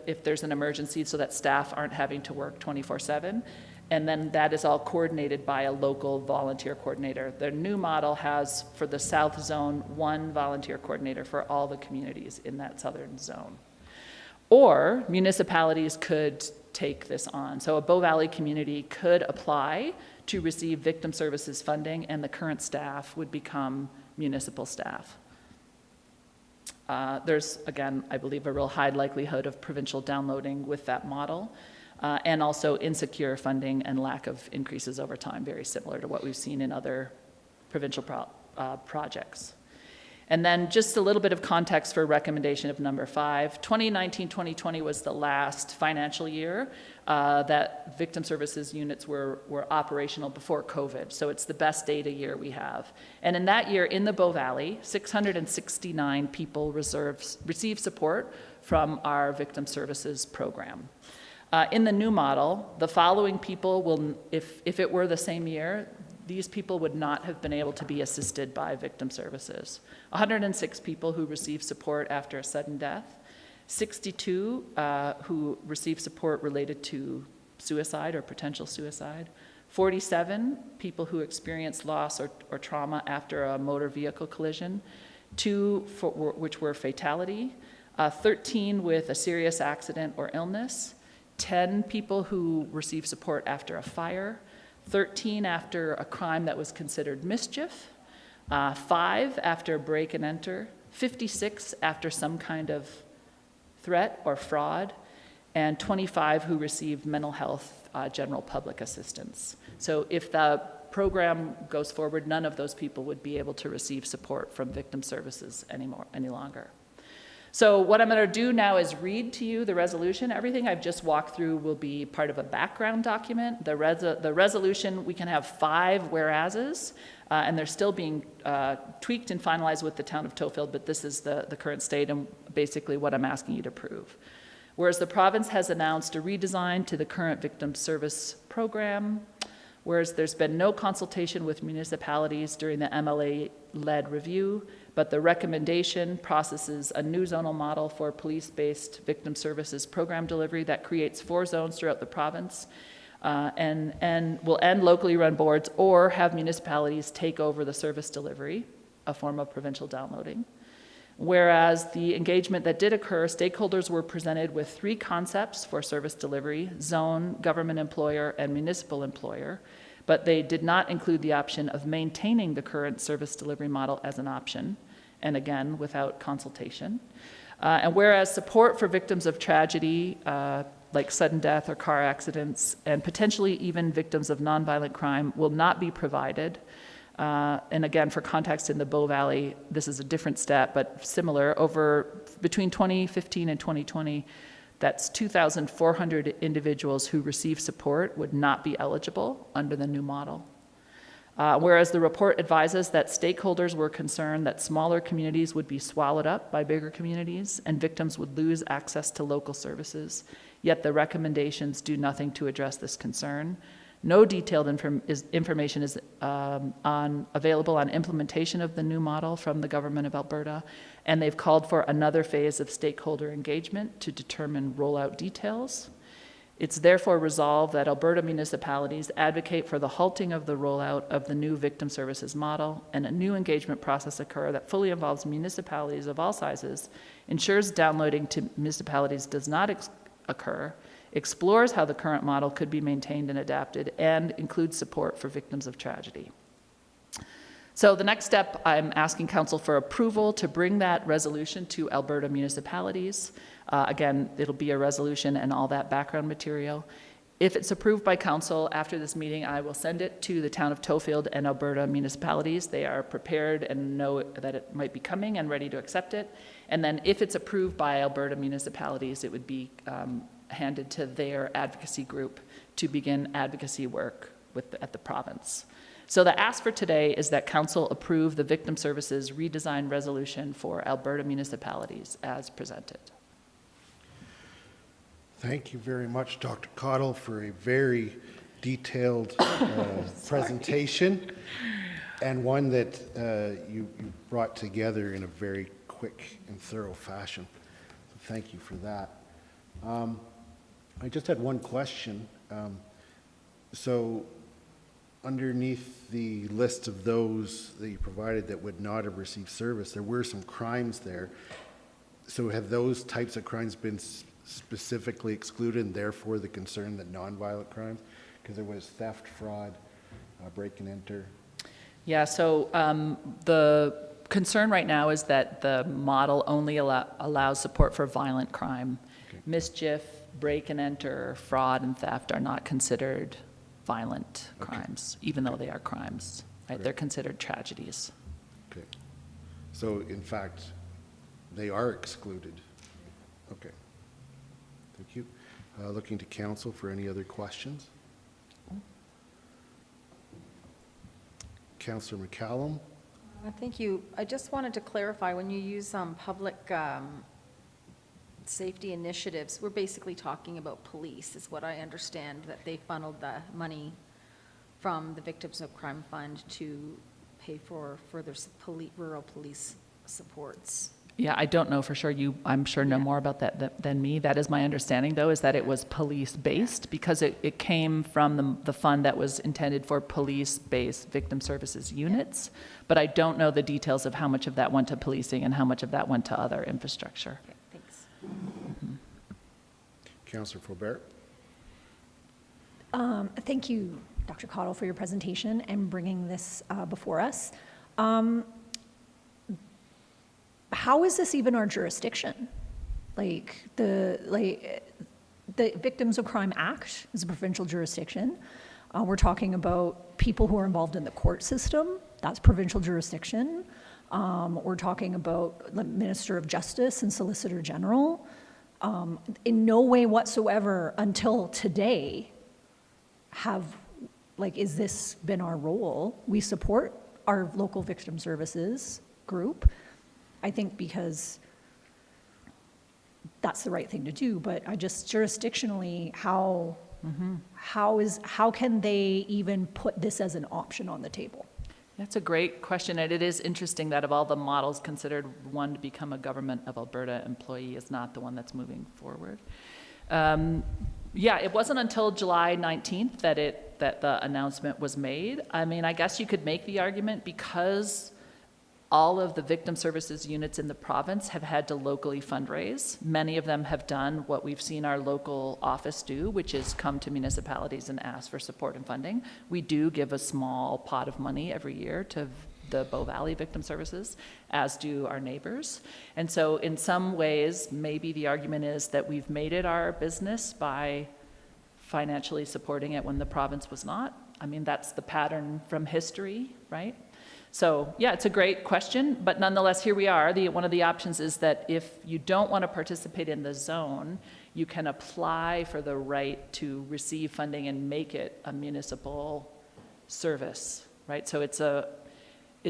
if there's an emergency, so that staff aren't having to work 24/7. And then that is all coordinated by a local volunteer coordinator. The new model has, for the south zone, one volunteer coordinator for all the communities in that southern zone. Or municipalities could take this on. So a Bow Valley community could apply to receive victim services funding, and the current staff would become municipal staff. There's, again, I believe, a real high likelihood of provincial downloading with that model, and also insecure funding and lack of increases over time, very similar to what we've seen in other provincial projects. And then just a little bit of context for recommendation of number 5. 2019-2020 was the last financial year that victim services units were operational before COVID. So it's the best data year we have. And in that year, in the Bow Valley, 669 people received support from our victim services program. In the new model, the following people will, if it were the same year, these people would not have been able to be assisted by victim services. 106 people who received support after a sudden death, 62 who received support related to suicide or potential suicide, 47 people who experienced loss or trauma after a motor vehicle collision, 2 which were fatality, 13 with a serious accident or illness, 10 people who received support after a fire, 13 after a crime that was considered mischief, 5 after break and enter, 56 after some kind of threat or fraud, and 25 who received mental health general public assistance. So if the program goes forward, none of those people would be able to receive support from victim services any longer. So what I'm going to do now is read to you the resolution. Everything I've just walked through will be part of a background document. The resolution, we can have 5 whereases, and they're still being tweaked and finalized with the town of Tofield, but this is the current state and basically what I'm asking you to approve. Whereas the province has announced a redesign to the current victim service program, whereas there's been no consultation with municipalities during the MLA-led review, but the recommendation processes a new zonal model for police-based victim services program delivery that creates 4 zones throughout the province and will end locally run boards or have municipalities take over the service delivery, a form of provincial downloading. Whereas the engagement that did occur, stakeholders were presented with 3 concepts for service delivery: zone, government employer, and municipal employer, but they did not include the option of maintaining the current service delivery model as an option, and again, without consultation. And whereas support for victims of tragedy, like sudden death or car accidents, and potentially even victims of nonviolent crime will not be provided. And again, for context, in the Bow Valley, this is a different stat, but similar. Between 2015 and 2020, that's 2,400 individuals who receive support would not be eligible under the new model. Whereas the report advises that stakeholders were concerned that smaller communities would be swallowed up by bigger communities and victims would lose access to local services, yet the recommendations do nothing to address this concern. No detailed information is available on implementation of the new model from the Government of Alberta, and they've called for another phase of stakeholder engagement to determine rollout details. It's therefore resolved that Alberta municipalities advocate for the halting of the rollout of the new victim services model and a new engagement process occur that fully involves municipalities of all sizes, ensures downloading to municipalities does not occur, explores how the current model could be maintained and adapted, and includes support for victims of tragedy. So the next step, I'm asking council for approval to bring that resolution to Alberta municipalities. Again, it'll be a resolution and all that background material. If it's approved by council after this meeting, I will send it to the town of Tofield and Alberta municipalities. They are prepared and know that it might be coming and ready to accept it. And then if it's approved by Alberta municipalities, it would be handed to their advocacy group to begin advocacy work at the province. So the ask for today is that council approve the Victim Services Redesign Resolution for Alberta municipalities as presented. Thank you very much, Dr. Cottle, for a very detailed presentation, and one that you brought together in a very quick and thorough fashion. So thank you for that. I just had one question. So underneath the list of those that you provided that would not have received service, there were some crimes there. So have those types of crimes been specifically excluded, and therefore the concern that nonviolent crimes? Because there was theft, fraud, break and enter. Yeah, so the concern right now is that the model only allows support for violent crime. Okay. Mischief, break and enter, fraud, and theft are not considered violent crimes, even though they are crimes. Right? They're considered tragedies. Okay. So in fact, they are excluded. Okay. Thank you. Looking to council for any other questions. Councillor McCallum. Thank you. I just wanted to clarify, when you use public safety initiatives, we're basically talking about police, is what I understand, that they funneled the money from the Victims of Crime Fund to pay for further rural police supports. Yeah, I don't know for sure. I'm sure, know more about that than me. That is my understanding, though, is that it was police-based because it came from the fund that was intended for police-based victim services units. But I don't know the details of how much of that went to policing and how much of that went to other infrastructure. Okay, thanks. Mm-hmm. Councillor Faubert. Thank you, Dr. Cottle, for your presentation and bringing this before us. How is this even our jurisdiction? The Victims of Crime Act is a provincial jurisdiction. We're talking about people who are involved in the court system. That's provincial jurisdiction. We're talking about the Minister of Justice and Solicitor General. In no way whatsoever until today is this been our role. We support our local victim services group, I think, because that's the right thing to do, but I just jurisdictionally, how can they even put this as an option on the table? That's a great question, and it is interesting that of all the models considered, one to become a Government of Alberta employee is not the one that's moving forward. Yeah, it wasn't until July 19th that the announcement was made. I mean, I guess you could make the argument because all of the victim services units in the province have had to locally fundraise. Many of them have done what we've seen our local office do, which is come to municipalities and ask for support and funding. We do give a small pot of money every year to the Bow Valley Victim Services, as do our neighbors. And so in some ways, maybe the argument is that we've made it our business by financially supporting it when the province was not. I mean, that's the pattern from history, right? So yeah, it's a great question, but nonetheless, here we are. One of the options is that if you don't want to participate in the zone, you can apply for the right to receive funding and make it a municipal service, right? So it's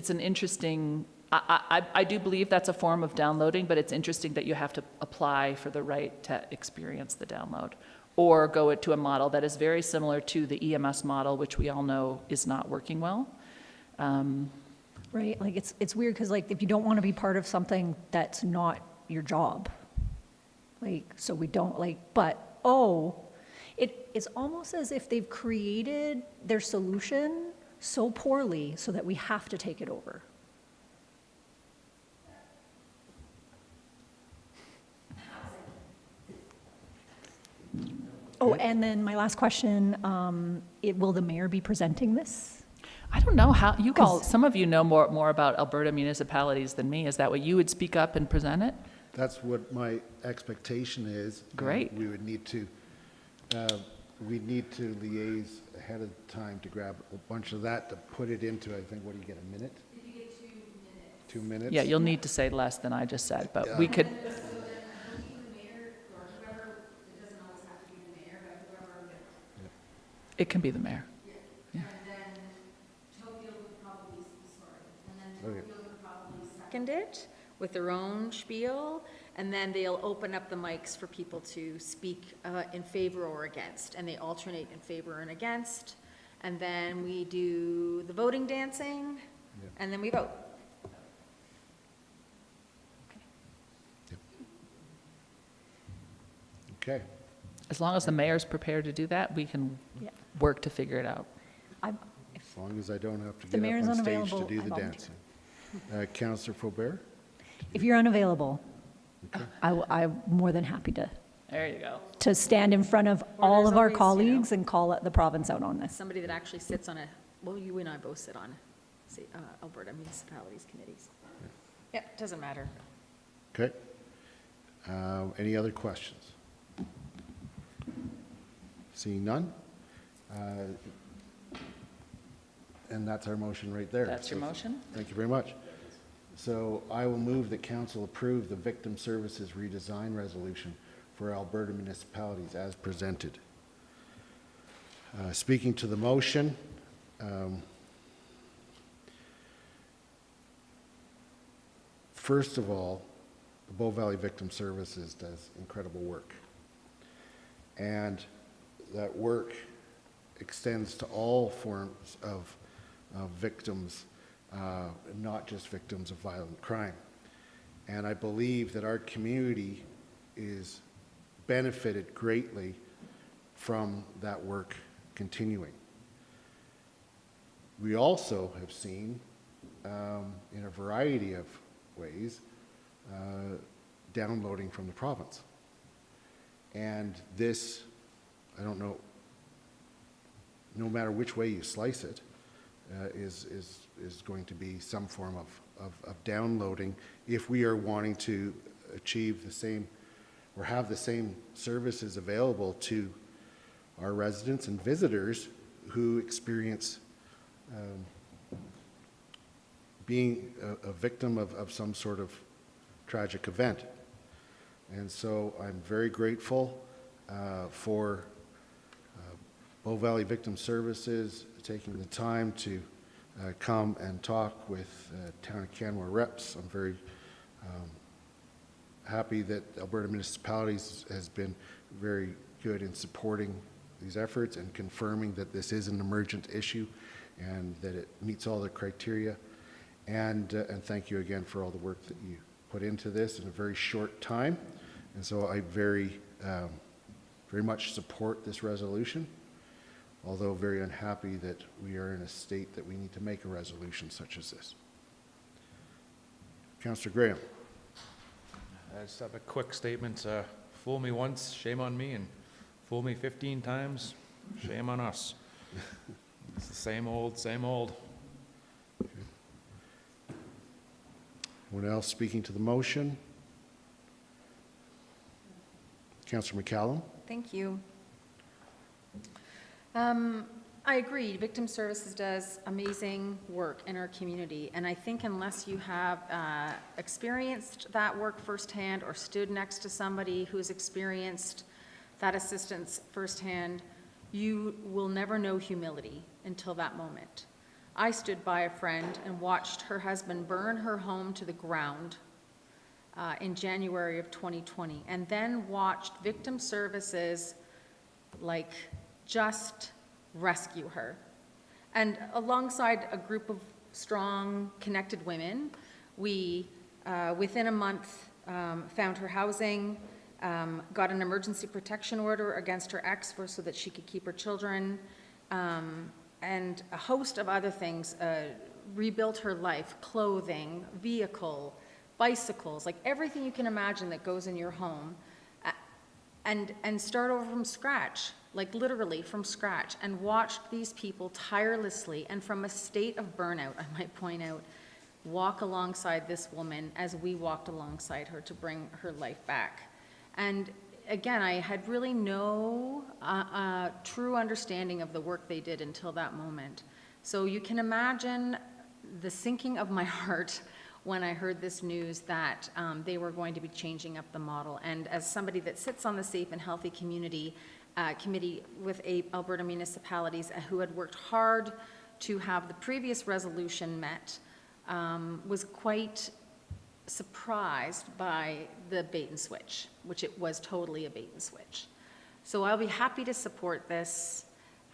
an interesting, I do believe that's a form of downloading, but it's interesting that you have to apply for the right to experience the download or go to a model that is very similar to the EMS model, which we all know is not working well. Right, like it's weird because if you don't want to be part of something that's not your job, so we don't but It is almost as if they've created their solution so poorly so that we have to take it over. Oh, and then my last question, will the mayor be presenting this? I don't know how, some of you know more about Alberta municipalities than me. Is that what you would speak up and present it? That's what my expectation is. Great. We would need to, liaise ahead of time to grab a bunch of that to put it into, I think, what do you get, a minute? You get 2 minutes. 2 minutes? Yeah, you'll need to say less than I just said, but we could. It can be the mayor. Yeah. And then Tokyo would probably, second it with their own spiel, and then they'll open up the mics for people to speak in favor or against, and they alternate in favor and against, and then we do the voting dancing, and then we vote. Okay. As long as the mayor's prepared to do that, we can work to figure it out. As long as I don't have to the get mayor's up on stage unavailable, to do I the volunteer. dancing. Councillor Faubert? If you're unavailable, I'm more than happy There you go. to stand in front of Or all there's of our always, colleagues and call the province out on this. Somebody that actually sits on well, you and I both sit on, Alberta Municipalities Committees. Yeah, doesn't matter. Okay. Any other questions? Seeing none? And that's our motion right there. That's your motion? Thank you very much. So I will move that council approve the Victim Services Redesign Resolution for Alberta municipalities as presented. Speaking to the motion, first of all, the Bow Valley Victim Services does incredible work. And that work extends to all forms of victims, not just victims of violent crime. And I believe that our community is benefited greatly from that work continuing. We also have seen, in a variety of ways, downloading from the province. And this, I don't know, no matter which way you slice it, is going to be some form of downloading if we are wanting to achieve the same or have the same services available to our residents and visitors who experience being a victim of some sort of tragic event. And so I'm very grateful for Bow Valley Victim Services taking the time to come and talk with Town of Canmore reps. I'm very happy that Alberta Municipalities has been very good in supporting these efforts and confirming that this is an emergent issue and that it meets all the criteria. And thank you again for all the work that you put into this in a very short time. And so I very much support this resolution, although very unhappy that we are in a state that we need to make a resolution such as this. Councillor Graham. I just have a quick statement. Fool me once, shame on me, and fool me 15 times, shame on us. It's the same old, same old. Anyone else speaking to the motion? Councillor McCallum. Thank you. I agree. Victim Services does amazing work in our community, and I think unless you have experienced that work firsthand or stood next to somebody who's experienced that assistance firsthand, you will never know humility until that moment. I stood by a friend and watched her husband burn her home to the ground in January of 2020, and then watched Victim Services just rescue her. And alongside a group of strong, connected women, we, within a month, found her housing, got an emergency protection order against her ex so that she could keep her children, and a host of other things, rebuilt her life, clothing, vehicle, bicycles, like everything you can imagine that goes in your home, and start over from scratch, like literally from scratch, and watched these people tirelessly and from a state of burnout, I might point out, walk alongside this woman as we walked alongside her to bring her life back. And again, I had really no true understanding of the work they did until that moment. So you can imagine the sinking of my heart when I heard this news that they were going to be changing up the model. And as somebody that sits on the Safe and Healthy Community Committee with Alberta municipalities who had worked hard to have the previous resolution met, was quite surprised by the bait and switch, which it was totally a bait and switch. So I'll be happy to support this.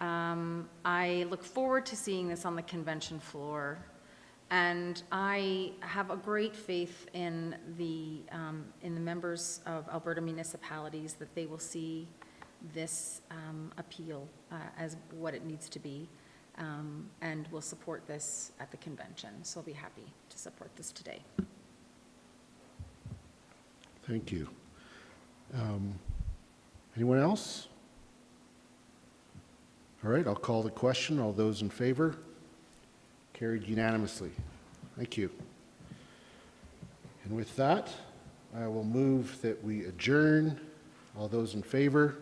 I look forward to seeing this on the convention floor. And I have a great faith in the members of Alberta municipalities that they will see this appeal as what it needs to be, and will support this at the convention. So I'll be happy to support this today. Thank you. Anyone else? All right, I'll call the question. All those in favor? Carried unanimously. Thank you. And with that, I will move that we adjourn. All those in favor?